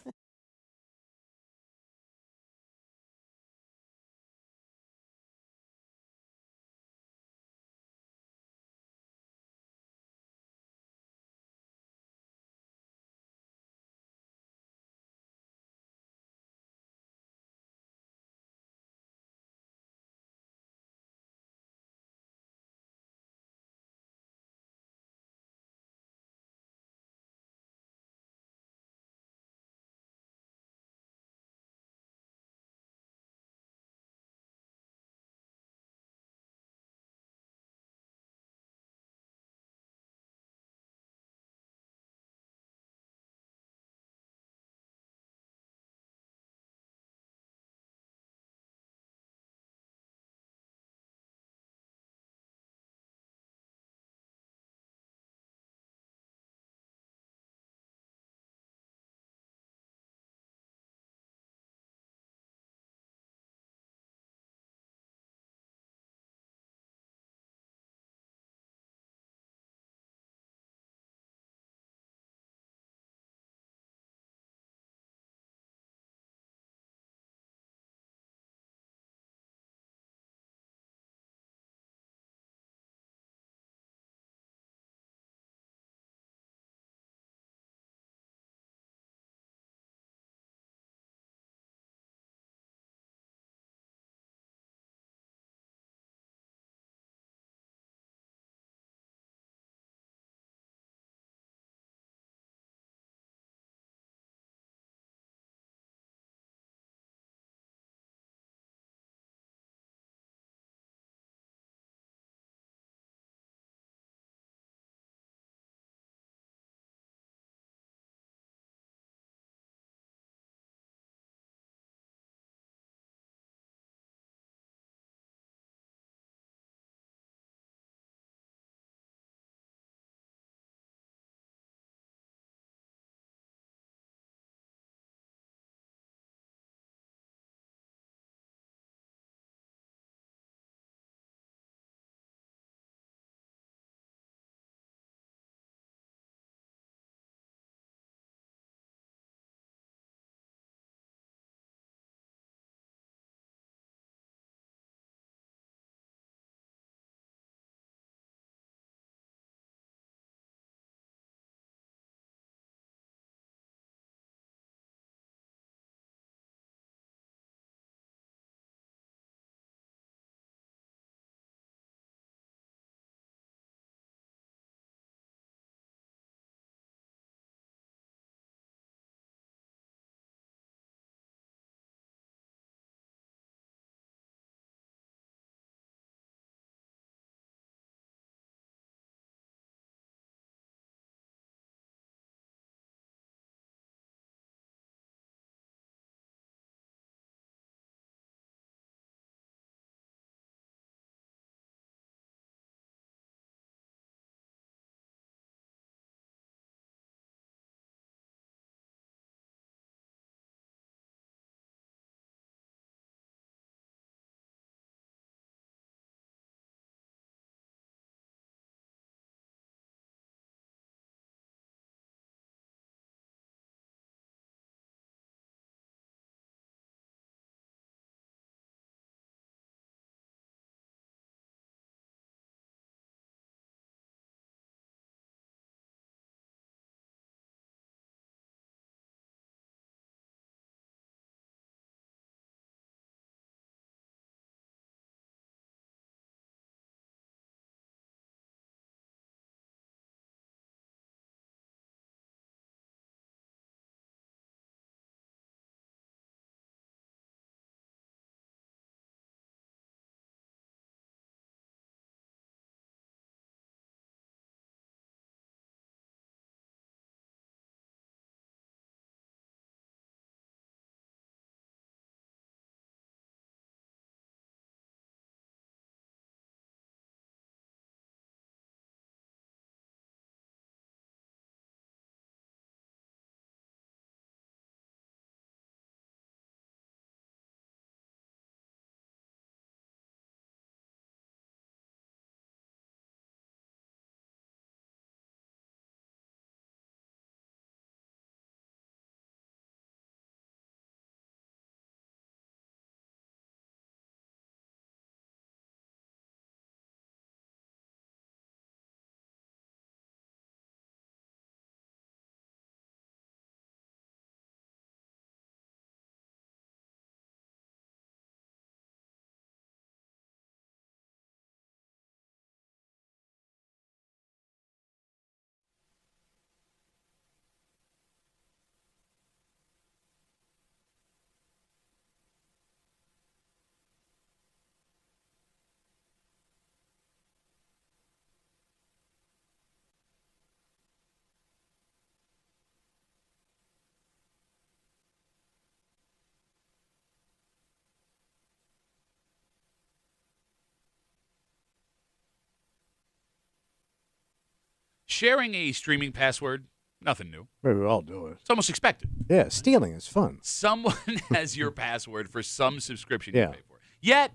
sharing a streaming password, nothing new. Maybe we all do it. It's almost expected. Yeah, stealing is fun. Someone has your password for some subscription you Yeah. pay for. Yet,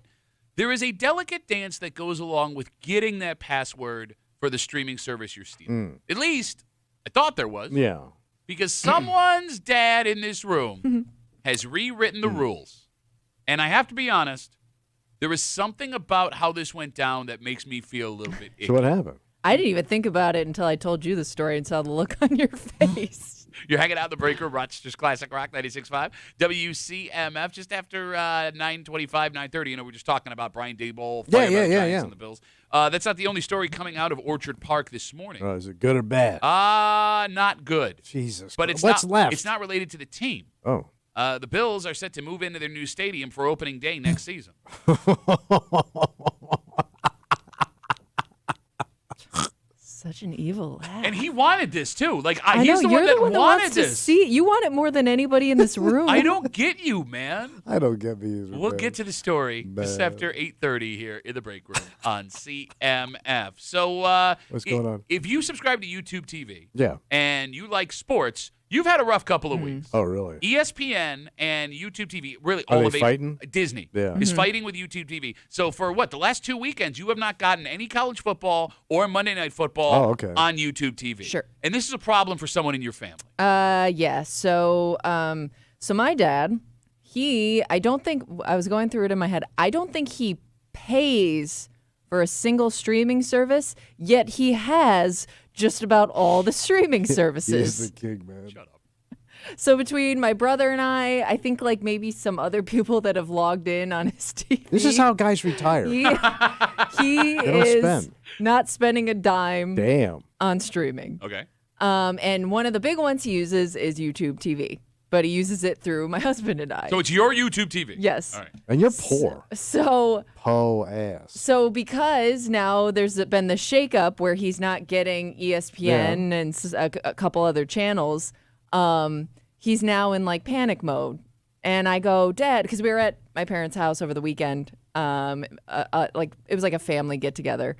there is a delicate dance that goes along with getting that password for the streaming service you're stealing. At least, I thought there was. Yeah. Because someone's dad in this room has rewritten the rules. And I have to be honest, there is something about how this went down that makes me feel a little bit icky. So what happened? I didn't even think about it until I told you the story and saw the look on your face. You're hanging out in the break room, Rochester's Classic Rock 96.5, WCMF, just after 9:25, 9:30. You know, we're just talking about Brian Daboll, Giants and the Bills. That's not the only story coming out of Orchard Park this morning. Oh, is it good or bad? Not good. Jesus. But it's What's not, left? It's not related to the team. Oh. The Bills are set to move into their new stadium for opening day next season. Such an evil laugh. And he wanted this, too. Like, I he's know, the you're one that the one that wanted wants this. to see. You want it more than anybody in this room. I don't get you, man. I don't get me either. We'll man. get to the story just Man. after 8:30 here in the break room on CMF. So, What's going on? If you subscribe to YouTube TV Yeah. and you like sports, you've had a rough couple of weeks. Oh, really? ESPN and YouTube TV, really Are all they of it. fighting? Disney Yeah. is fighting with YouTube TV. So for the last 2 weekends, you have not gotten any college football or Monday Night Football on YouTube TV. Sure. And this is a problem for someone in your family. Yeah. So my dad, I don't think, I was going through it in my head. I don't think he pays for a single streaming service, yet he has just about all the streaming services. He's the king, man. Shut up. So between my brother and I think like maybe some other people that have logged in on his TV. This is how guys retire. he don't is spend. not spending a dime Damn. on streaming. Okay. And one of the big ones he uses is YouTube TV, but he uses it through my husband and I. So it's your YouTube TV. Yes. All right. And you're poor. So ass. So because now there's been the shakeup where he's not getting ESPN and a couple other channels, he's now in like panic mode. And I go, Dad, because we were at my parents' house over the weekend. Like it was like a family get together,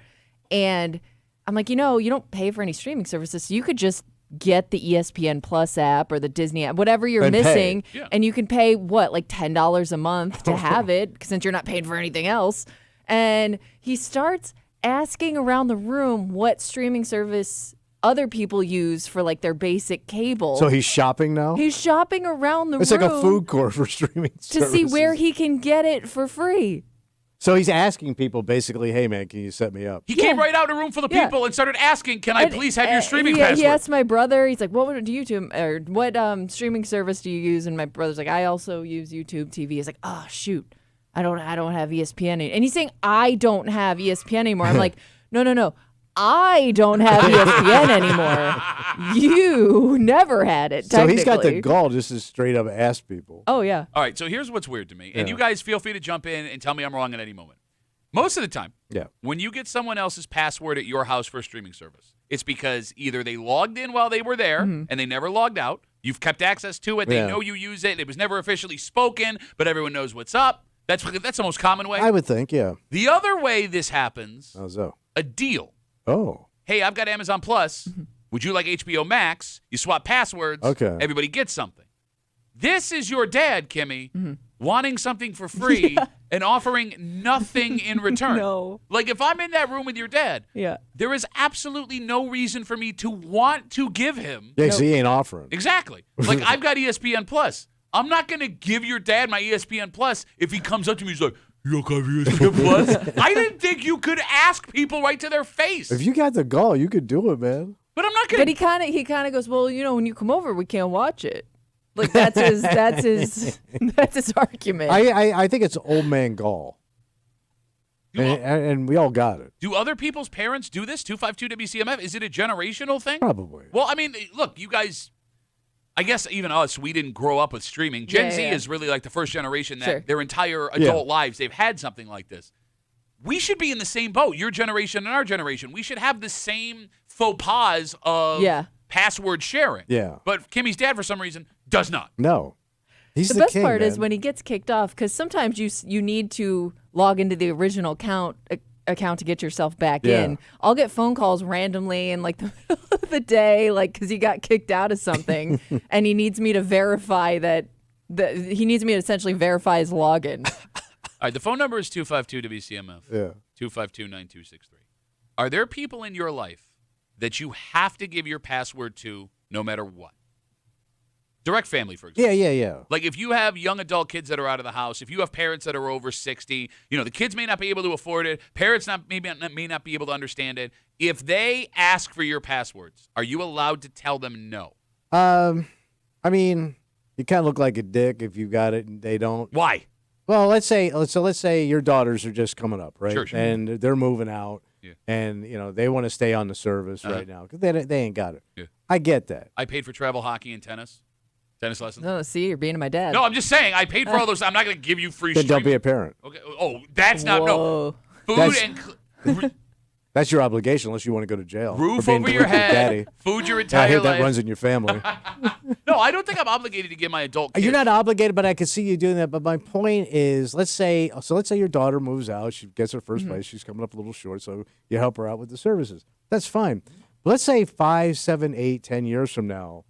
and I'm like, you don't pay for any streaming services, so you could just get the ESPN Plus app or the Disney app, whatever you're And pay. missing, Yeah. and you can pay like $10 a month to have it, since you're not paying for anything else. And he starts asking around the room what streaming service other people use for like their basic cable. So he's shopping now? He's shopping around the It's room like a food court for streaming to see where services. he can get it for free. So he's asking people basically, hey, man, can you set me up? He came right out in a room full of Yeah. people and started asking, can I And- please have your streaming he password? asked my brother, he's like, what do YouTube, or what streaming service do you use? And my brother's like, I also use YouTube TV. He's like, oh, shoot, I don't have ESPN. And he's saying, I don't have ESPN anymore. I'm like, no. I don't have ESPN anymore. You never had it, So he's got the technically. gall just to straight up ask people. Oh, yeah. All right, so here's what's weird to me. And Yeah. you guys feel free to jump in and tell me I'm wrong at any moment. Most of the time, Yeah. when you get someone else's password at your house for a streaming service, it's because either they logged in while they were there and they never logged out. You've kept access to it. They Yeah. know you use it. It was never officially spoken, but everyone knows what's up. That's the most common way. I would think, yeah. The other way this happens, How's that? a deal. Oh. Hey, I've got Amazon Plus. Would you like HBO Max? You swap passwords. Okay. Everybody gets something. This is your dad, Kimmy, wanting something for free and offering nothing in return. No. Like if I'm in that room with your dad, Yeah. there is absolutely no reason for me to want to give him. Yeah, 'cause he ain't offering. Exactly. Like I've got ESPN Plus. I'm not going to give your dad my ESPN Plus if he comes up to me and he's like, you don't have ESPN Plus? I didn't think you could ask people right to their face. If you got the gall, you could do it, man. But I'm not going But to. he kind of goes, well, when you come over, we can't watch it. Like that's his argument. I think it's old man gall. And we all got it. Do other people's parents do this? 252 WCMF? Is it a generational thing? Probably. Well, I mean, look, you guys, I guess even us, we didn't grow up with streaming. Gen Z Yeah. is really like the first generation that Sure. their entire adult lives, they've had something like this. We should be in the same boat, your generation and our generation. We should have the same faux pas of password sharing. Yeah. But Kimmy's dad, for some reason, does not. No. He's the the best king, part is man. when he gets kicked off, because sometimes you need to log into the original account account to get yourself back Yeah. in. I'll get phone calls randomly in like the middle of the day, like because he got kicked out of something, and he needs me to verify that. He needs me to essentially verify his login. All right, the phone number is 252 WCMF. Yeah. 252-9263. Are there people in your life that you have to give your password to no matter what? Direct family, for example. Yeah. Like if you have young adult kids that are out of the house, if you have parents that are over 60, the kids may not be able to afford it. Parents may not be able to understand it. If they ask for your passwords, are you allowed to tell them no? I mean, you kind of look like a dick if you got it and they don't. Why? Well, let's say your daughters are just coming up, right? Sure. And they're moving out, Yeah. and they want to stay on the service right now because they ain't got it. Yeah. I get that. I paid for travel hockey and tennis lessons. Oh, see, you're being my dad. No, I'm just saying I paid for all those. I'm not going to give you free. Then don't be streaming. a parent. Okay. Oh, that's not no Whoa. food That's- That's your obligation unless you want to go to jail. roof for being over your delinquent head, daddy. food your Yeah, I entire hear that life. runs in your family. No, I don't think I'm obligated to give my adult kids. You're not obligated, but I can see you doing that. But my point is, let's say your daughter moves out, she gets her 1st place, she's coming up a little short, so you help her out with the services. That's fine. But let's say 5, 7, 8, 10 years from now,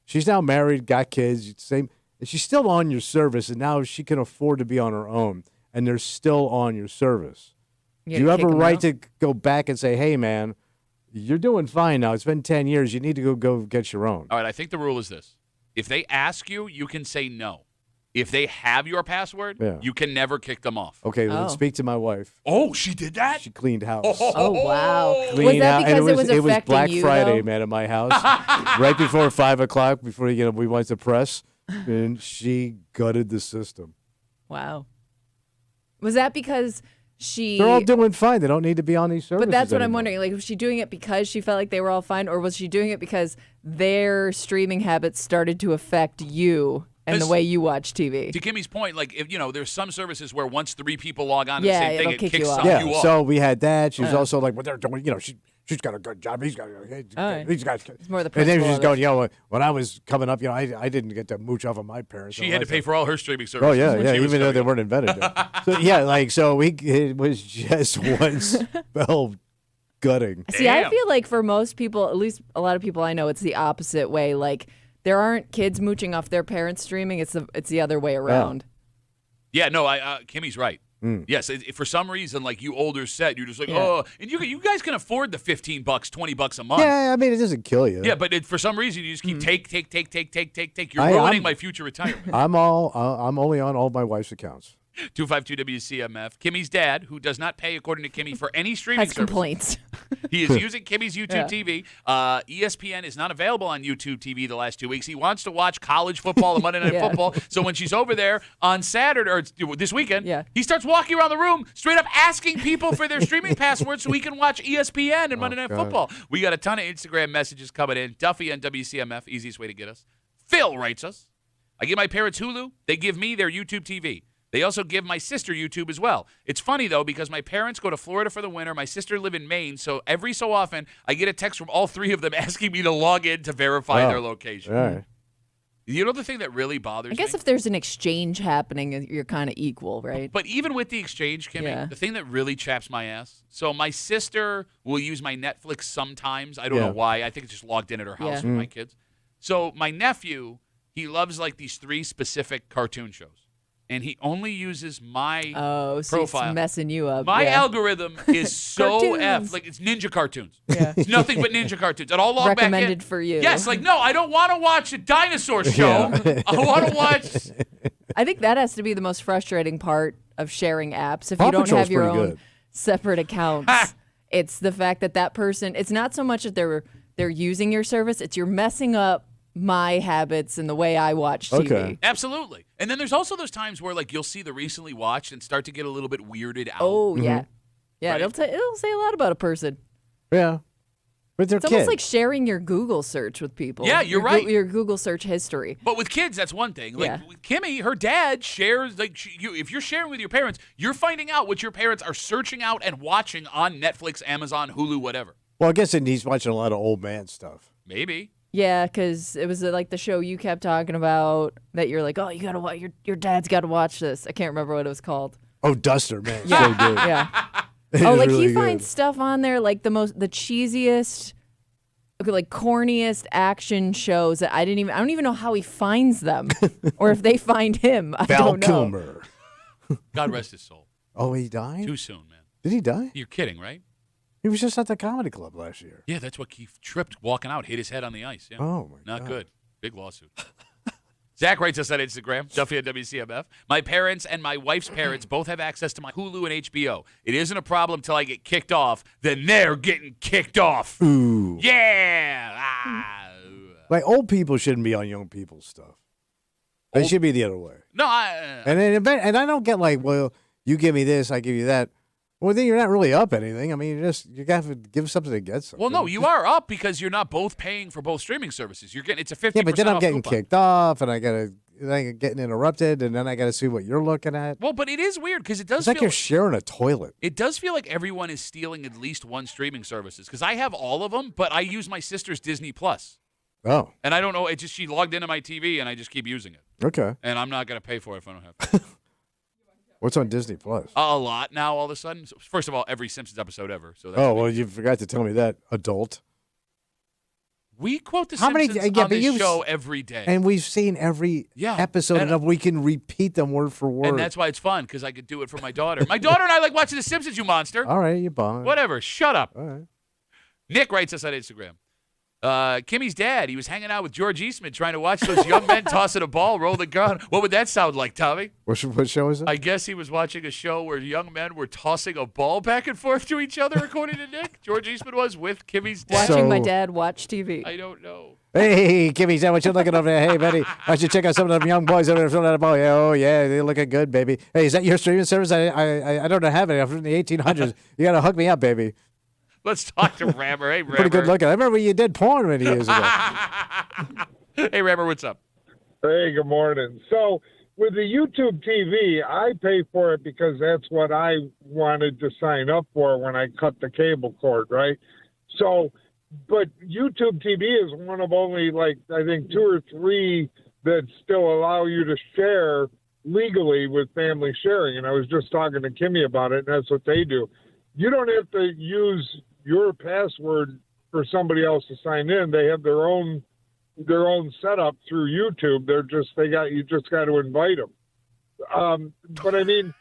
she's now married, got kids, and she's still on your service, and now she can afford to be on her own, and they're still on your service. Do you have a right to go back and say, hey, man, you're doing fine now. It's been 10 years. You need to go get your own. All right, I think the rule is this. If they ask you, you can say no. If they have your password, you can never kick them off. Okay, Oh. let's speak to my wife. Oh, she did that? She cleaned house. Oh, wow. Was Cleaned that out, and because it was affecting Black you, Friday, though? man, at my house, right before 5 o'clock, before we went to press, and she gutted the system. Wow. Was that because she... They're all doing fine. They don't need to be on these services. But that's what I'm anymore. wondering. Like, was she doing it because she felt like they were all fine, or was she doing it because their streaming habits started to affect you and the 'Cause- way you watch TV? To Kimmy's point, like if there's some services where once 3 people log on to Yeah, the same thing, it'll it kick kicks you off. some Yeah, you off. so we had that. She was also like, well, they're doing, she's got a good job. He's got right. these guys. It's more the And then principle she's of it. going, when I was coming up, I didn't get to mooch off of my parents. She had to pay for all her streaming services. Oh yeah, when yeah. she was Even though coming they up. weren't invented yet. So it was just one spell gutting. See, I Damn. feel like for most people, at least a lot of people I know, it's the opposite way. Like, there aren't kids mooching off their parents streaming. It's the other way around. Yeah, no, Kimmy's right. Yes, for some reason, like you older set, you're just like, Yeah. oh, and you guys can afford the $15, $20 a month. Yeah, I mean it doesn't kill you. Yeah, but for some reason you just keep take. You're I'm- ruining my future retirement. I'm only on all my wife's accounts. 252 WCMF. Kimmy's dad, who does not pay, according to Kimmy, for any streaming Has service. complaints. He is using Kimmy's YouTube TV. ESPN is not available on YouTube TV the last 2 weeks. He wants to watch college football and Monday Night Yeah. Football. So when she's over there on Saturday or this weekend, Yeah. he starts walking around the room, straight up asking people for their streaming passwords so he can watch ESPN and Monday Night God. Football. We got a ton of Instagram messages coming in. Duffy on WCMF, easiest way to get us. Phil writes us. I give my parents Hulu. They give me their YouTube TV. They also give my sister YouTube as well. It's funny, though, because my parents go to Florida for the winter. My sister live in Maine, so every so often I get a text from all 3 of them asking me to log in to verify their location. All right. You know the thing that really bothers I guess me? if there's an exchange happening, you're kind of equal, right? But even with the exchange, Kimmy, Yeah. the thing that really chaps my ass. So my sister will use my Netflix sometimes. I don't Yeah. know why. I think it's just logged in at her house Yeah. with my kids. So my nephew, he loves like these 3 specific cartoon shows. And he only uses my Oh, so profile. it's messing you up. My yeah. algorithm is so Cartoons. F. Like, it's ninja cartoons. Yeah. It's nothing but ninja cartoons. And I'll log back in. Recommended for you. Yes, like, no, I don't want to watch a dinosaur show. Yeah. I want to watch... I think that has to be the most frustrating part of sharing apps. If Paw you don't Patrol's have your pretty own good. separate accounts, it's the fact that person. It's not so much that they're using your service. It's you're messing up my habits and the way I watch TV. Okay. Absolutely. And then there's also those times where, like, you'll see the recently watched and start to get a little bit weirded out. Oh yeah, yeah. Right. It'll say a lot about a person. Yeah. But they're It's kids. almost like sharing your Google search with people. Yeah, you're Your right. Your Google search history. But with kids, that's one thing. Like, Yeah. with Kimmy, her dad shares, like, if you're sharing with your parents, you're finding out what your parents are searching out and watching on Netflix, Amazon, Hulu, whatever. Well, I guess he's watching a lot of old man stuff. Maybe. Yeah, because it was like the show you kept talking about that you're like, oh, you gotta watch. Your dad's got to watch this. I can't remember what it was called. Oh, Duster, man. Yeah. So good. Yeah. Oh, like really he finds good. stuff on there like the cheesiest, okay, like corniest action shows that I don't even know how he finds them or if they find him. I Val don't know. Kilmer. God rest his soul. Oh, he died? Too soon, man. Did he die? You're kidding, right? He was just at the comedy club last year. Yeah, that's what he tripped walking out, hit his head on the ice. Yeah. Oh, my Not God. good. Big lawsuit. Zach writes us on Instagram, Duffy at WCMF. My parents and my wife's parents both have access to my Hulu and HBO. It isn't a problem till I get kicked off. Then they're getting kicked off. Ooh. Yeah. Ah. Like, old people shouldn't be on young people's stuff. They should be the other way. No, And I don't get like, well, you give me this, I give you that. Well, then you're not really up anything. I mean, you got to give something to get something. well, no, you are up because you're not both paying for both streaming services. You're getting it's a 50% Yeah, but then I'm off getting coupon. kicked off, and I'm getting interrupted, and then I got to see what you're looking at. Well, but it is weird because it does It's like feel you're sharing a toilet. it does feel like everyone is stealing at least one streaming services because I have all of them, but I use my sister's Disney Plus, Oh, and I don't know. It just she logged into my TV and I just keep using it, okay. and I'm not gonna pay for it if I don't have to. What's on Disney Plus? A lot now, all of a sudden. So first of all, every Simpsons episode ever. So that's Oh, well, you forgot to tell me that, adult. we quote the How many- Simpsons yeah, on but this you've- show every day, And we've seen every Yeah, episode and- enough. We can repeat them word for word. and that's why it's fun because I could do it for my daughter. My daughter and I like watching the Simpsons. You monster. All right, you bomb. Whatever. Shut up. All right. Nick writes us on Instagram. Kimmy's dad, he was hanging out with George Eastman trying to watch those young men tossing a ball, roll the gun. What would that sound like, Tommy? What show is it? I guess he was watching a show where young men were tossing a ball back and forth to each other, according to Nick. George Eastman was with Kimmy's dad. Watching my So- dad watch TV. I don't know. Hey, Kimmy, what you looking over there? Hey, buddy, why don't you check out some of them young boys over there throwing that ball? Yeah, oh, yeah, they're looking good, baby. Hey, is that your streaming service? I don't have it. I'm from the 1800s. You got to hook me up, baby. Let's talk to Rammer. Hey, Rammer. Pretty good looking. I remember when you did porn many years ago. Hey, Rammer, what's up? Hey, good morning. So with the YouTube TV, I pay for it because that's what I wanted to sign up for when I cut the cable cord, right? So, but YouTube TV is one of only, like, I think 2 or 3 that still allow you to share legally with family sharing. And I was just talking to Kimmy about it, and that's what they do. You don't have to use your password for somebody else to sign in. They have their own setup through YouTube. You just got to invite them. But I mean,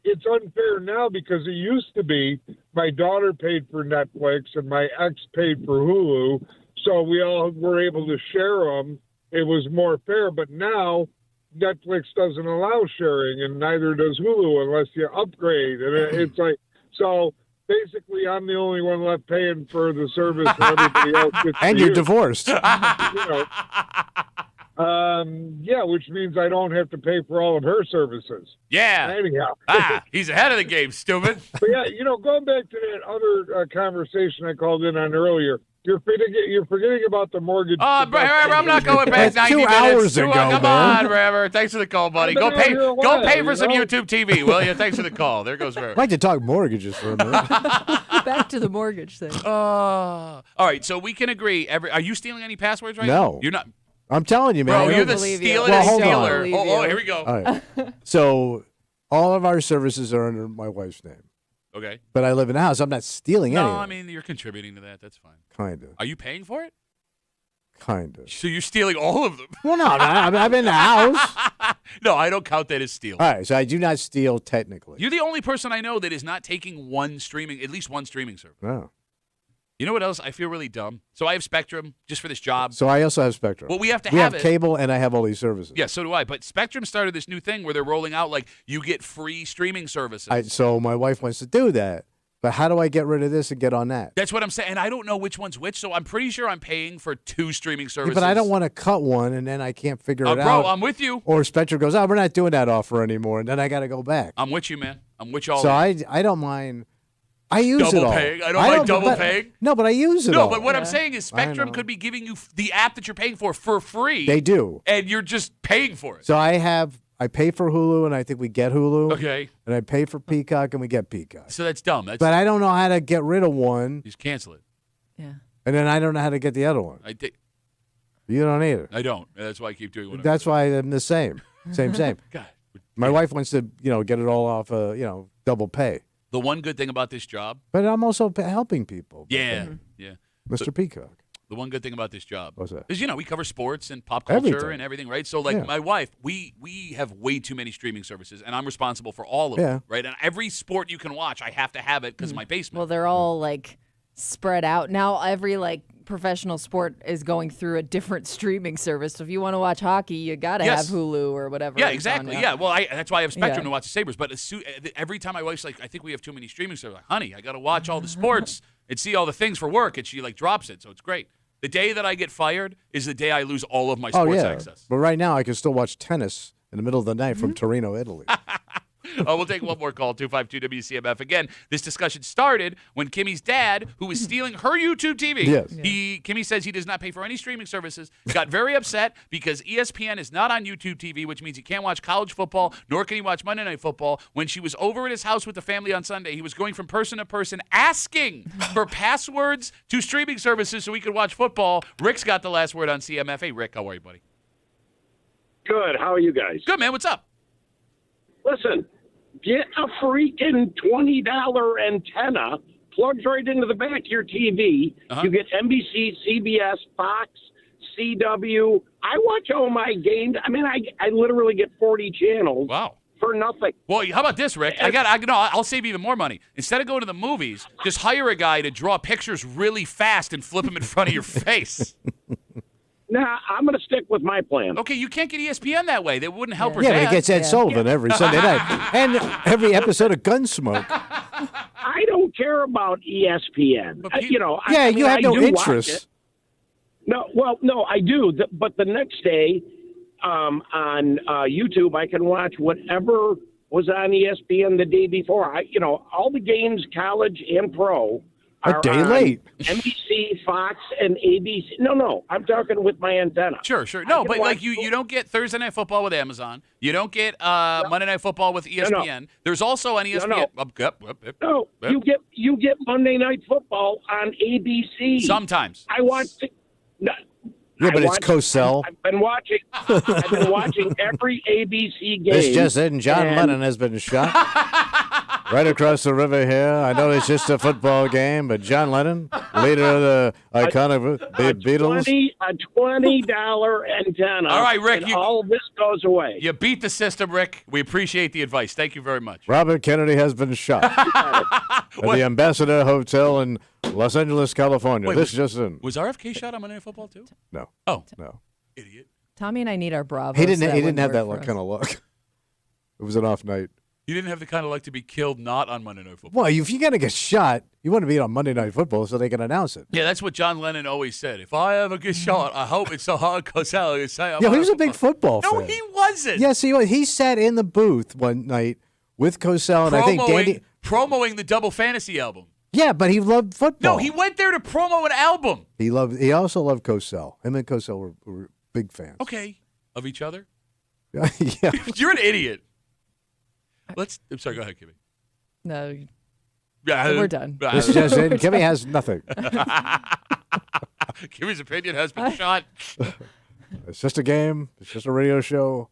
it's unfair now because it used to be my daughter paid for Netflix and my ex paid for Hulu, so we all were able to share them. It was more fair, but now Netflix doesn't allow sharing, and neither does Hulu unless you upgrade. And it's like, so basically, I'm the only one left paying for the service, and everybody else gets And to you're use. divorced. You know. Yeah, which means I don't have to pay for all of her services. Yeah. Anyhow. He's ahead of the game, stupid. But yeah, going back to that other conversation I called in on earlier, you're forgetting about the mortgage. I'm not going back That's 90 2 minutes. hours Come ago, on, man. Rammer. Thanks for the call, buddy. I've been Go out pay. here a Go while, pay for you some know? YouTube TV, will you? Thanks for the call. There goes Rammer. I'd like to talk mortgages for a minute. Back to the mortgage thing. All right, so we can agree. Are you stealing any passwords right No. now? You're not. I'm telling you, man. Bro, I you're don't- the believe you. stealing Well, and hold on. stealer. Believe Oh, you. here we go. All right. So all of our services are under my wife's name. Okay. But I live in a house. I'm not stealing No, anything. I mean, you're contributing to that. That's fine. Kind of. Are you paying for it? Kind of. So you're stealing all of them? Well, no, I'm in the house. No, I don't count that as stealing. All right, so I do not steal technically. You're the only person I know that is not taking at least one streaming service. No. You know what else? I feel really dumb. So I have Spectrum just for this job. So I also have Spectrum. Well, we have to we have have it. cable, and I have all these services. Yeah, so do I. But Spectrum started this new thing where they're rolling out, like, you get free streaming services. So my wife wants to do that. But how do I get rid of this and get on that? That's what I'm saying. And I don't know which one's which, so I'm pretty sure I'm paying for 2 streaming services. But I don't want to cut one, and then I can't figure it Bro, out. I'm with you. Or Spectrum goes, we're not doing that offer anymore, and then I got to go back. I'm with you, man. I'm with you all. So I don't mind. I use Double it all. paying? I don't mind double paying? No, but I use it No, all. but what I'm saying is Spectrum know. could be giving you the app that you're paying for free. They do. And you're just paying for it. So I pay for Hulu, and I think we get Hulu. Okay. And I pay for Peacock, and we get Peacock. So that's dumb. That's But I don't know how to get rid of one, just cancel it. Yeah. and then I don't know how to get the other one. You don't either. I don't. That's why I keep doing what That's why I'm the same. Same. God. My wife wants to, get it all off, double pay. The one good thing about this job. But I'm also helping people. Yeah, yeah. Mr. Peacock. The one good thing about this job. What's that? Is, we cover sports and pop culture Everything. and everything, right? So, like, Yeah. my wife, we have way too many streaming services, and I'm responsible for all of them, right? And every sport you can watch, I have to have it because of my basement. Well, they're all like spread out now. Every like professional sport is going through a different streaming service. So if you want to watch hockey, you got to have Hulu or whatever. Yeah, it's on exactly. now. Yeah, well, that's why I have Spectrum Yeah. to watch the Sabres. But every time my wife's like, I think we have too many streaming services. Like, honey, I got to watch all the sports and see all the things for work, and she like drops it. So it's great. The day that I get fired is the day I lose all of my sports access. But right now, I can still watch tennis in the middle of the night from Torino, Italy. We'll take one more call, 252 WCMF. Again, this discussion started when Kimmy's dad, who was stealing her YouTube TV, Kimmy says he does not pay for any streaming services, got very upset because ESPN is not on YouTube TV, which means he can't watch college football, nor can he watch Monday Night Football. When she was over at his house with the family on Sunday, he was going from person to person asking for passwords to streaming services so he could watch football. Rick's got the last word on CMF. Hey, Rick, how are you, buddy? Good. How are you guys? Good, man. What's up? Listen, get a freaking $20 antenna, plugs right into the back of your TV. You get NBC, CBS, Fox, CW. I watch all my games. I mean, I literally get 40 channels. Wow. For nothing. Well, how about this, Rick? I'll save you even more money. Instead of going to the movies, just hire a guy to draw pictures really fast and flip them in front of your face. Nah, I'm going to stick with my plan. Okay, you can't get ESPN that way. That wouldn't help her Yeah, dad. but it gets Ed Sullivan every Sunday night. And every episode of Gunsmoke. I don't care about ESPN. You have no do watch interest. it. No, I do. But the next day on YouTube, I can watch whatever was on ESPN the day before. All the games, college and pro, A day late. NBC, Fox, and ABC. No, I'm talking with my antenna. Sure. No, but like you don't get Thursday Night Football with Amazon. You don't get Monday Night Football with ESPN. No. There's also on ESPN. No, you get Monday Night Football on ABC. Sometimes. I watch it. No, Yeah, but it's Cosell. I've been watching every ABC game. This just in, John Lennon has been shot. Right across the river here. I know it's just a football game, but John Lennon, leader of the iconic Beatles. A $20 antenna. All right, Rick. And all this goes away. You beat the system, Rick. We appreciate the advice. Thank you very much. Robert Kennedy has been shot at the Ambassador Hotel in Los Angeles, California. This just in. Was RFK shot on Monday Night Football too? No. Oh, No. idiot. Tommy and I need our Bravo. He didn't have that kind of luck. It was an off night. You didn't have the kind of luck to be killed not on Monday Night Football. Well, if you're going to get shot, you want to be on Monday Night Football so they can announce it. Yeah, that's what John Lennon always said. If I ever get shot, I hope it's so hard Cosell can say I'm Yeah, on he was a big football fan. No, he wasn't. Yes, he was. He sat in the booth one night with Cosell and I think Dandy. Promoing the Double Fantasy album. Yeah, but he loved football. No, he went there to promo an album. He also loved Cosell. Him and Cosell were big fans. Okay. Of each other? Yeah. You're an idiot. I'm sorry, go ahead, Kimmy. No, Yeah, we're done. This just in. Kimmy has nothing. Kimmy's opinion has been shot. It's just a game. It's just a radio show.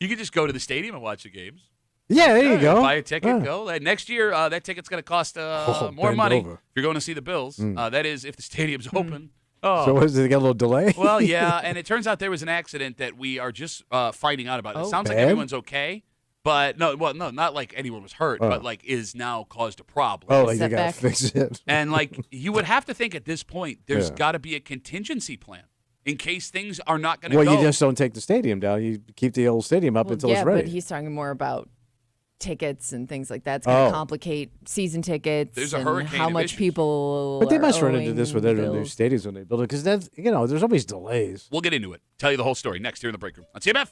You can just go to the stadium and watch the games. Yeah, there you go. Buy a ticket, Yeah. go. Next year, that ticket's going to cost more bend money over. if you're going to see the Bills. That is, if the stadium's open. Oh. So did it get a little delay? Well, yeah, and it turns out there was an accident that we are just finding out about. It sounds like bad? everyone's okay, but no, not like anyone was hurt, but like is now caused a problem. Oh, like you got to Setback. fix it. And like you would have to think at this point, there's got to be a contingency plan in case things are not going to Well, go. you just don't take the stadium down. You keep the old stadium up until yeah, it's ready. but he's talking more about tickets and things like that. It's going to complicate season tickets. There's a and hurricane how of much issues. people. But they are must run into owing this with their new bills. stadiums when they build it because there's always delays. We'll get into it. Tell you the whole story next here in the break room on CMF.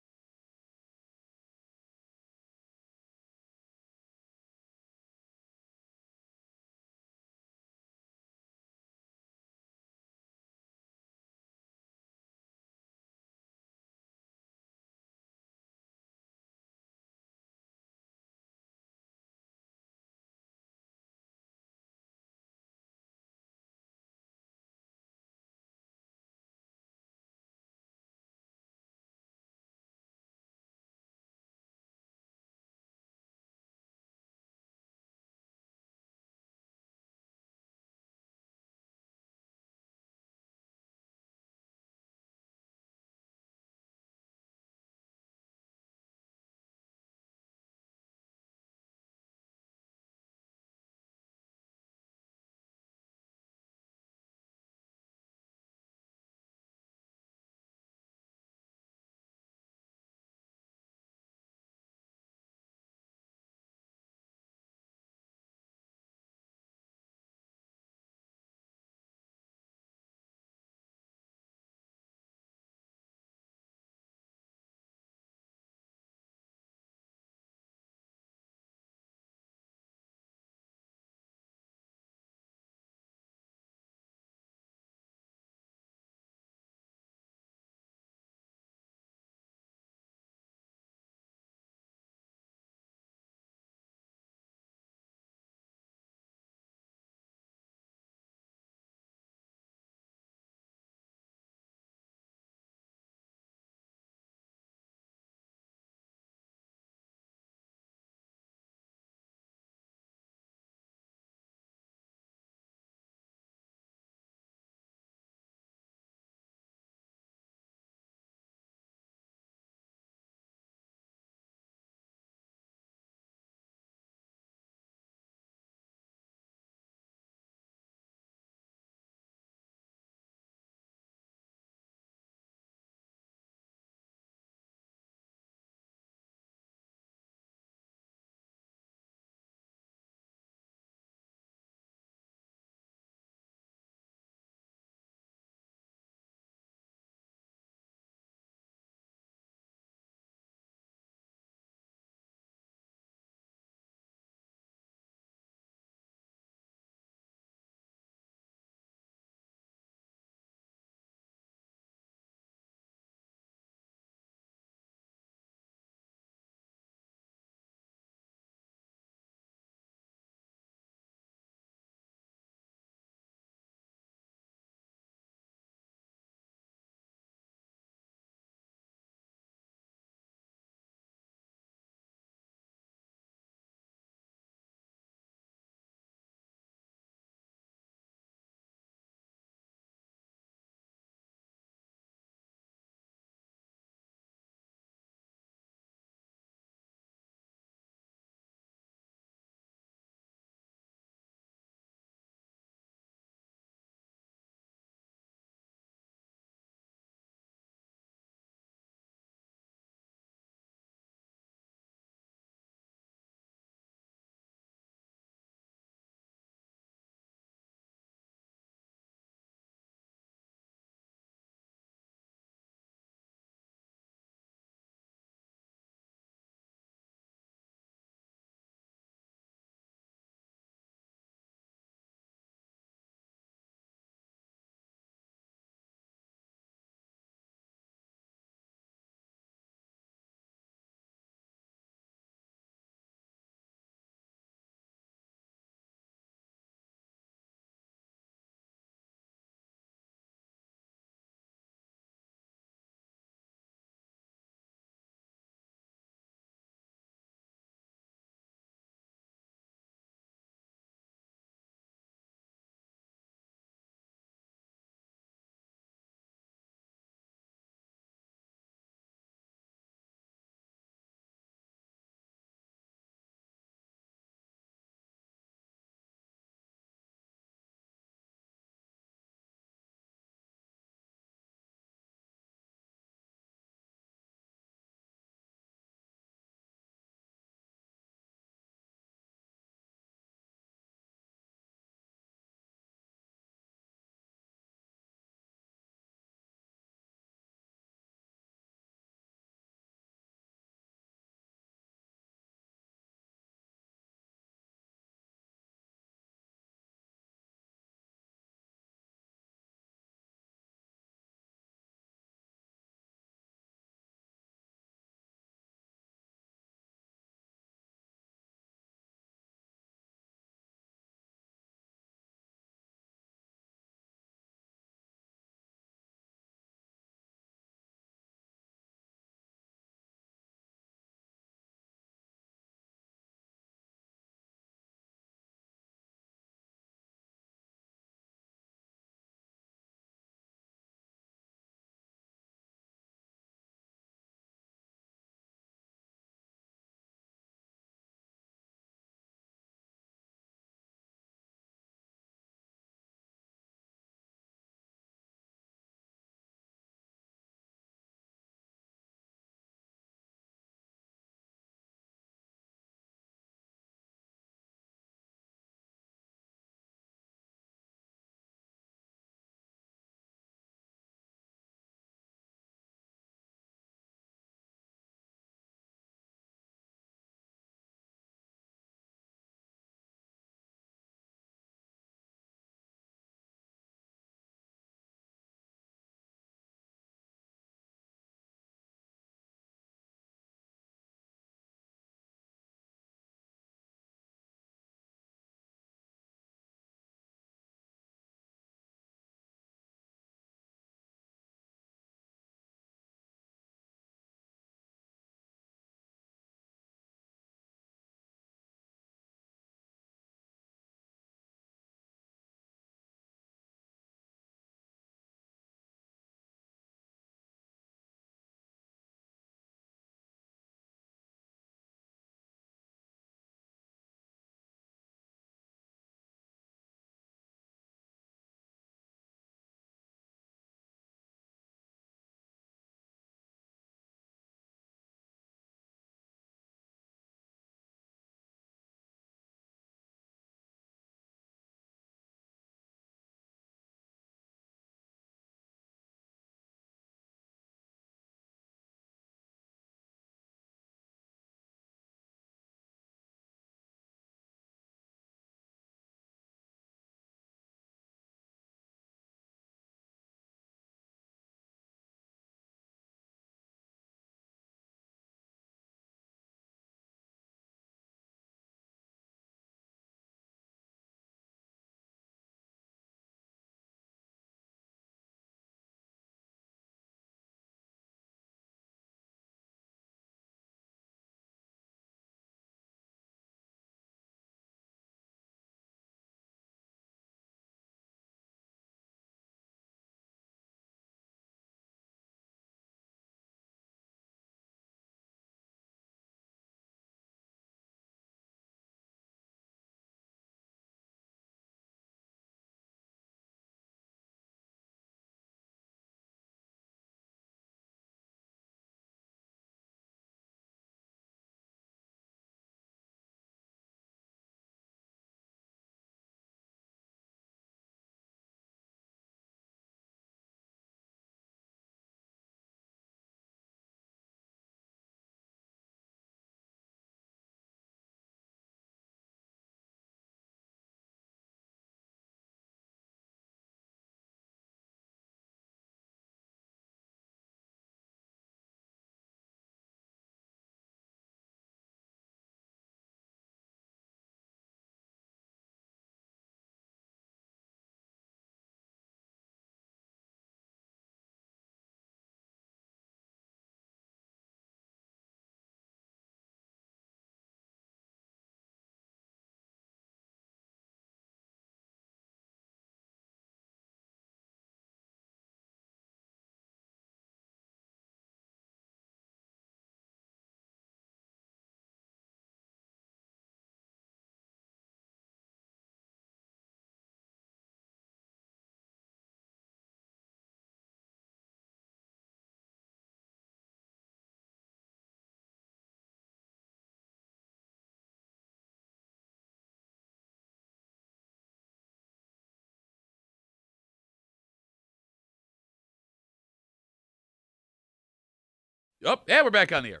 Oh, yeah, we're back on the air.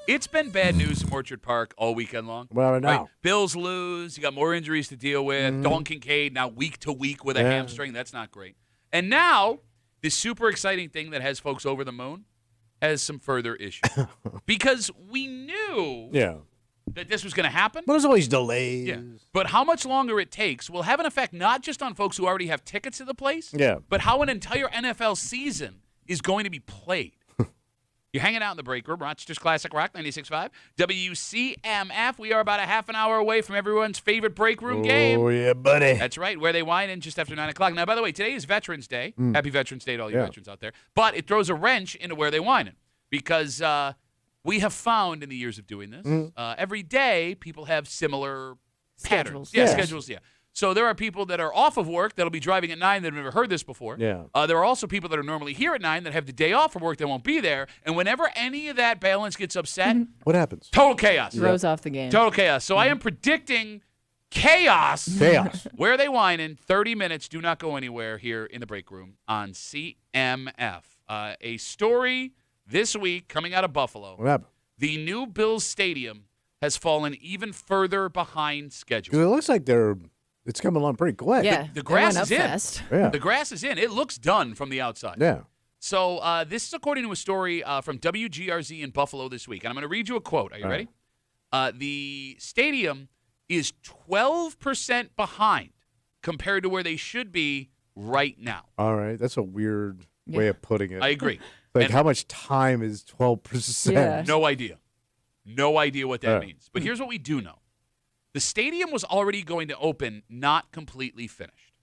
It's been bad news from Orchard Park all weekend long. Well, now. Right? Bills lose. You got more injuries to deal with. Dalton Kincaid now week to week with a hamstring. That's not great. And now, this super exciting thing that has folks over the moon has some further issues. Because we knew that this was going to happen. But there's always delays. Yeah. But how much longer it takes will have an effect not just on folks who already have tickets to the place, but how an entire NFL season is going to be played. You're hanging out in the break room, Rochester's Classic Rock 96.5, WCMF. We are about a half an hour away from everyone's favorite break room game. Oh, yeah, buddy. That's right, where they whine in just after 9 o'clock. Now, by the way, today is Veterans Day. Happy Veterans Day to all you veterans out there. But it throws a wrench into where they whine in because we have found in the years of doing this, every day people have similar patterns. Schedules, So there are people that are off of work that'll be driving at 9 that have never heard this before. Yeah. There are also people that are normally here at 9 that have the day off from work that won't be there. And whenever any of that balance gets upset, what happens? Total chaos. Throws off the game. Total chaos. So I am predicting chaos. Chaos. Where they whine in 30 minutes. Do not go anywhere here in the break room on CMF. A story this week coming out of Buffalo. What happened? The new Bills Stadium has fallen even further behind schedule. 'Cause it looks like it's coming along pretty quick. Yeah. The grass it went is up in. fast. Yeah. The grass is in. It looks done from the outside. Yeah. So this is according to a story from WGRZ in Buffalo this week. And I'm going to read you a quote. Are you ready? The stadium is 12% behind compared to where they should be right now. All right. That's a weird way of putting it. I agree. Like, And how much time is 12%? Yeah. no idea. No idea what that means. But here's what we do know. The stadium was already going to open, not completely finished.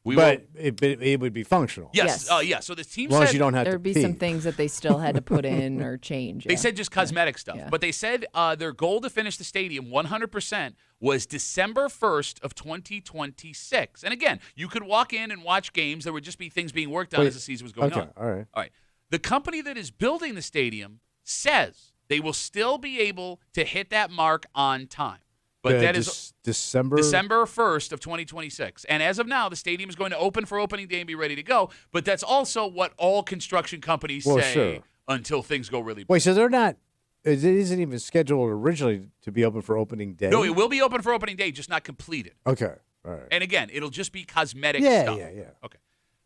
It would be functional. Yes. Yes. Yeah. So the team As long said as you don't have There'd to be pee. some things that they still had to put in or change. they said just cosmetic stuff, Yeah. but they said their goal to finish the stadium 100% was December 1st of 2026. And again, you could walk in and watch games. There would just be things being worked on as the season was going on. All right. All right. The company that is building the stadium says they will still be able to hit that mark on time. But that is December 1st of 2026. And as of now, the stadium is going to open for opening day and be ready to go. But that's also what all construction companies say until things go really bad. Wait, so they're not it isn't even scheduled originally to be open for opening day? No, it will be open for opening day, just not completed. Okay. All right. And again, it'll just be cosmetic Yeah, stuff. yeah. Okay.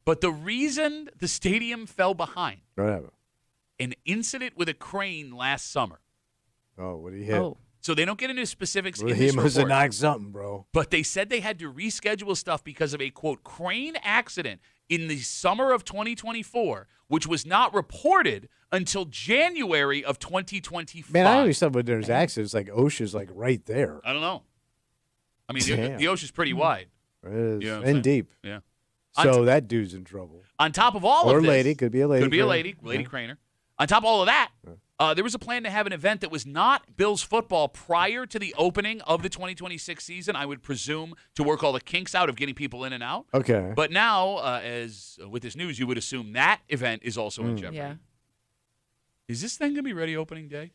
But the reason the stadium fell behind, Whatever. an incident with a crane last summer. Oh, what did he hit? Oh, So they don't get into specifics Well, in he this must have report. knocked something, bro. But they said they had to reschedule stuff because of a, quote, crane accident in the summer of 2024, which was not reported until January of 2025. Man, I always thought when there's accidents, like OSHA's like right there. I don't know. I mean, Damn. the ocean's pretty wide. It is. You know what I'm And saying? deep. Yeah. So that dude's in trouble. On top of all Or of this. lady. Could be a lady. Could be a crane. lady Craner. On top of all of that, there was a plan to have an event that was not Bills football prior to the opening of the 2026 season, I would presume, to work all the kinks out of getting people in and out. Okay. But now, as with this news, you would assume that event is also in jeopardy. yeah. Is this thing going to be ready opening day?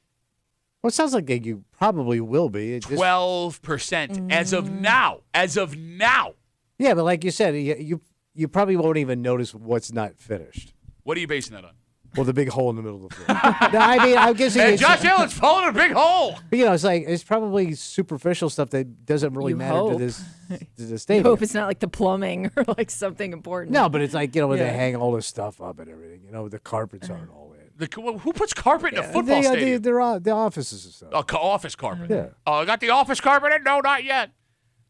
Well, it sounds like you probably will be. It just- 12% as of now. As of now. Yeah, but like you said, you probably won't even notice what's not finished. What are you basing that on? Well, the big hole in the middle of the field. No, I mean, I'm guessing. And it's, Josh Allen's falling in a big hole. but, it's probably superficial stuff that doesn't really You matter to hope. this to the I stadium. hope it's not like the plumbing or like something important. No, but it's like where they Yeah. hang all this stuff up and everything. The carpets aren't all in. Who puts carpet in a football stadium? The offices and stuff. Office carpet. Yeah. Oh, I got the office carpet in? No, not yet.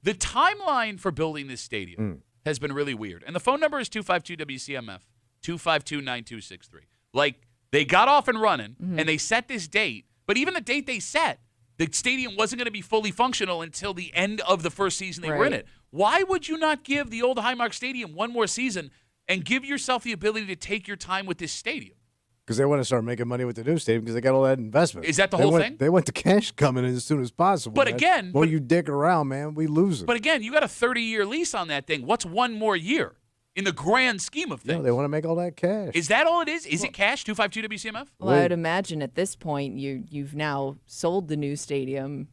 The timeline for building this stadium has been really weird. And the phone number is 252-WCMF, 252-9263. Like, they got off and running, and they set this date. But even the date they set, the stadium wasn't going to be fully functional until the end of the first season they were in Right. it. Why would you not give the old Highmark Stadium one more season and give yourself the ability to take your time with this stadium? Because they want to start making money with the new stadium because they got all that investment. Is that the They whole want- thing? They want the cash coming in as soon as possible. But man. again- When but- you dick around, man, we lose it. But again, you got a 30-year lease on that thing. What's one more year in the grand scheme of things? they want to make all that cash. Is that all it is? Is it cash? 252-WCMF? Well, I would imagine at this point you've now sold the new stadium.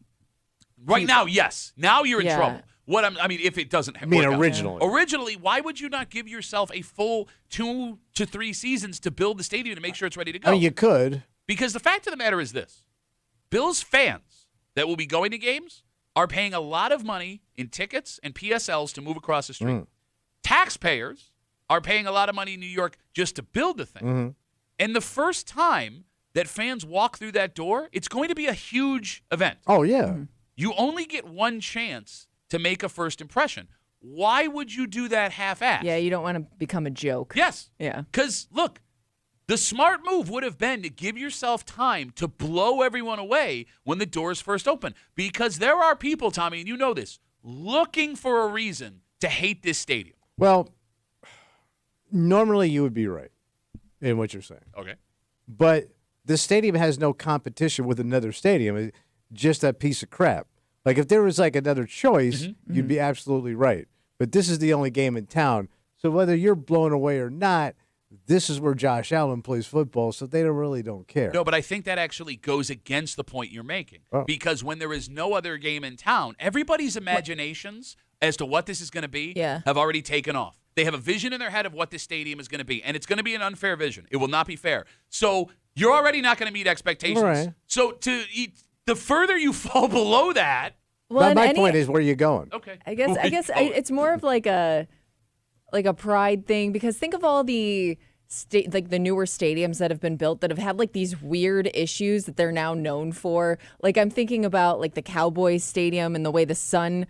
Right now, yes. Now you're in Yeah. trouble. If it doesn't mean, work out. originally. Originally, why would you not give yourself a full 2 to 3 seasons to build the stadium to make sure it's ready to go? I mean, you could. Because the fact of the matter is this. Bills fans that will be going to games are paying a lot of money in tickets and PSLs to move across the street. Taxpayers are paying a lot of money in New York just to build the thing. And the first time that fans walk through that door, it's going to be a huge event. Oh, yeah. You only get one chance to make a first impression. Why would you do that half-assed? Yeah, you don't want to become a joke. Yes. Yeah. Because, look, the smart move would have been to give yourself time to blow everyone away when the doors first open. Because there are people, Tommy, and you know this, looking for a reason to hate this stadium. Well, normally you would be right in what you're saying. Okay. But the stadium has no competition with another stadium. It's just that piece of crap. Like, if there was, like, another choice, you'd be absolutely right. But this is the only game in town. So whether you're blown away or not, this is where Josh Allen plays football, so they really don't care. No, but I think that actually goes against the point you're making. Oh. Because when there is no other game in town, everybody's imaginations as to what this is going to be have already taken off. They have a vision in their head of what this stadium is going to be, and it's going to be an unfair vision. It will not be fair. So you're already not going to meet expectations. Right. So the further you fall below that. Well, my point is, where are you going? Okay. I guess it's more of like a pride thing, because think of all the like the newer stadiums that have been built that have had like these weird issues that they're now known for. Like, I'm thinking about like the Cowboys Stadium and the way the sun.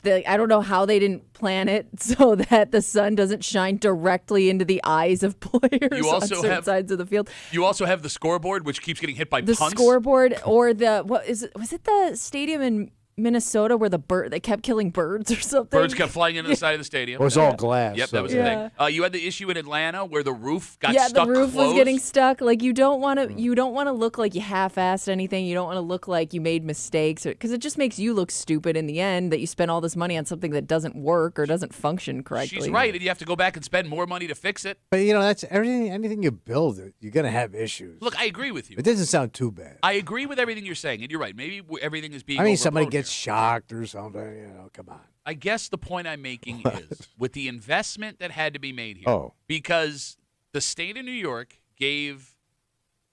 I don't know how they didn't plan it so that the sun doesn't shine directly into the eyes of players on certain sides of the field. You also have the scoreboard, which keeps getting hit by The punts. scoreboard, or was it the stadium in Minnesota where they kept killing birds or something? Birds kept flying into the side of the stadium. It was all glass. Yep, so, that was the thing. You had the issue in Atlanta where the roof got stuck. Yeah, the roof closed. was getting stuck. Like, you don't want to look like you half-assed anything. You don't want to look like you made mistakes, because it just makes you look stupid in the end that you spent all this money on something that doesn't work or doesn't function correctly. She's right, and you have to go back and spend more money to fix it. But, that's everything. Anything you build, you're going to have issues. Look, I agree with you. It doesn't sound too bad. I agree with everything you're saying, and you're right. Maybe everything is being somebody overblown gets here. shocked or something, come on. I guess the point I'm making is with the investment that had to be made here. Oh. Because the state of New York gave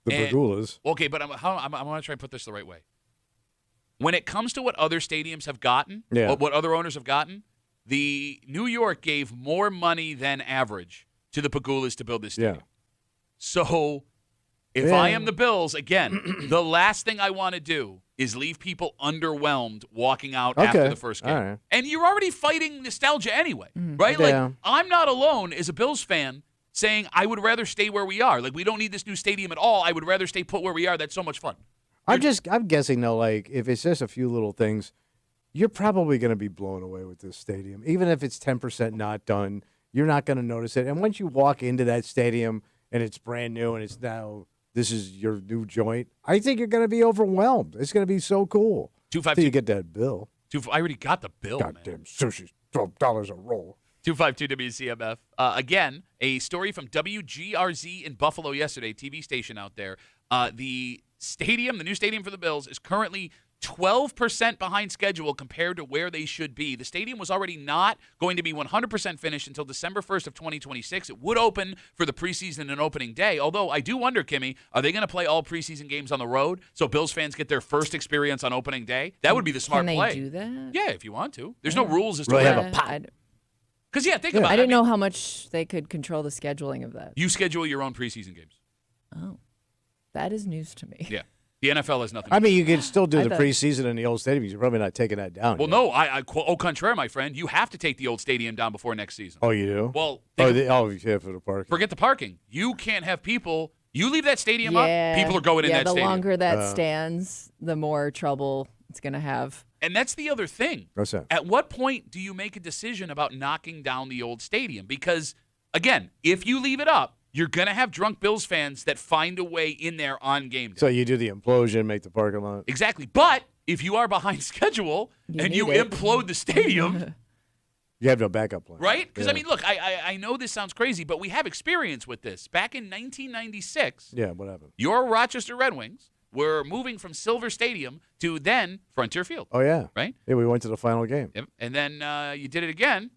The Pagulas. Okay, but I'm going to try and put this the right way. When it comes to what other stadiums have gotten, what other owners have gotten, the New York gave more money than average to the Pagulas to build this stadium. Yeah. So if I am the Bills, again, the last thing I want to do is leave people underwhelmed walking out after the first game. Right. And you're already fighting nostalgia anyway, right? Yeah. Like, I'm not alone as a Bills fan saying I would rather stay where we are. Like, we don't need this new stadium at all. I would rather stay put where we are. That's so much fun. I'm guessing, though, like, if it's just a few little things, you're probably going to be blown away with this stadium. Even if it's 10% not done, you're not going to notice it. And once you walk into that stadium and it's brand new and it's now this is your new joint, I think you're going to be overwhelmed. It's going to be so cool. 252. Till you get that bill. I already got the bill, Goddamn man. sushi, $12 a roll. 252 WCMF. Again, a story from WGRZ in Buffalo yesterday, TV station out there. The new stadium for the Bills, is currently 12% behind schedule compared to where they should be. The stadium was already not going to be 100% finished until December 1st of 2026. It would open for the preseason and opening day, although I do wonder, Kimmy, are they going to play all preseason games on the road so Bills fans get their first experience on opening day? That would be the smart Can play. they do that? Yeah, if you want to. There's no rules as to Really where. have a pop. Because, think about it. I didn't know how much they could control the scheduling of that. You schedule your own preseason games. Oh, that is news to me. Yeah. The NFL has nothing. I mean, you can still do I the thought- preseason in the old stadium. You're probably not taking that down. Well, yet. no, au contraire, my friend. You have to take the old stadium down before next season. Oh, you do? Well, yeah, for the park. forget the parking. You can't have people. You leave that stadium up, people are going in that the stadium. longer that stands, the more trouble it's going to have. And that's the other thing. What's that? At what point do you make a decision about knocking down the old stadium? Because, again, if you leave it up, you're going to have drunk Bills fans that find a way in there on game day. So you do the implosion, make the parking lot. Exactly. But if you are behind schedule and you need it. implode the stadium, You have no backup plan. right? Because, Yeah. I mean, look, I know this sounds crazy, but we have experience with this. Back in 1996, Yeah, what happened? your Rochester Red Wings were moving from Silver Stadium to then Frontier Field, Oh, yeah. right? Yeah, we went to the final game. Yep. And then you did it again.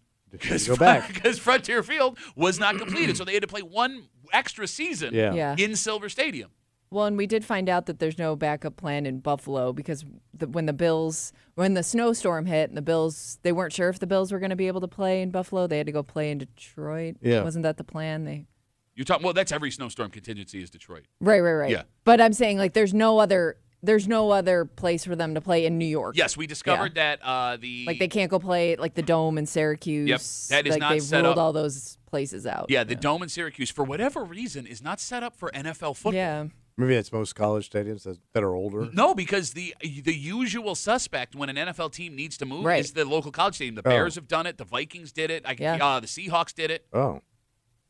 Go back. Because Frontier Field was not completed, so they had to play one extra season Yeah. Yeah. in Silver Stadium. Well, and we did find out that there's no backup plan in Buffalo because when the snowstorm hit and the Bills, they weren't sure if the Bills were going to be able to play in Buffalo. They had to go play in Detroit. Yeah. Wasn't that the plan? You're talking. Well, that's every snowstorm contingency is Detroit. Right. Yeah. But I'm saying like there's no other place for them to play in New York. Yes, we discovered that they can't go play at like the Dome in Syracuse. Yep, that is like not they've set ruled up. all those places out. Yeah, the Dome in Syracuse, for whatever reason, is not set up for NFL football. Yeah. Maybe it's most college stadiums that are older. No, because the usual suspect when an NFL team needs to move Right. is the local college stadium. The Bears have done it. The Vikings did it. The Seahawks did it. Oh.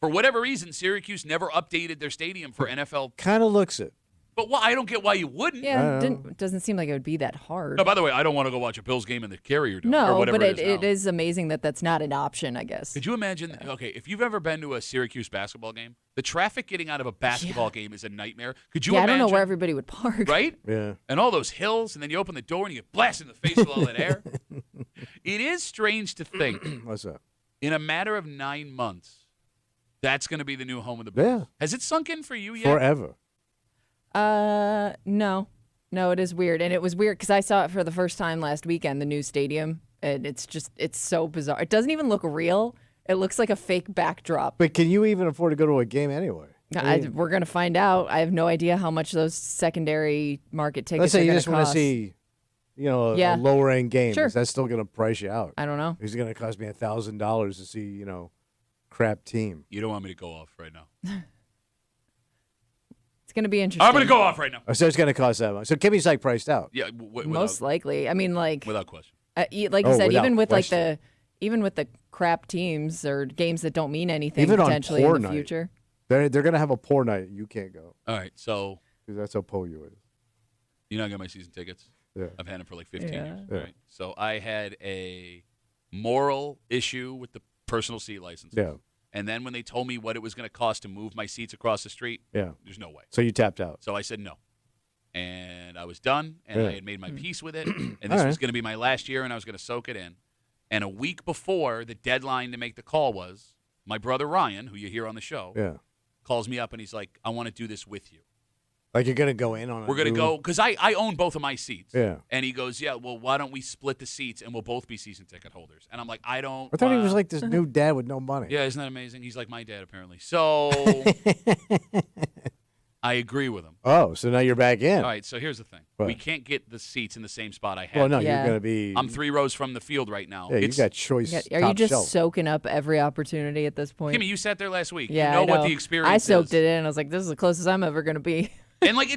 For whatever reason, Syracuse never updated their stadium for NFL. Kind of looks it. But I don't get why you wouldn't. Yeah, doesn't seem like it would be that hard. No, by the way, I don't want to go watch a Bills game in the Carrier Dome or No, whatever but it it is is amazing that that's not an option, I guess. Could you imagine? Okay, if you've ever been to a Syracuse basketball game, the traffic getting out of a basketball game is a nightmare. Could you I imagine? don't know where everybody would park. Right? Yeah. And all those hills, and then you open the door and you get blasted in the face with all that air. It is strange to think, What's that? in a matter of 9 months, that's going to be the new home of the Bills. Yeah. Has it sunk in for you yet? Forever. No, it is weird, and it was weird because I saw it for the first time last weekend, the new stadium, and it's so bizarre. It doesn't even look real. It looks like a fake backdrop. But can you even afford to go to a game anyway? We're gonna find out. I have no idea how much those secondary market tickets. Let's say are you gonna just want to cost. see, Yeah. a lower end game. Sure. Is that still going to price you out? I don't know. Is it going to cost me $1,000 to see, crap team? You don't want me to go off right now. It's gonna be interesting. I'm going to go off right now. So it's going to cost that much. So Kimmy's like priced out. Yeah, Most likely. I mean, like without question. like you Oh, said, without even with question. even with the crap teams or games that don't mean anything Even on potentially poor in the night. future. They're going to have a poor night. You can't go All right, so because that's how poor you is. you know I got my season tickets. Yeah. I've had them for like 15 Yeah. years. Yeah. Right. So I had a moral issue with the personal seat license. Yeah. And then when they told me what it was going to cost to move my seats across the street, Yeah. there's no way. So you tapped out. So I said no. And I was done, and Yeah. I had made my peace with it. And this All was right. going to be my last year, and I was going to soak it in. And a week before the deadline to make the call was, my brother Ryan, who you hear on the show, Yeah. calls me up, and he's like, I want to do this with you. Like you're going to go in on it. We're going to go, because I own both of my seats. Yeah. And he goes, yeah, well, why don't we split the seats, and we'll both be season ticket holders? And I'm like, I don't. I thought he was like this new dad with no money. Yeah, isn't that amazing? He's like my dad, apparently. So I agree with him. Oh, so now you're back in. All right, so here's the thing. What? We can't get the seats in the same spot I had. Well, no, Yeah. you're going to be. I'm 3 rows from the field right now. Yeah, you It's, got choice. Are you top just shelf. soaking up every opportunity at this point? Kimmy, you sat there last week. Yeah, you know, I know what the experience I soaked is. it in. I was like, this is the closest I'm ever going to be. And like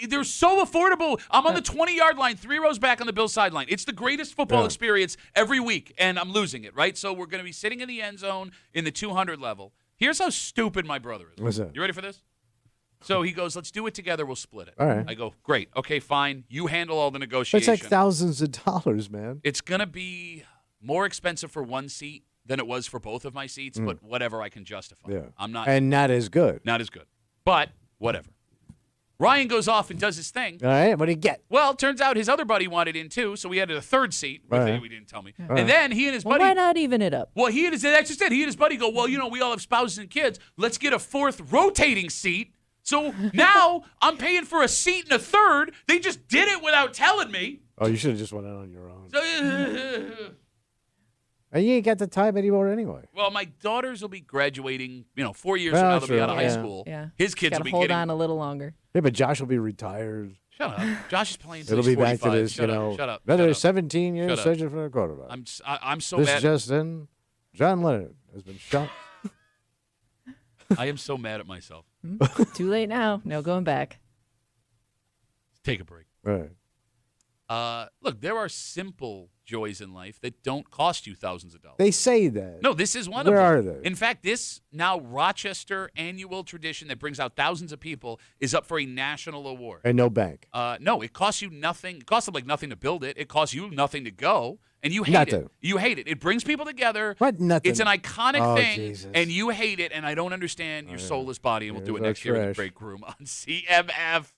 they're so affordable. I'm on the 20-yard line, 3 rows back on the Bills sideline. It's the greatest football Yeah. experience every week, and I'm losing it, right? So we're going to be sitting in the end zone in the 200 level. Here's how stupid my brother is. What's that? You ready for this? So he goes, let's do it together. We'll split it. All right. I go, great. Okay, fine. You handle all the But negotiation. it's like thousands of dollars, man. It's going to be more expensive for one seat than it was for both of my seats, but whatever, I can justify. Mm. Yeah. I'm not And not as good. not as good. But whatever. Ryan goes off and does his thing. All right. What do you get? Well, turns out his other buddy wanted in too, so we added a third seat. With Right. it, he didn't tell me. Right. And then he and his Well, buddy. why not even it up? Well, that's just it. He and his buddy go, well, we all have spouses and kids. Let's get a fourth rotating seat. So now I'm paying for a seat and a third. They just did it without telling me. Oh, you should have just went out on your own. So, And you ain't got the time anymore anyway. well, my daughters will be graduating, 4 years Well, from now. They'll be true. out of high Yeah. school. Yeah. His kids Got will to be hold getting. on a little longer. Yeah, but Josh will be retired. Shut up. Josh is playing. till It'll he's be back to 45. this, Shut up. Shut up. Another Shut up. 17 years Shut up. searching for a quarterback. I'm so This mad. just in, John Leonard has been shot. I am so mad at myself. Too late now. No going back. Take a break. Right. Look, there are simple joys in life that don't cost you thousands of dollars. They say that. No, this is one Where of them. are they? In fact, this now Rochester annual tradition that brings out thousands of people is up for a national award. And no bank. No, it costs you nothing. It costs them like nothing to build it. It costs you nothing to go, and you hate Nothing. it. You hate it. It brings people together. What? Nothing. It's an iconic Oh, thing, Jesus. and you hate it, and I don't understand your soulless body, and we'll do it Here's our next year in the trash. break room on CMF.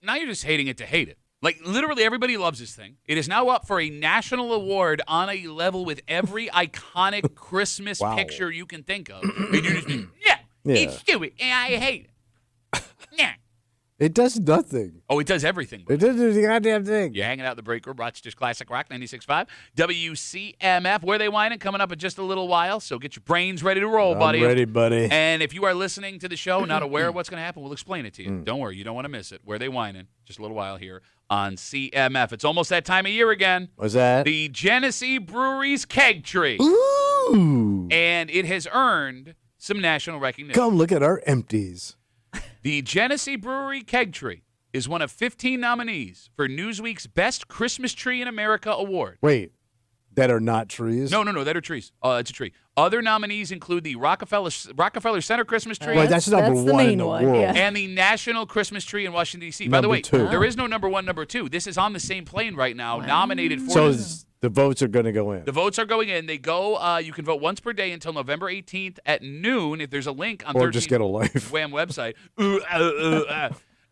now you're just hating it to hate it. Like, literally everybody loves this thing. It is now up for a national award on a level with every iconic Christmas picture you can think of. And you're just being, it's stupid, and I hate it. Yeah. It does nothing. Oh, it does everything. It doesn't do the goddamn thing. You're hanging out in the break room, Rochester's Classic Rock 96.5, WCMF. Where They Whining coming up in just a little while, so get your brains ready to roll, buddy. I'm ready, buddy. And if you are listening to the show, not aware of what's going to happen, we'll explain it to you. Don't worry, you don't want to miss it. Where They Whining, just a little while here on CMF. It's almost that time of year again. What's that? The Genesee Brewery's Keg Tree. Ooh. And it has earned some national recognition. Come look at our empties. The Genesee Brewery Keg Tree is one of 15 nominees for Newsweek's Best Christmas Tree in America award. Wait, that are not trees? No, that are trees. It's a tree. Other nominees include the Rockefeller Center Christmas tree. Well, that's number the one in main the one, world. yeah. And the National Christmas Tree in Washington, D.C. By the Number way, two. there is no number one, number two. This is on the same plane right now, nominated for So this. the votes are going to go in. The votes are going in. They go, you can vote once per day until November 18th at noon. If there's a link on Or just get a life. Wham website.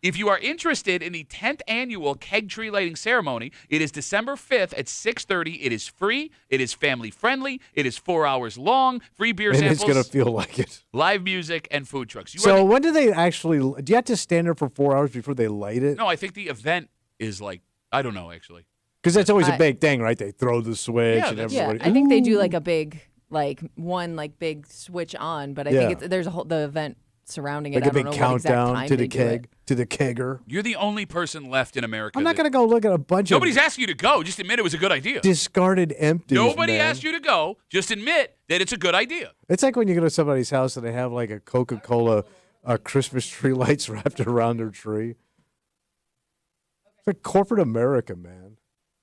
If you are interested in the 10th annual Keg Tree Lighting Ceremony, it is December 5th at 6:30. It is free. It is family friendly. It is 4 hours long. Free beer And samples. it's going to feel like it. Live music and food trucks. So when do they actually, do you have to stand there for 4 hours before they light it? No, I think the event is like, I don't know, actually. Because that's always a big thing, right? They throw the switch Yeah, and that's- everybody. I think they do like a big, big switch on, but I think there's a whole the event surrounding it. Like I a don't big know what exact countdown time to they the do keg, it. to the kegger. You're the only person left in America. I'm not going to go look at a bunch Nobody's of asking you to go. Just admit it was a good idea. discarded empties. Nobody man. asked you to go. Just admit that it's a good idea. It's like when you go to somebody's house and they have like a Coca-Cola Christmas tree lights wrapped around their tree. It's like corporate America, man.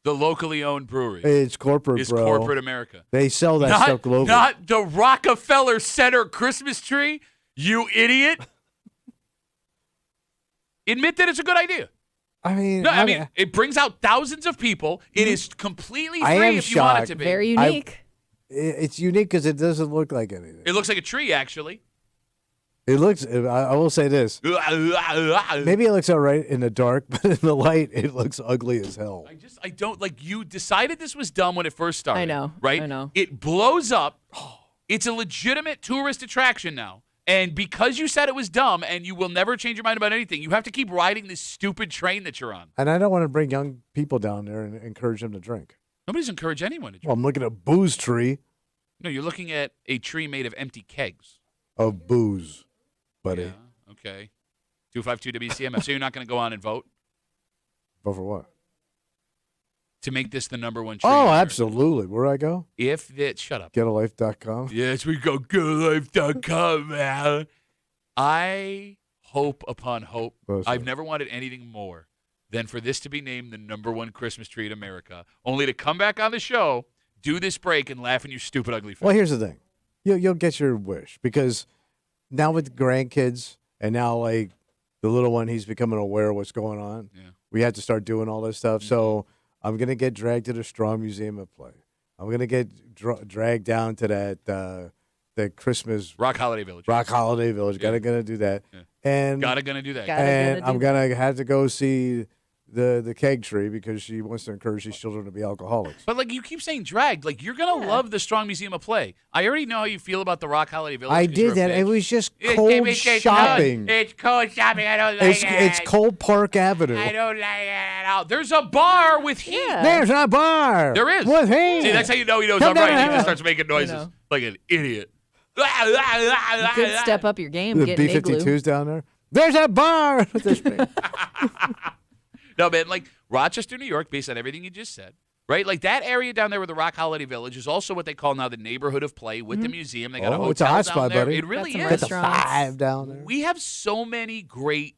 The locally owned brewery It's corporate, is bro. corporate America. They sell that stuff globally. Not the Rockefeller Center Christmas tree, you idiot. Admit that it's a good idea. I mean, No, I mean, it brings out thousands of people. It is completely I free am if you want it shocked. to be. Very unique. it's unique because it doesn't look like anything. It looks like a tree, actually. It looks. I will say this. Maybe it looks all right in the dark, but in the light, it looks ugly as hell. I don't like. You decided this was dumb when it first started. I know, right? I know. It blows up. It's a legitimate tourist attraction now. And because you said it was dumb and you will never change your mind about anything, you have to keep riding this stupid train that you're on. And I don't want to bring young people down there and encourage them to drink. Nobody's encouraged anyone to drink. Well, I'm looking at a booze tree No, you're looking at a tree made of empty kegs. of booze, buddy. Yeah, okay. 252 WCMF. So you're not going to go on and vote Vote for what? to make this the number one tree? in Oh, America? absolutely. Where do I go? If that, shut up. Getalife.com. Yes, we go goodlife.com, man. I hope upon hope. Listen. I've never wanted anything more than for this to be named the number one Christmas tree in America, only to come back on the show, do this break, and laugh in your stupid, ugly face. Well, here's the thing. You'll get your wish because now with grandkids and now like the little one, he's becoming aware of what's going on. Yeah. We have to start doing all this stuff. So I'm going to get dragged to the Strong Museum of Play. I'm going to get dragged down to that the Christmas Rock Holiday Village. Rock Holiday Village. Yeah. Gonna do that. Yeah. And Gonna do that. Gotta and do I'm gonna have to go see the keg tree because she wants to encourage these children to be alcoholics. But like you keep saying drag, like you're gonna love the Strong Museum of Play. I already know how you feel about the Rock Holiday Village. I 'cause you're did a that. bitch. It was just It's cold shopping. It's cold shopping. I don't like It's Cold Park Avenue. I don't like it at all. There's a bar with heat. Yeah. There's a bar. There is. With heat. See, that's how you know he knows Come I'm right. down. He just starts making noises know. like an idiot. You could step up your game, The get an igloo. B-52's down there. There's a bar. No, man, like Rochester, New York, based on everything you just said, right? Like that area down there with the Rock Holiday Village is also what they call now the neighborhood of play with the museum. They got a Oh, hotel it's a hot down spot, there. buddy. It really Got some is. Get the restaurants. 5 down there. We have so many great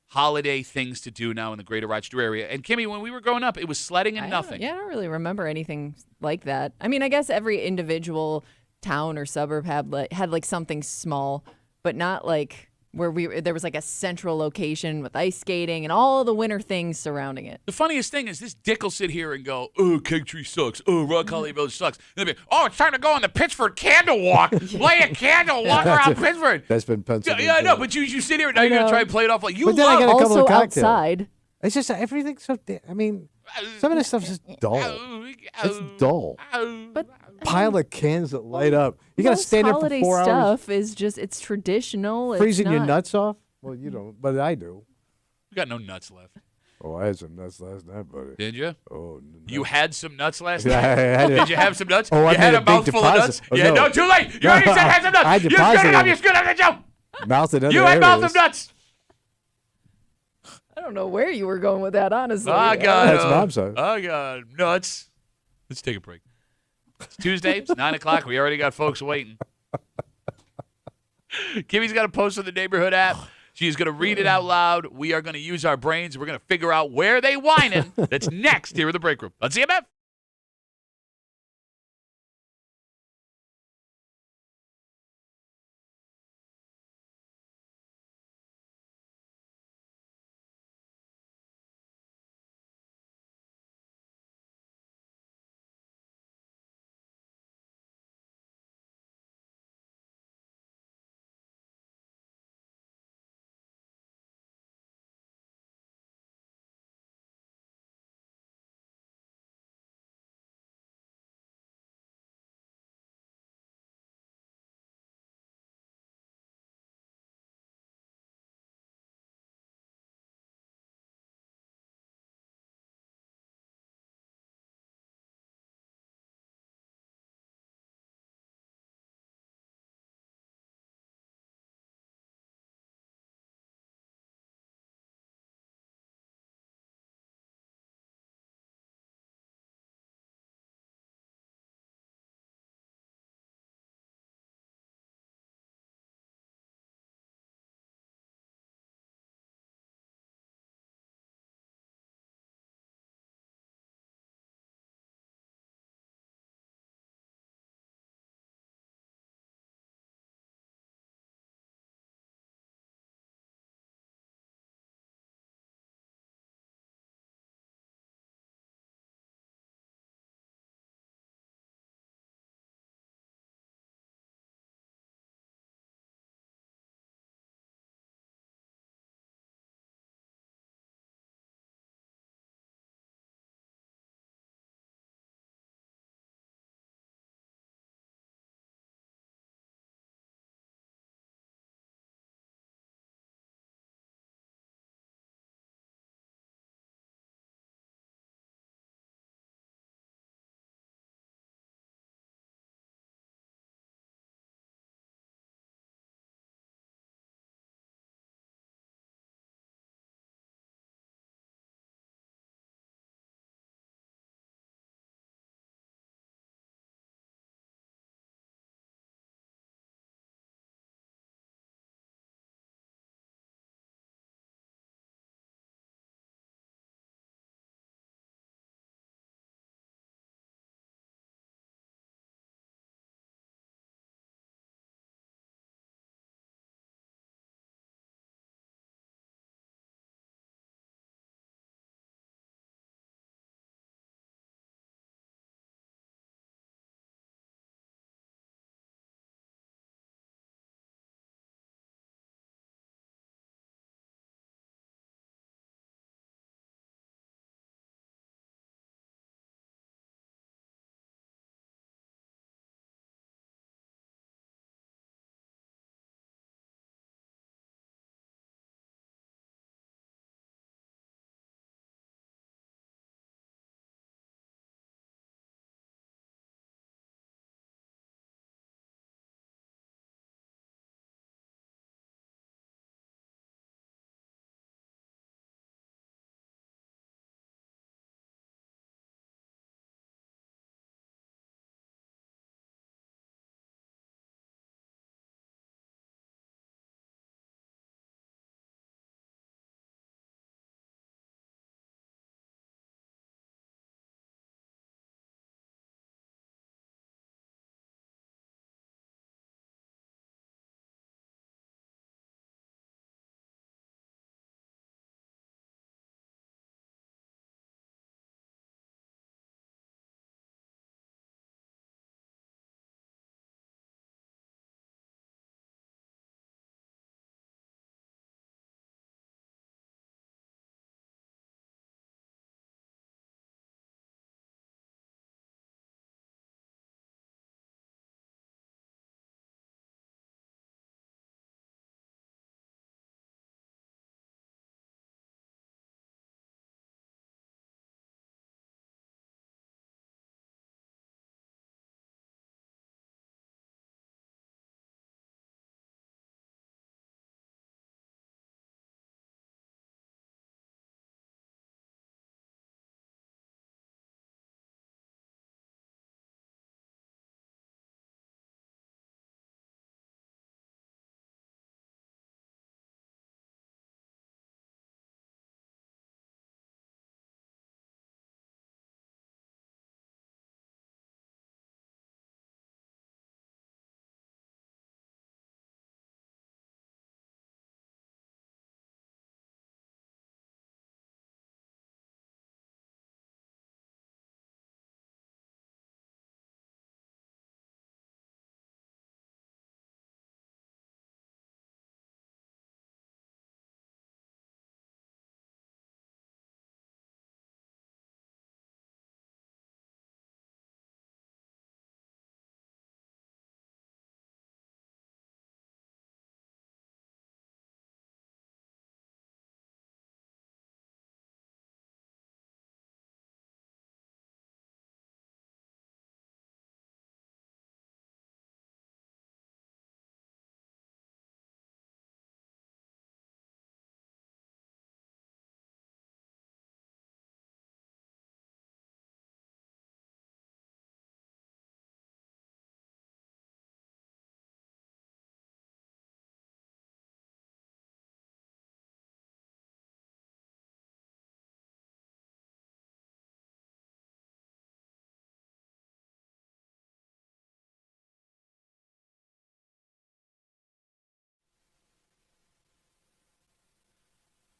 holiday things to do now in the greater Rochester area. And Kimmy, when we were growing up, it was sledding and I nothing. don't really remember anything like that. I mean, I guess every individual town or suburb had like something small, but not like where there was like a central location with ice skating and all the winter things surrounding it. The funniest thing is this dick will sit here and go, oh, Keg Tree sucks. Oh, Rock Holiday Village sucks. And they'll be, oh, it's time to go on the Pittsford Candle Walk. Light a candle, walk around Pittsburgh. That's been penciled. Yeah, I know, in. but you sit here and now you're going to try and play it off like you But then I love get a couple Also of cocktails. outside, It's just everything's so. I mean, some of this stuff's just dull. It's dull. But Pile of cans that light up. You got to most stand there for holiday 4 hours. stuff is just it's traditional. Freezing it's your not, nuts off? Well, you don't, but I do. We got no nuts left. Oh, I had some nuts last night, buddy. Did you? Oh, You had some nuts last Yeah, night? I had it. Did you have some nuts? Oh, I you had made a a big mouthful of deposit. nuts? Oh, Yeah, no. no, too late. You already said have some nuts. I You screwed deposited it up. it. You screwed up the joke. Mouth it You had mouth of nuts. I don't know where you were going with that, honestly. I got That's Mom's side. I got nuts. Let's take a break. It's Tuesday. It's 9 o'clock. We already got folks waiting. Kimmy's got a post on the neighborhood app. She's going to read it out loud. We are going to use our brains. We're going to figure out where they whining. That's next here in the break room. Let's see WCMF.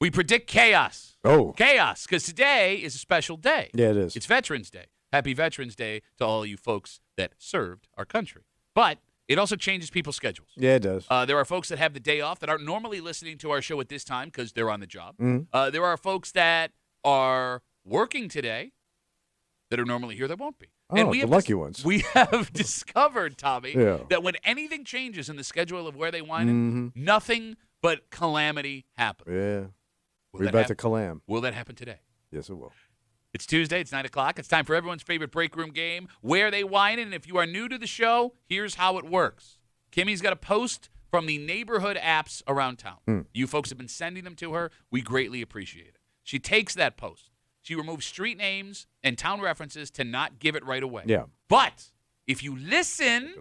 We predict chaos. Oh. Chaos, because today is a special day. Yeah, it is. It's Veterans Day. Happy Veterans Day to all you folks that served our country. But it also changes people's schedules. Yeah, it does. There are folks that have the day off that aren't normally listening to our show at this time because they're on the job. There are folks that are working today that are normally here that won't be. Oh, the lucky ones. We have discovered, Tommy, Yeah. that when anything changes in the schedule of where they wind it, nothing but calamity happens. Yeah. Will We're that about happen? to clam. Will that happen today? Yes, it will. It's Tuesday. It's 9 o'clock. It's time for everyone's favorite break room game, Where They Whine It. And if you are new to the show, here's how it works. Kimmy's got a post from the neighborhood apps around town. You folks have been sending them to her. We greatly appreciate it. She takes that post. She removes street names and town references to not give it right away. Yeah. But if you listen,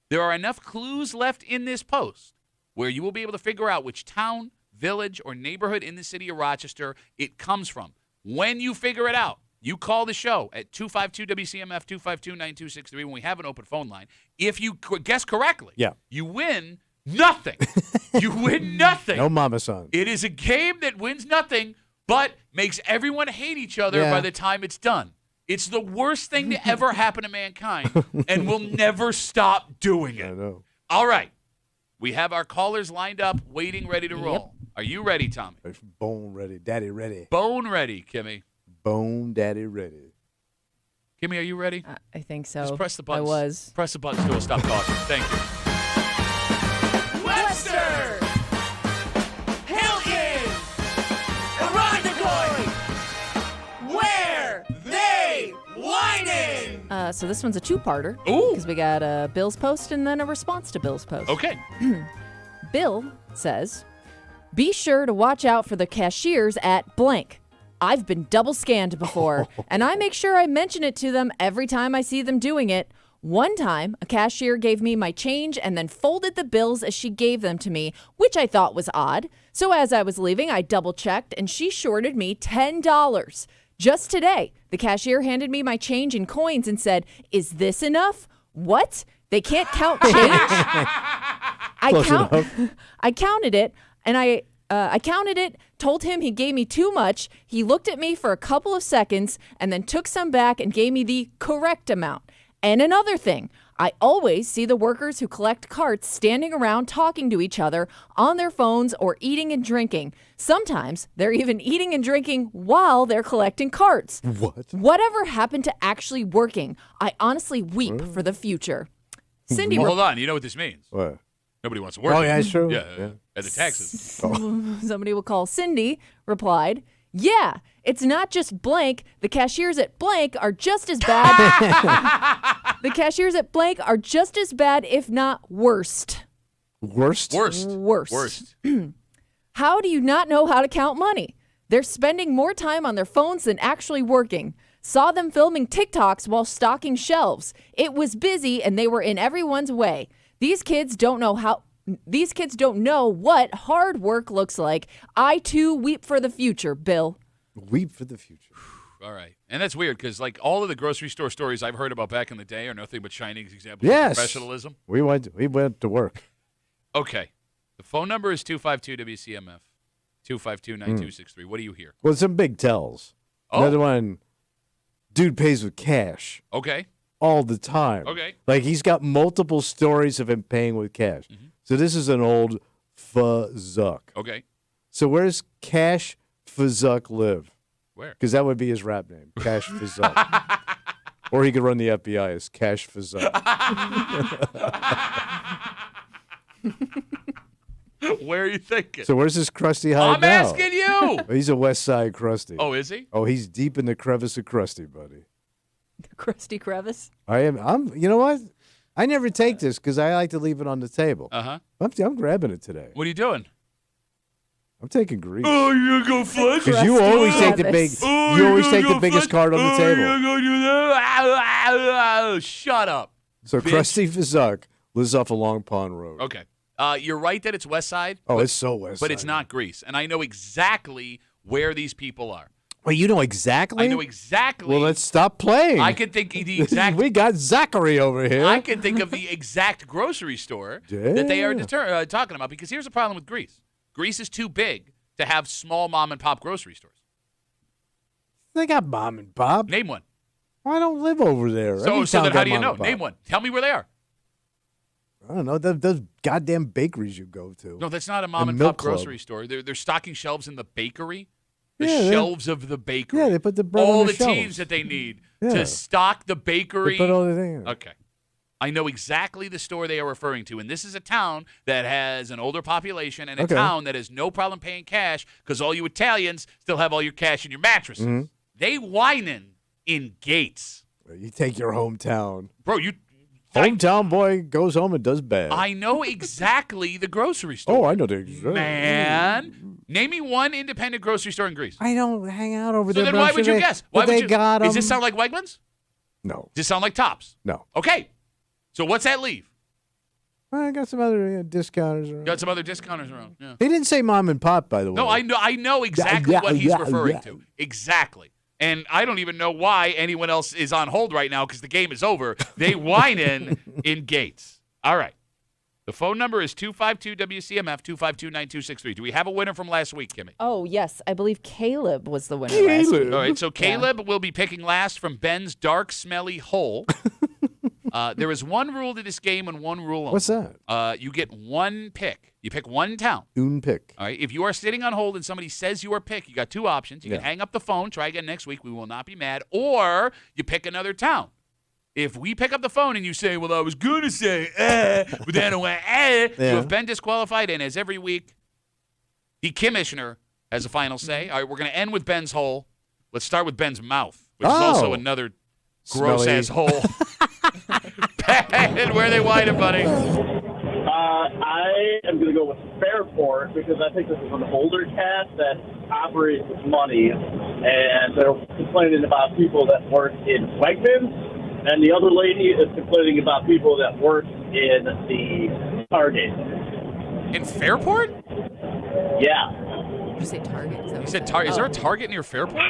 there are enough clues left in this post where you will be able to figure out which town, village, or neighborhood in the city of Rochester it comes from. When you figure it out, you call the show at 252-WCMF, 252-9263 when we have an open phone line. If you guess correctly, you win nothing. You win nothing. No mama son. It is a game that wins nothing, but makes everyone hate each other by the time it's done. It's the worst thing to ever happen to mankind, and we'll never stop doing it. I know. All right. We have our callers lined up, waiting, ready to roll. Are you ready, Tommy? Bone ready. Daddy ready. Bone ready, Kimmy. Bone daddy ready. Kimmy, are you ready? I think so. Just press the buttons. I was. Press the buttons, so we'll stop talking. Thank you. Webster! Hilton! Irondequoit! Where they whining? So this one's a two-parter. Ooh. Because we got a Bill's post and then a response to Bill's post. Okay. Bill says, be sure to watch out for the cashiers at blank. I've been double scanned before, and I make sure I mention it to them every time I see them doing it. One time, a cashier gave me my change and then folded the bills as she gave them to me, which I thought was odd. So as I was leaving, I double-checked, and she shorted me $10. Just today, the cashier handed me my change in coins and said, "Is this enough?" What? They can't count change? I counted it, and I counted it, told him he gave me too much. He looked at me for a couple of seconds and then took some back and gave me the correct amount. And another thing, I always see the workers who collect carts standing around talking to each other on their phones or eating and drinking. Sometimes they're even eating and drinking while they're collecting carts. What? Whatever happened to actually working? I honestly weep for the future. Cindy, Well, hold on. You know what this means? What? Nobody wants to work. Oh, yeah, it's true. Yeah. At the taxes. somebody will call Cindy, replied, "Yeah, it's not just blank. The cashiers at blank are just as bad. The cashiers at blank are just as bad, if not worst." Worst? Worst. How do you not know how to count money? They're spending more time on their phones than actually working. Saw them filming TikToks while stocking shelves. It was busy and they were in everyone's way. These kids don't know what hard work looks like. I too weep for the future, Bill. Weep for the future. All right. And that's weird because, like, all of the grocery store stories I've heard about back in the day are nothing but shining examples of professionalism. We went to work. Okay. The phone number is 252-WCMF, 252-9263. What do you hear? Well, some big tells. Oh. Another one, dude pays with cash Okay. all the time. Okay. Like, he's got multiple stories of him paying with cash. So this is an old Fuzzuck. Okay. So where's Cash Fuzzuck live? Where? Because that would be his rap name, Cash Fuzzuck. Or he could run the FBI as Cash Fuzzuck. Where are you thinking? So where's this Krusty hide I'm now? asking you. He's a West Side Krusty. Oh, is he? Oh, he's deep in the crevice of Krusty, buddy. Krusty Crevice. I'm. You know what? I never take this because I like to leave it on the table. Uh-huh. I'm grabbing it today. What are you doing? I'm taking grease. Oh, you're going to go flush? Because you always take the big. Crevice. You always take the biggest card on the table. You're going to do that? Shut up. So bitch. Krusty Fuzzuck lives off a Long Pond Road. Okay. You're right that it's West Side. Oh, it's so West But Side. it's not Greece. And I know exactly where these people are. Well, you know exactly? I know exactly. Well, let's stop playing. I can think the exact. We got Zachary over here. I can think of the exact grocery store that they are talking about. Because here's the problem with Greece. Greece is too big to have small mom and pop grocery stores? They got mom and pop. Name one. Well, I don't live over there. So Every then town how got do you mom know? and pop. Name one. Tell me where they are. I don't know. Those goddamn bakeries you go to. No, that's not a mom and Milk pop Club. grocery store. They're stocking shelves in the bakery. The Yeah, they're- shelves of the bakery. Yeah, they put the bread all on the the teams shelves. that they need Yeah. to stock the bakery. They put all the things. Okay. I know exactly the store they are referring to, and this is a town that has an older population and a Okay. town that has no problem paying cash because all you Italians still have all your cash in your mattresses. Mm-hmm. They whining in Gates. You take your hometown. Bro, Hometown boy goes home and does bad. I know exactly the grocery store. Oh, I know the exact. Man, name me one independent grocery store in Greece. I don't hang out over So there. then but why I'm would sure you they- guess? but Why would they you? got Does this 'em. sound like Wegmans? No, Does this sound like Tops? no. Okay. So what's that leave? I got some other discounters around. Got some other discounters around. Yeah. He didn't say mom and pop, by the way. No, I know exactly yeah, what he's yeah, referring yeah. to. Exactly. And I don't even know why anyone else is on hold right now because the game is over. They whine in Gates. All right. The phone number is 252-WCMF, 252-9263. Do we have a winner from last week, Kimmy? Oh, yes. I believe Caleb was the winner last week. All right, so Caleb will be picking last from Ben's dark, smelly hole. There is one rule to this game and one rule only. What's that? You get one pick. You pick one town. Un pick. All right. If you are sitting on hold and somebody says your pick, you got two options. You can hang up the phone, try again next week. We will not be mad. Or you pick another town. If we pick up the phone and you say, well, I was going to say, but then I went, you have been disqualified. And as every week, the commissioner has a final say. All right, we're going to end with Ben's hole. Let's start with Ben's mouth, which is also another gross-ass hole. Ben, where they whine it, buddy? I am going to go with Fairport because I think this is an older cast that operates with money, and they're complaining about people that work in Wegmans, and the other lady is complaining about people that work in the Target. In Fairport? Yeah. Did you say Target? Is that You what said Target. Is there a Target near Fairport?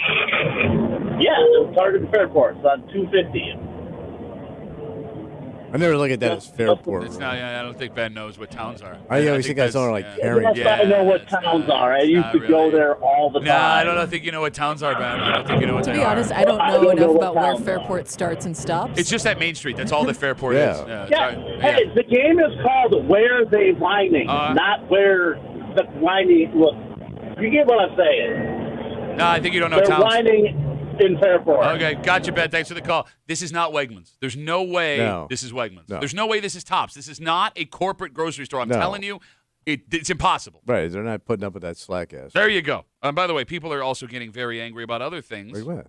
Yeah, there's Target and Fairport. It's on 250. I never look at that as Fairport. It's not, I don't think Ben knows what towns are. I always think that's all like Harrington. Yes, I know what towns are. I used to go there all the time. Nah, I don't think you know what towns are, Ben. I don't think you know what To they be are. honest, I don't know enough about where Fairport starts and stops. It's just that Main Street. That's all that Fairport Yeah. is. Yeah. Hey, the game is called Where They Whining, not Where the Whining. Look, you get what I'm saying. No, I think you don't know They're towns. whining in Fairport. Okay, gotcha, Ben. Thanks for the call. This is not Wegmans. There's no way this is Wegmans. No. There's no way this is Tops. This is not a corporate grocery store. I'm No. telling you, it's impossible. Right, they're not putting up with that slack ass. There you go. By the way, people are also getting very angry about other things. Like what?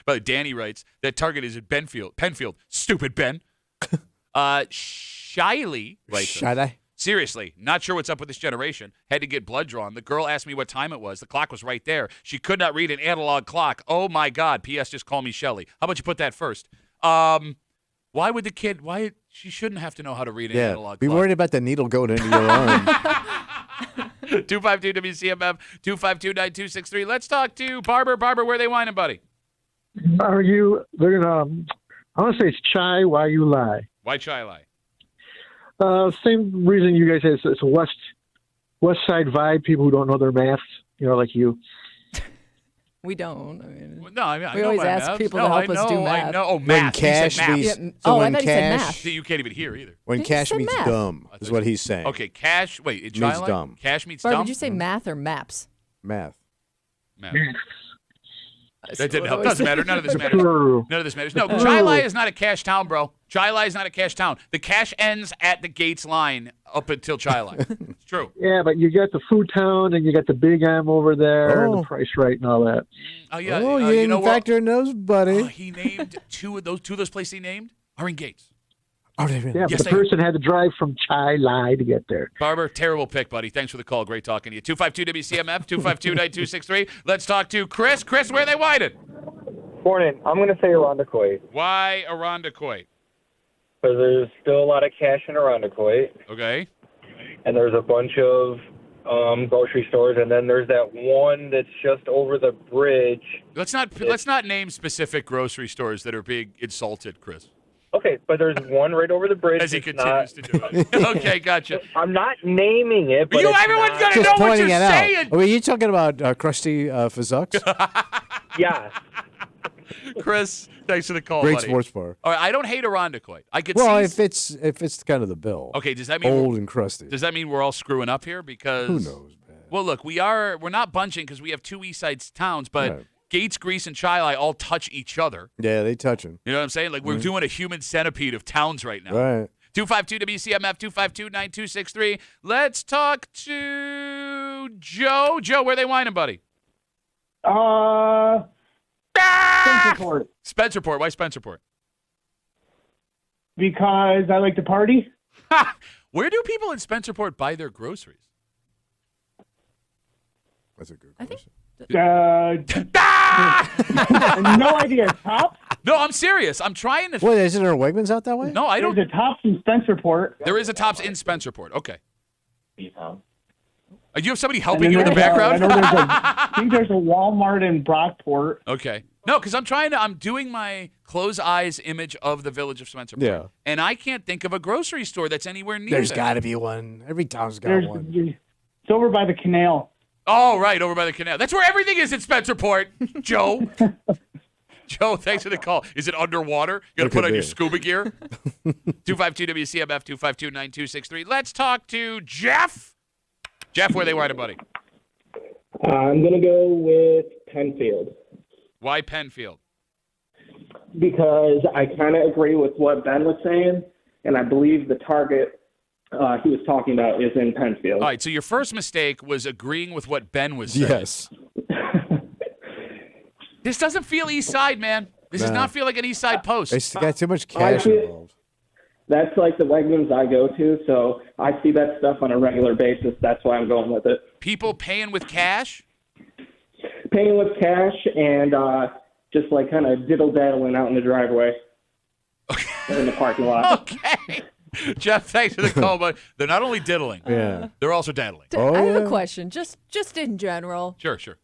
But Danny writes that Target is at Penfield. Stupid Ben. Shiley writes, Should I? seriously, not sure what's up with this generation. Had to get blood drawn. The girl asked me what time it was. The clock was right there. She could not read an analog clock. Oh, my God. P.S. Just call me Shelly. How about you put that first? Why would the kid, she shouldn't have to know how to read an analog Be clock. worried about the needle going into your arm. 252-WCMF, 252-9263. Let's talk to Barber. Barber, where they whining, buddy? They're gonna, I want to say it's chai while you lie. Why chai lie? Same reason you guys say it's a west side vibe. People who don't know their math, like you. We don't. I mean, No, I mean, I we know always my ask math. people No, to help I us do know, I math. know. Oh, When math. cash He said math. meets, Yeah, so I when thought he said cash, math. See, you can't even hear either. when He cash said meets math. dumb is what he's saying. Okay, cash. Wait, Means chai lie? dumb. Cash meets Barb, dumb? did you say math or maps? Math. Math. That didn't help. Doesn't matter. None of this matters. True. None of this matters. No, Chai Lai is not a cash town, bro. Chai Lai is not a cash town. The cash ends at the Gates line up until Chai Lai. It's true. Yeah, but you got the food town and you got the Big M over there and Oh. the price right and all that. Oh yeah. Oh, you you didn't know what? factor in those, buddy. He named two of those places he named are in Gates. Oh, they really? Yeah, Yes, but the they- person had to drive from Chai Lai to get there. Barber, terrible pick, buddy. Thanks for the call. Great talking to you. 252-WCMF, 252-9263. Let's talk to Chris. Chris, where they whited? Morning. I'm going to say Irondequoit Why Irondequoit? because there's still a lot of cash in Irondequoit, Okay. and there's a bunch of grocery stores, and then there's that one that's just over the bridge. Let's not name specific grocery stores that are being insulted, Chris. Okay, but there's one right over the bridge. As he It's continues to do it. Okay, gotcha. I'm not naming it, but Everyone's going to Just know what pointing you're it out. saying. Are you talking about Krusty Fazux? Yeah. Chris, thanks for the call, Great buddy. sports bar. All right, I don't hate Irondequoit. I could Well, see. if it's kind of the bill. Okay, does that mean old and crusty? Does that mean we're all screwing up here? Because Who knows, man? Well, look, we're not bunching because we have two East Side towns, but Right. Gates, Grease, and Chili all touch each other. Yeah, they touching. You know what I'm saying? Like we're doing a human centipede of towns right now. Right. 252 WCMF 252-9263. Let's talk to Joe. Joe, where they whining, buddy? Spencerport. Spencerport. Why Spencerport? Because I like to party. Where do people in Spencerport buy their groceries? That's a good I think no idea. Tops? No, I'm serious. I'm trying to. Wait, isn't there a Wegmans out that way? No, I don't. There's a Tops in Spencerport. There is a Tops in Spencerport. Okay. Do you have somebody And helping then you in the there's background? I think there's a Walmart in Brockport. Okay. No, because I'm doing my close eyes image of the village of Spencerport. Yeah. And I can't think of a grocery store that's anywhere near There's there. got to be one. Every town's got There's, one. it's over by the canal. Oh, right, over by the canal. That's where everything is in Spencerport, Joe. Joe, thanks for the call. Is it underwater? You got to It put could on your be. scuba gear? 252 WCMF 252-9263. Let's talk to Jeff. Jeff, where they whining, buddy? I'm going to go with Penfield Why Penfield? because I kind of agree with what Ben was saying, and I believe the target he was talking about is in Penfield. All right, so your first mistake was agreeing with what Ben was saying. Yes. This doesn't feel East Side, man. This does No. not feel like an East Side post. It's got too much cash feel- involved. That's like the Wegmans I go to, so I see that stuff on a regular basis. That's why I'm going with it. People paying with cash? Paying with cash and just like kind of diddle-daddling out in the driveway or in the parking lot. Okay. Jeff, thanks for the call, but they're not only diddling. Yeah. They're also daddling. Oh, I have yeah. a question, just in general. Sure, sure.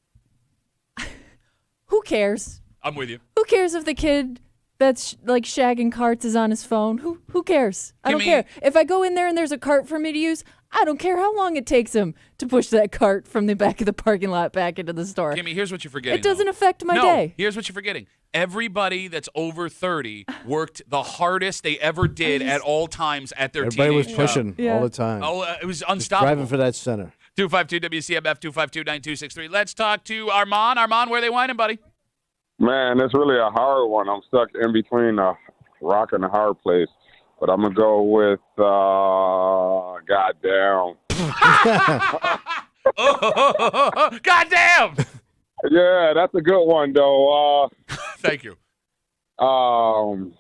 Who cares? I'm with you. Who cares if the kid that's like shagging carts is on his phone? Who cares? I don't care. If I go in there and there's a cart for me to use, I don't care how long it takes him to push that cart from the back of the parking lot back into the store. Kimmy, here's what you're forgetting. It doesn't though. affect my no, day. Here's what you're forgetting. Everybody that's over 30 worked the hardest they ever did at all times at their Everybody was teenage job. pushing Yeah. all the time. Oh, it was Just unstoppable. driving for that center. 252 WCMF 252-9263. Let's talk to Armand. Armand, where they whining, buddy? Man, it's really a hard one. I'm stuck in between a rock and a hard place. But I'm going to go with goddamn. Goddamn! Yeah, that's a good one, though. Thank you. Damn.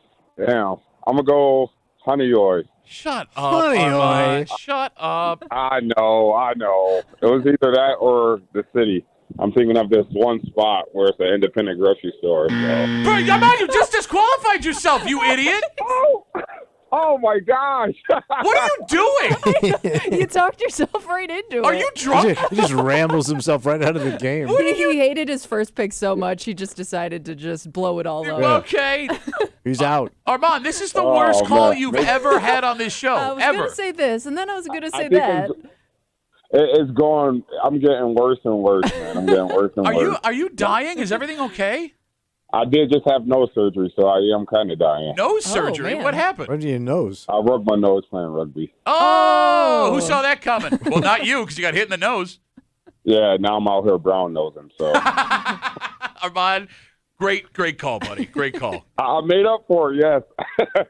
I'm going to go Honey Oy. Shut up, Honey Armand. Oy. Shut up. I know. It was either that or the city. I'm thinking of this one spot where it's an independent grocery store. So. Bro, Armand, you just disqualified yourself, you idiot. Oh my gosh. What are you doing? You talked yourself right into it. Are you drunk? He just rambles himself right out of the game. He hated his first pick so much, he just decided to just blow it all up. Okay. He's out. Armand, this is the worst call you've ever had on this show. I was ever. going to say this, and then I was going to say think that. It's going. I'm getting worse and worse, man. I'm getting worse and worse. Are you dying? Is everything okay? I did just have nose surgery, so I am kind of dying. Nose surgery? man. What happened? Right in your nose. I rubbed my nose playing rugby. Oh, who saw that coming? Well, not you, because you got hit in the nose. Yeah, now I'm out here brown nosing. So Armand, great call, buddy. Great call. I made up for it. Yes.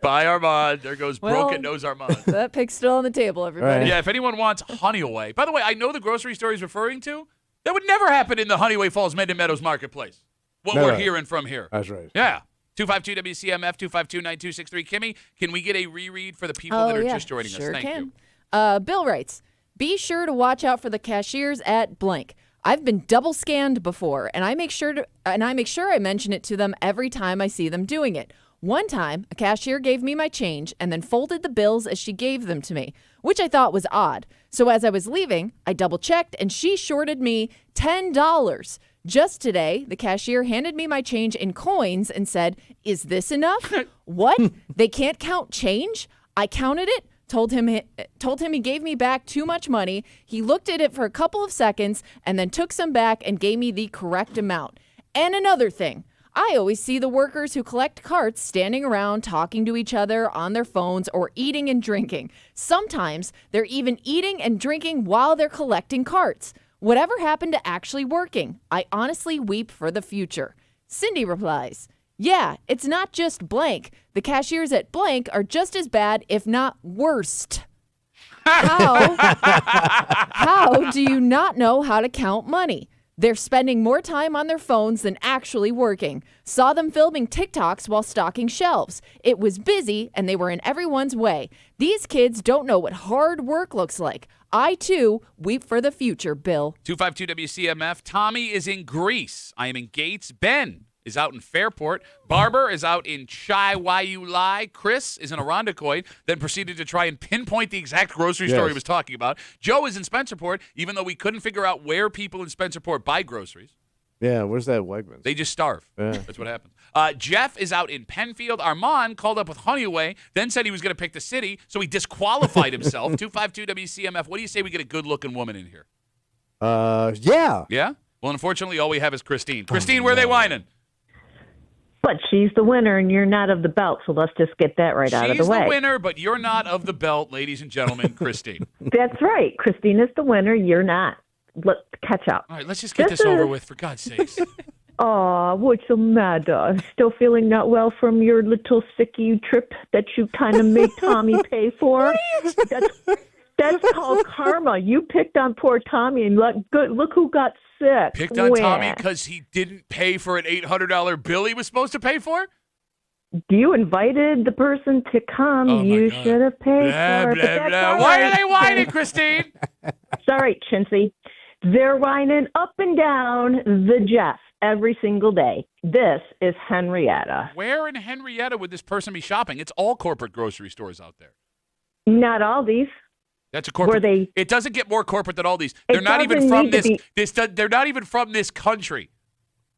Bye, Armand. There goes Well, broken nose Armand. That pick's still on the table, everybody. Right. Yeah, if anyone wants Honeyway. By the way, I know the grocery store he's referring to. That would never happen in the Honeyway Falls Mendon Meadows Marketplace. What Never. we're hearing from here. That's right. Yeah. 252 WCMF 252-9263. Kimmy, can we get a reread for the people that are just joining sure us? Thank can. you. Bill writes, be sure to watch out for the cashiers at blank. I've been double scanned before, and I make sure I mention it to them every time I see them doing it. One time, a cashier gave me my change and then folded the bills as she gave them to me, which I thought was odd. So as I was leaving, I double-checked, and she shorted me $10. Just today, the cashier handed me my change in coins and said, "Is this enough?" What? They can't count change? I counted it, told him he gave me back too much money. He looked at it for a couple of seconds and then took some back and gave me the correct amount. And another thing, I always see the workers who collect carts standing around talking to each other on their phones or eating and drinking. Sometimes they're even eating and drinking while they're collecting carts. Whatever happened to actually working? I honestly weep for the future. Cindy replies, "Yeah, it's not just blank. The cashiers at blank are just as bad, if not worst." How do you not know how to count money? They're spending more time on their phones than actually working. Saw them filming TikToks while stocking shelves. It was busy and they were in everyone's way. These kids don't know what hard work looks like. I, too, weep for the future, Bill. 252 WCMF. Tommy is in Greece. I am in Gates. Ben is out in Fairport. Barber is out in Chai-Wai-U-Lai. Chris is in Irondequoit, then proceeded to try and pinpoint the exact grocery store he was talking about. Joe is in Spencerport, even though we couldn't figure out where people in Spencerport buy groceries. Yeah, where's that Wegmans? They just starve. Yeah. That's what happens. Jeff is out in Penfield. Armand called up with Honeyway, then said he was going to pick the city, so he disqualified himself. 252 WCMF. What do you say we get a good-looking woman in here? Yeah. Yeah? Well, unfortunately, all we have is Christine. Christine, where are they whining? But she's the winner, and you're not of the belt, so let's just get that right out of the way. She's the winner, but you're not of the belt, ladies and gentlemen, Christine. That's right. Christine is the winner. You're not. Let's catch up. All right, let's just get this over with, for God's sakes. Aw, what's the matter? Still feeling not well from your little sicky trip that you kind of made Tommy pay for? That's called karma. You picked on poor Tommy, and look who got sick. Picked on Tommy because he didn't pay for an $800 bill he was supposed to pay for? You invited the person to come. Oh, you should have paid for it. Blah, blah. Why are they whining, Christine? It's all right, Chintzy. They're whining up and down the Jeff every single day. This is Henrietta. Where in Henrietta would this person be shopping? It's all corporate grocery stores out there. Not all these. That's a corporate. It doesn't get more corporate than all these. They're not even from this. They're not even from this country.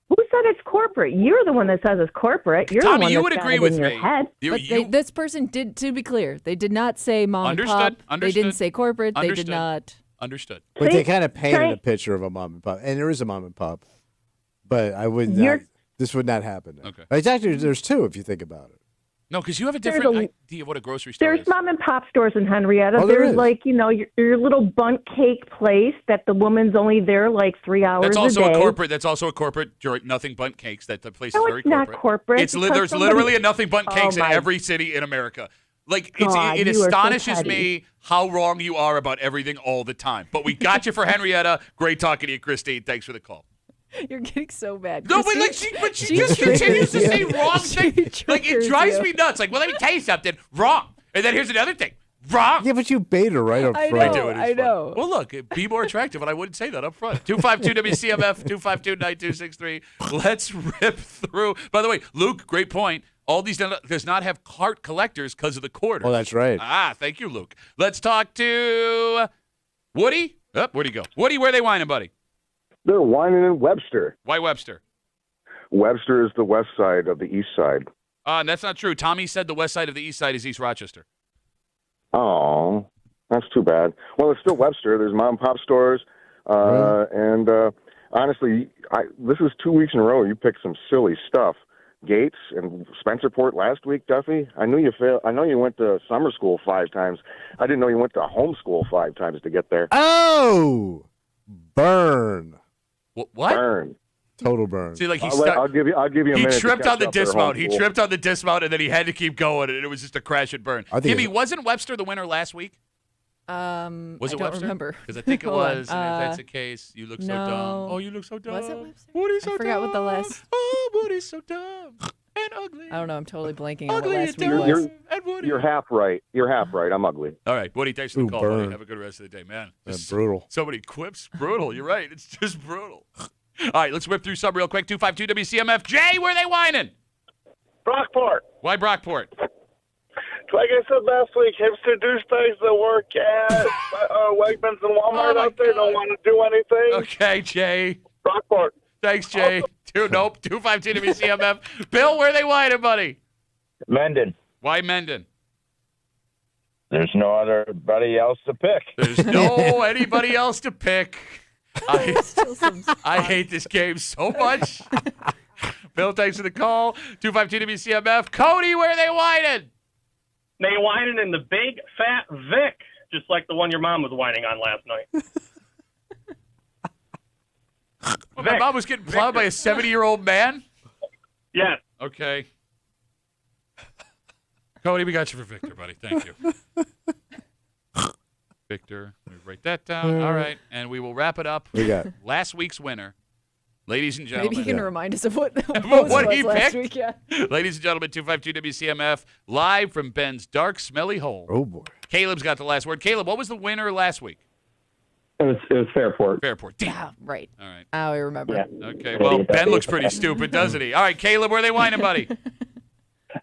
Who said it's corporate? You're the one that says it's corporate. You're Tommy, the one you that's would got agree it with in your me. head. This person did, to be clear, they did not say mom Understood. and pop. They didn't say corporate. They Understood. did not. Understood. But they kind of painted a picture of a mom and pop, and there is a mom and pop. But I would not. This would not happen. Okay. It's actually there's two if you think about it. No, because you have a different idea of what a grocery store There's is. mom and pop stores in Henrietta. Oh, there There's is. like, your little bunt cake place that the woman's only there like 3 hours That's also a day. a corporate. That's also a corporate. Nothing Bundt Cakes. That the place No, is very it's not corporate. corporate It's because there's somebody- literally a Nothing Bundt Oh, Cakes in my every city in America. Like God, it you are so astonishes petty. me how wrong you are about everything all the time. But we got you for Henrietta. Great talking to you, Christine. Thanks for the call. You're getting so bad. No, but she just continues to say wrong She things. Like it triggers drives you. me nuts. Like, well, let me tell you something. Wrong. And then here's another thing. Wrong. Yeah, but you bait her right up I front. know. I know. Well, look, be more attractive, and I wouldn't say that up front. 252 WCMF, 252-9263. Let's rip through. By the way, Luke, great point. All these does not have cart collectors because of the quarter. Oh, that's right. Thank you, Luke. Let's talk to Woody. Oh, where'd he go? Woody, where are they whining, buddy? They're whining in Webster. Why Webster? Webster is the west side of the east side. That's not true. Tommy said the west side of the east side is East Rochester. Oh, that's too bad. Well, it's still Webster. There's mom and pop stores. And honestly, this is 2 weeks in a row. You picked some silly stuff. Gates and Spencerport last week, Duffy. I knew you failed. I know you went to summer school 5 times. I didn't know you went to homeschool 5 times to get there. Oh, burn. What? Burn. Total burn. See, like I'll give you a minute. He to tripped catch on the up for dismount. He homeschool. tripped on the dismount, and then he had to keep going, and it was just a crash and burn. Kimmy, wasn't Webster the winner last week? Was I it don't Webster? remember. Because I think it Hold on. was. And if that's the case, you look so dumb. no. Oh, you look so dumb. Was it Webster? Woody's so I forgot dumb. what the last. Oh, Woody's so dumb and ugly. I don't know. I'm totally blanking on what Ugly last week and was. dumb. You're half right. You're half right. I'm ugly. All right, Woody, thanks for the Ooh, call, burn. buddy. Have a good rest of the day, man. Just brutal. So many quips. Brutal. You're right. It's just brutal. All right, let's whip through some real quick. 252 WCMF. Jay, where are they whining? Brockport. Why Brockport? Like I said last week, hipster douchebags that work at Wegmans and Walmart out there don't want to do anything. Okay, Jay. Brockport. Thanks, Jay. 252 WCMF. Bill, where they whining, buddy? Mendon. Why Mendon? There's no other else to pick. There's no anybody else to pick. I hate this game so much. Bill, thanks for the call. 252 WCMF. Cody, where they whining? They whining in the big fat Vic, just like the one your mom was whining on last night. Well, my mom was getting plowed by a 70-year-old man? Yes. Okay. Cody, we got you for Victor, buddy. Thank you. Victor, let me write that down. All right, and we will wrap it up. We got last week's winner, ladies and gentlemen. Maybe you can remind us of what what he was last picked. week. Yeah. Ladies and gentlemen, 252 WCMF, live from Ben's dark, smelly hole. Oh, boy. Caleb's got the last word. Caleb, what was the winner last week? It was Fairport. Fairport. Damn. Yeah, right. All right. I remember. Yeah. Okay, well, Ben looks pretty stupid, doesn't he? All right, Caleb, where are they whining, buddy?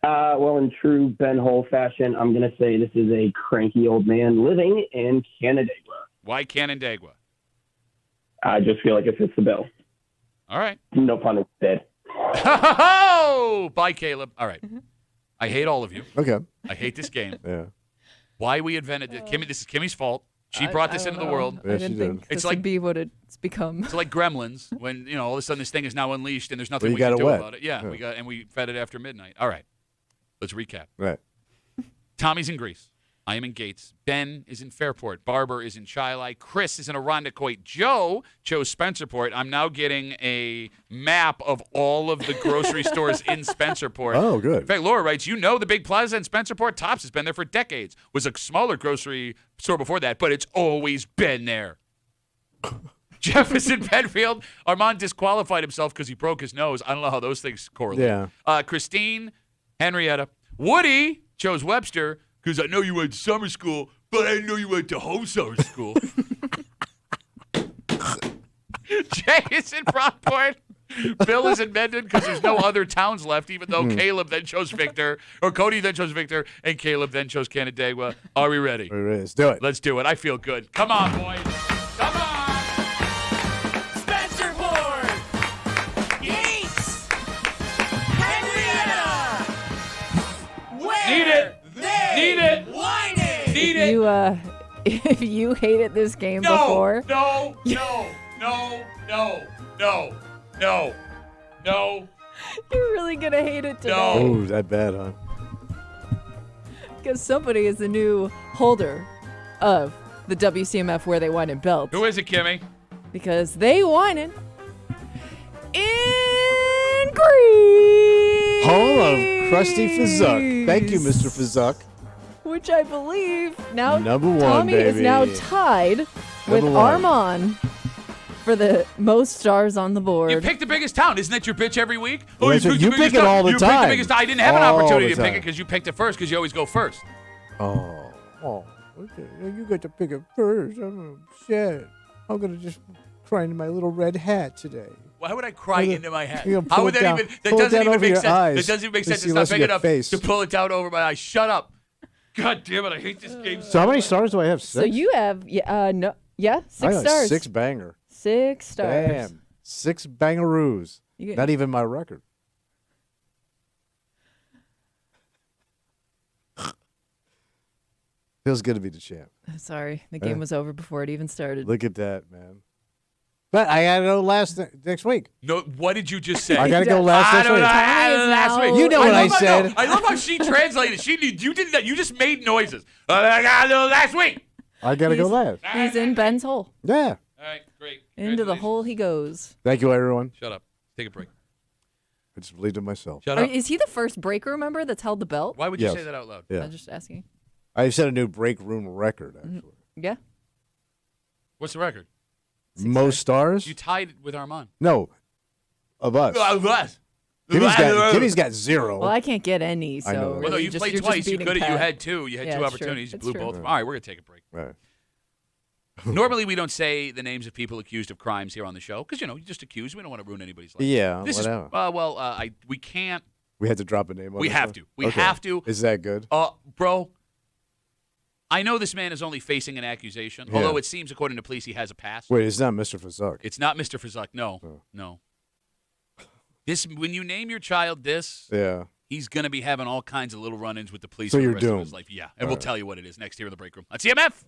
Well, in true Ben Hole fashion, I'm going to say this is a cranky old man living in Canandaigua. Why Canandaigua? I just feel like it fits the bill. All right. No pun intended. Oh, bye, Caleb. All right. I hate all of you. Okay. I hate this game. Yeah. Why we invented it. Kimmy, this is Kimmy's fault. She brought this into the world. Yeah, I she didn't did. think It's this like- would be what it's become. It's like Gremlins when, all of a sudden this thing is now unleashed and there's nothing Well, you we can got it do wet. about it. Yeah, Yeah. we fed it after midnight. All right. Let's recap. Right. Tommy's in Greece. I am in Gates. Ben is in Fairport. Barber is in Chili. Chris is in Irondequoit. Joe chose Spencerport. I'm now getting a map of all of the grocery stores in Spencerport. Oh, good. In fact, Laura writes, the big plaza in Spencerport? Tops has been there for decades. Was a smaller grocery store before that, but it's always been there. Jeff is in Penfield. Armand disqualified himself because he broke his nose. I don't know how those things correlate. Yeah. Christine, Henrietta. Woody chose Webster because I know you went to summer school, but I didn't know you went to home summer school. Jay is in Brockport. Bill is in Mendon because there's no other towns left, even though Caleb then chose Victor, or Cody then chose Victor, and Caleb then chose Canandaigua. Are we ready? We're ready. Let's do it. Let's do it. I feel good. Come on, boys. Come on. Spencerport, Gates, Henrietta. Where Need it. they Need it. whining. Need it. If you hated this game No. before, No. you're really gonna hate it today. Oh, that bad, huh? Because somebody is the new holder of the WCMF Where They Whine belt. Who is it, Kimmy? Because they whining in Greece. Home of Krusty Fazuk. Thank you, Mr. Fazuk. Which I believe now Number one, Tommy is baby. now tied with Number one. Armand for the most stars on the board. You pick the biggest town. Isn't that your bitch every week? Well, that's what- you biggest pick it all the You pick the time. biggest town. I didn't have an All opportunity the to pick it time. because you picked it first because you always go first. Oh, okay. You got to pick it first. I'm upset. I'm gonna just cry into my little red hat today. Why would I cry You're into my hat? you're gonna How pull would it that down- even? That pull it doesn't down even over make your sense. eyes. That doesn't even make Let's sense. see It's not less of big your enough face. to pull it down over my eyes. Shut up. God damn it! I hate this game. So how many stars do I have? 6? So you have 6 I got stars. 6 banger. 6 stars. Damn. 6 bangaroos. You get- Not even my record. Feels good to be the champ. Sorry, the game was over before it even started. Look at that, man. But I gotta go next week. No, what did you just say? I gotta go last I next don't week. know. Last week. You know what I said. I love how she translated. You did that. You just made noises. I gotta go last week. I gotta go last. He's in Ben's hole. Yeah. All right, great. Into the hole he goes. Thank you, everyone. Shut up. Take a break. I just believed in myself. Shut up. Is he the first break room member that's held the belt? Why would you Yes. say that out loud? Yeah. I'm just asking. I set a new break room record, actually. Yeah. What's the record? Most stars? You tied with Armand. No. Of us. Us. Kimmy's got 0. Well, I can't get any, so I know. Well, really no, you just- played you're just twice. You beating could have. You Pat. had 2. You had Yeah, 2 it's true. opportunities. You It's blew true. both. All right, we're gonna take a break. Right. Normally, we don't say the names of people accused of crimes here on the show because you just accused. We don't want to ruin anybody's life. Yeah, This whatever. is we can't. We had to drop a name on We this have one? to. We Okay. have to. Is that good? Bro. I know this man is only facing an accusation, Yeah. although it seems, according to police, he has a past. Wait, it's not Mr. Fazuk. It's not Mr. Fazuk. No, Oh. no. When you name your child this, Yeah. he's going to be having all kinds of little run-ins with the police So for the you're rest of his doomed. life. Yeah, and All we'll right. tell you what it is next here in the break room on CMF.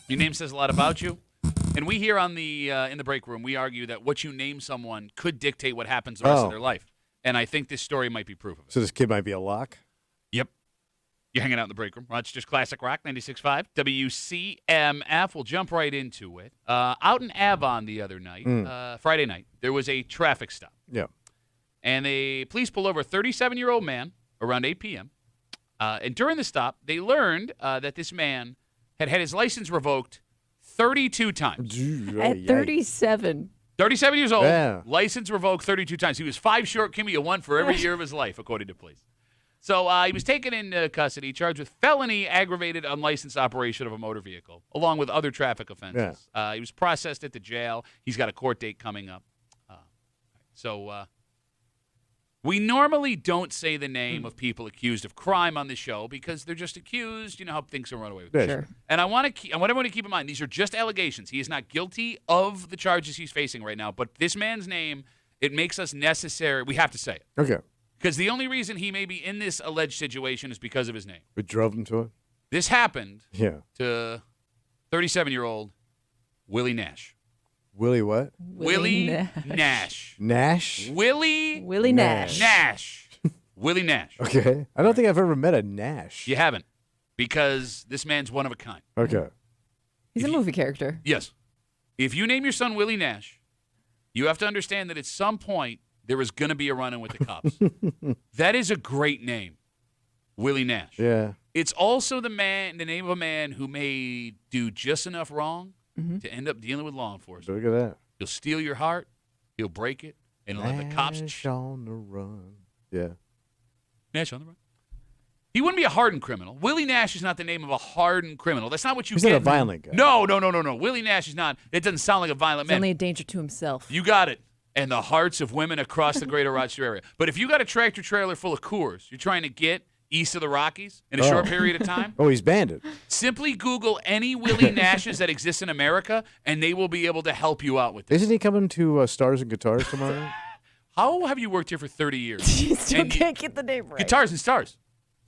Your name says a lot about you. And we here on the in the break room, we argue that what you name someone could dictate what happens the rest of their life. And I think this story might be proof of it. So this kid might be a lock? Yep. You're hanging out in the break room. Rochester's Classic Rock, 96.5. WCMF. We'll jump right into it. Out in Avon the other night, Friday night, there was a traffic stop. Yeah. And the police pulled over a 37-year-old man around 8 p.m. And during the stop, they learned that this man had his license revoked 32 times. At 37. 37 years old, Yeah. license revoked 32 times. He was 5 short, Kimmy, of 1 for every year of his life, according to police. So he was taken into custody, charged with felony aggravated unlicensed operation of a motor vehicle, along with other traffic offenses. He was processed at the jail. He's got a court date coming up. We normally don't say the name of people accused of crime on the show because they're just accused. You know how things can run away with it. Sure. And I want everyone to keep in mind, these are just allegations. He is not guilty of the charges he's facing right now. But this man's name, it makes us necessary. We have to say it. Okay. Because the only reason he may be in this alleged situation is because of his name. We drove him to it? This happened Yeah. to 37-year-old Willie Nash. Willie what? Willie Nash. Nash? Willie Nash. Nash. Willie Nash. Okay. I don't think I've ever met a Nash. You haven't, because this man's one of a kind. Okay. He's a movie character. Yes. If you name your son Willie Nash, you have to understand that at some point there is going to be a run-in with the cops. That is a great name, Willie Nash. Yeah. It's also the name of a man who may do just enough wrong to end up dealing with law enforcement. Look at that. He'll steal your heart, he'll break it, and he'll let the cops. Nash on the run. Yeah. Nash on the run. He wouldn't be a hardened criminal. Willie Nash is not the name of a hardened criminal. That's not what you He's get. not a violent guy. No. Willie Nash is not. It doesn't sound like a violent He's man. only a danger to himself. You got it. And the hearts of women across the greater Rochester area. But if you got a tractor trailer full of Coors you're trying to get east of the Rockies in a short period of time, Oh, he's banded. simply Google any Willie Nashes that exist in America, and they will be able to help you out with this. Isn't he coming to Stars and Guitars tomorrow? How have you worked here for 30 years? You still And can't get the name right. Guitars and Stars.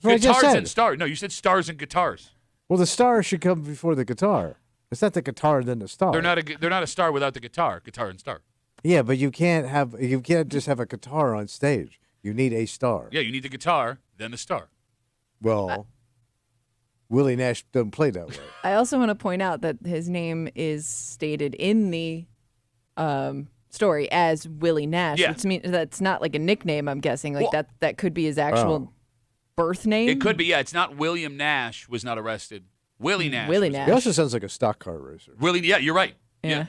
That's what I just Guitars said. and Stars. No, you said Stars and Guitars. Well, the star should come before the guitar. It's not the guitar, then the star. They're not a star without the guitar. Guitar and Star. Yeah, but you can't just have a guitar on stage. You need a star. Yeah, you need the guitar, then the star. Well, Willie Nash doesn't play that way. I also want to point out that his name is stated in the story as Willie Nash, Yeah. which means that's not like a nickname. I'm guessing like Well- that could be his actual birth name. It could be, yeah. It's not William Nash was not arrested. Willie Nash. Willie was. Nash. He also sounds like a stock car racer. Yeah, you're right. Yeah.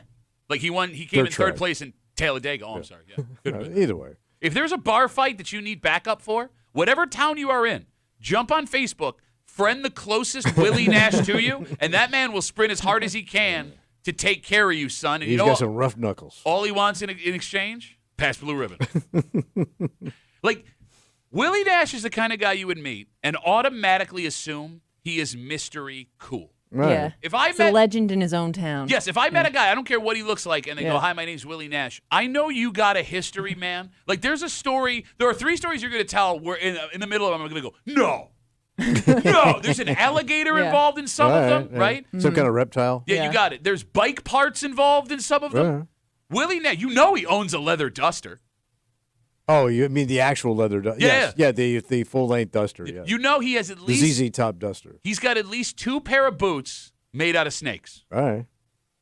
Like he came in Third third track. place in Talladega. Oh, I'm sorry. Yeah. Could have been. Either way. If there's a bar fight that you need backup for, whatever town you are in, jump on Facebook, friend the closest Willie Nash to you, and that man will sprint as hard as he can to take care of you, son. And He's you know got what? some rough knuckles. All he wants in exchange? Pass blue ribbon. Like, Willie Nash is the kind of guy you would meet and automatically assume he is mystery cool. Right. Yeah. If I It's a legend in his own town. Yes, if I met a guy, I don't care what he looks like, and they go, Yeah. "Hi, my name's Willie Nash." I know you got a history, man. Like, there's a story. There are 3 stories you're going to tell. Where in the middle of them, I'm going to go, "No, no." There's an alligator Yeah. involved in some of them, right? Some kind of reptile. Yeah, Yeah. you got it. There's bike parts involved in some of them. Yeah. Willie Nash, you know he owns a leather duster. Oh, you mean the actual leather duster? Yeah. Yes. Yeah, the full length duster. Yeah. You know he has at The least ZZ Top duster. he's got at least 2 pair of boots made out of snakes. All right.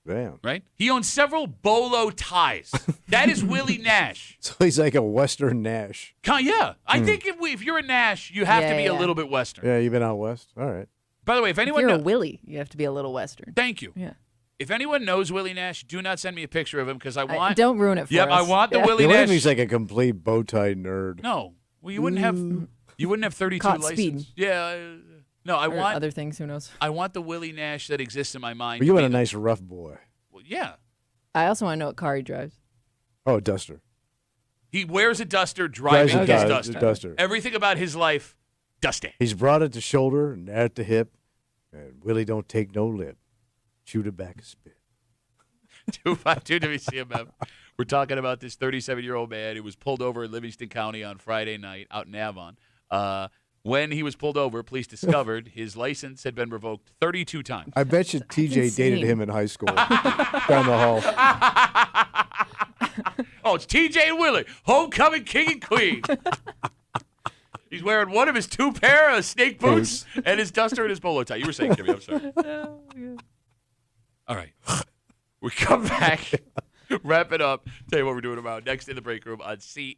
Damn. Right? He owns several bolo ties. That is Willie Nash. So he's like a Western Nash. Yeah. I think if you're a Nash, you have to be a Yeah. little bit Western. Yeah, you've been out west. All right. By the way, if If anyone you're a knows, Willie, you have to be a little Western. thank you. Yeah. If anyone knows Willie Nash, do not send me a picture of him because I want. Don't ruin it for Yep, us. I want the Yeah. Willie Yeah, what if Nash. he's like a complete bow tie nerd? No, well, you wouldn't have. You wouldn't have 32 Caught license. speeding. Yeah. No, I Or want. other things. Who knows? I want the Willie Nash that exists in my mind. But you to want a be- nice rough boy. Well, yeah. I also want to know what car he drives. Oh, duster. He wears a duster, Drives driving a his duster. duster. Everything about his life, dusty. He's broad at the shoulder and at the hip. And Willie don't take no lip. Shoot it back and spit. 252 WCMF. We're talking about this 37-year-old man who was pulled over in Livingston County on Friday night out in Avon. When he was pulled over, police discovered his license had been revoked 32 times. I bet you TJ dated him in high school down the hall. Oh, it's TJ and Willie, homecoming king and queen. He's wearing one of his 2 pair of snake boots and his duster and his polo tie. You were saying, Kimmy, I'm sorry. All right. We come back, wrap it up, tell you what we're doing about next in the break room on CN.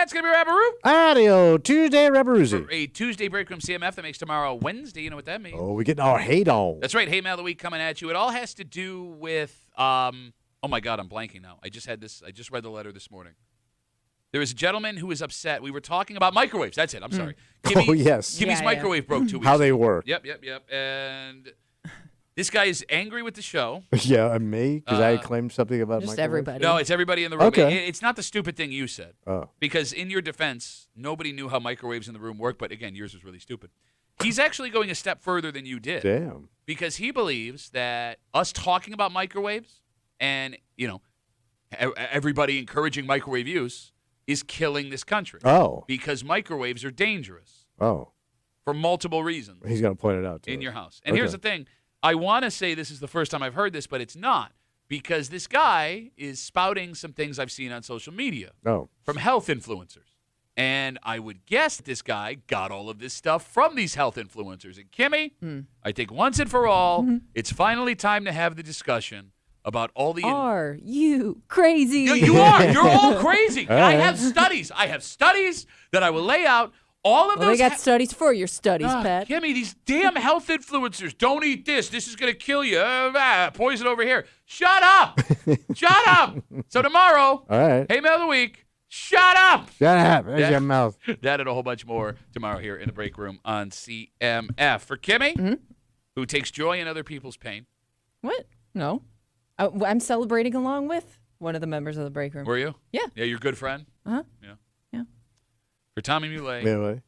That's going to be Rabbaroo. Audio Tuesday, Rabbaroozy. For a Tuesday Break Room CMF that makes tomorrow Wednesday. You know what that means. Oh, we're getting our hate on. That's right. Hate Mail of the Week coming at you. It all has to do with, oh my God, I'm blanking now. I just read the letter this morning. There was a gentleman who was upset. We were talking about microwaves. That's it. I'm sorry. Oh, yes. Kimmy's microwave broke 2 weeks How they ago. work. Yep. And this guy is angry with the show. Yeah, and me, because I claimed something about just microwaves? everybody. No, it's everybody in the room. Okay. It's not the stupid thing you said. Oh. Because in your defense, nobody knew how microwaves in the room work, but again, yours was really stupid. He's actually going a step further than you did. Damn. Because he believes that us talking about microwaves and, everybody encouraging microwave use is killing this country. Oh. Because microwaves are dangerous Oh. for multiple reasons He's going to point it out to in us. your house. And here's the thing. I want to say this is the first time I've heard this, but it's not. Because this guy is spouting some things I've seen on social media from health influencers. And I would guess this guy got all of this stuff from these health influencers. And Kimmy, I think once and for all, it's finally time to have the discussion about all the... Are you crazy? You are. You're all crazy. All I right. have studies. that I will lay out. All of Well, those... they got studies for your studies, Pat. Kimmy, these damn health influencers. Don't eat this. This is going to kill you. Poison over here. Shut up. Shut up. So tomorrow, All right. Hey Mail of the Week, shut up. Shut up. There's your mouth. That and a whole bunch more tomorrow here in the break room on CMF. For Kimmy, who takes joy in other people's pain. What? No. I'm celebrating along with one of the members of the break room. Were you? Yeah. Yeah, your good friend? Uh-huh. Yeah. Yeah. For Tommy Muley, Anyway.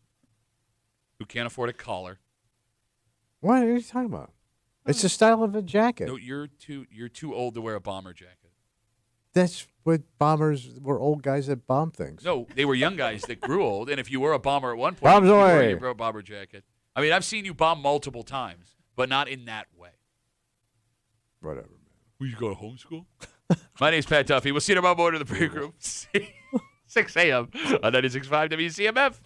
who can't afford a collar. What are you talking about? It's the style of a jacket. No, you're too old to wear a bomber jacket. That's what bombers were, old guys that bomb things. No, they were young guys that grew old, and if you were a bomber at one point, Bombs you wore away. your bomber jacket. I mean, I've seen you bomb multiple times, but not in that way. Whatever. Will you go to homeschool? My name's Pat Duffy. We'll see you tomorrow morning in the break room. 6 a.m. on 96.5 WCMF.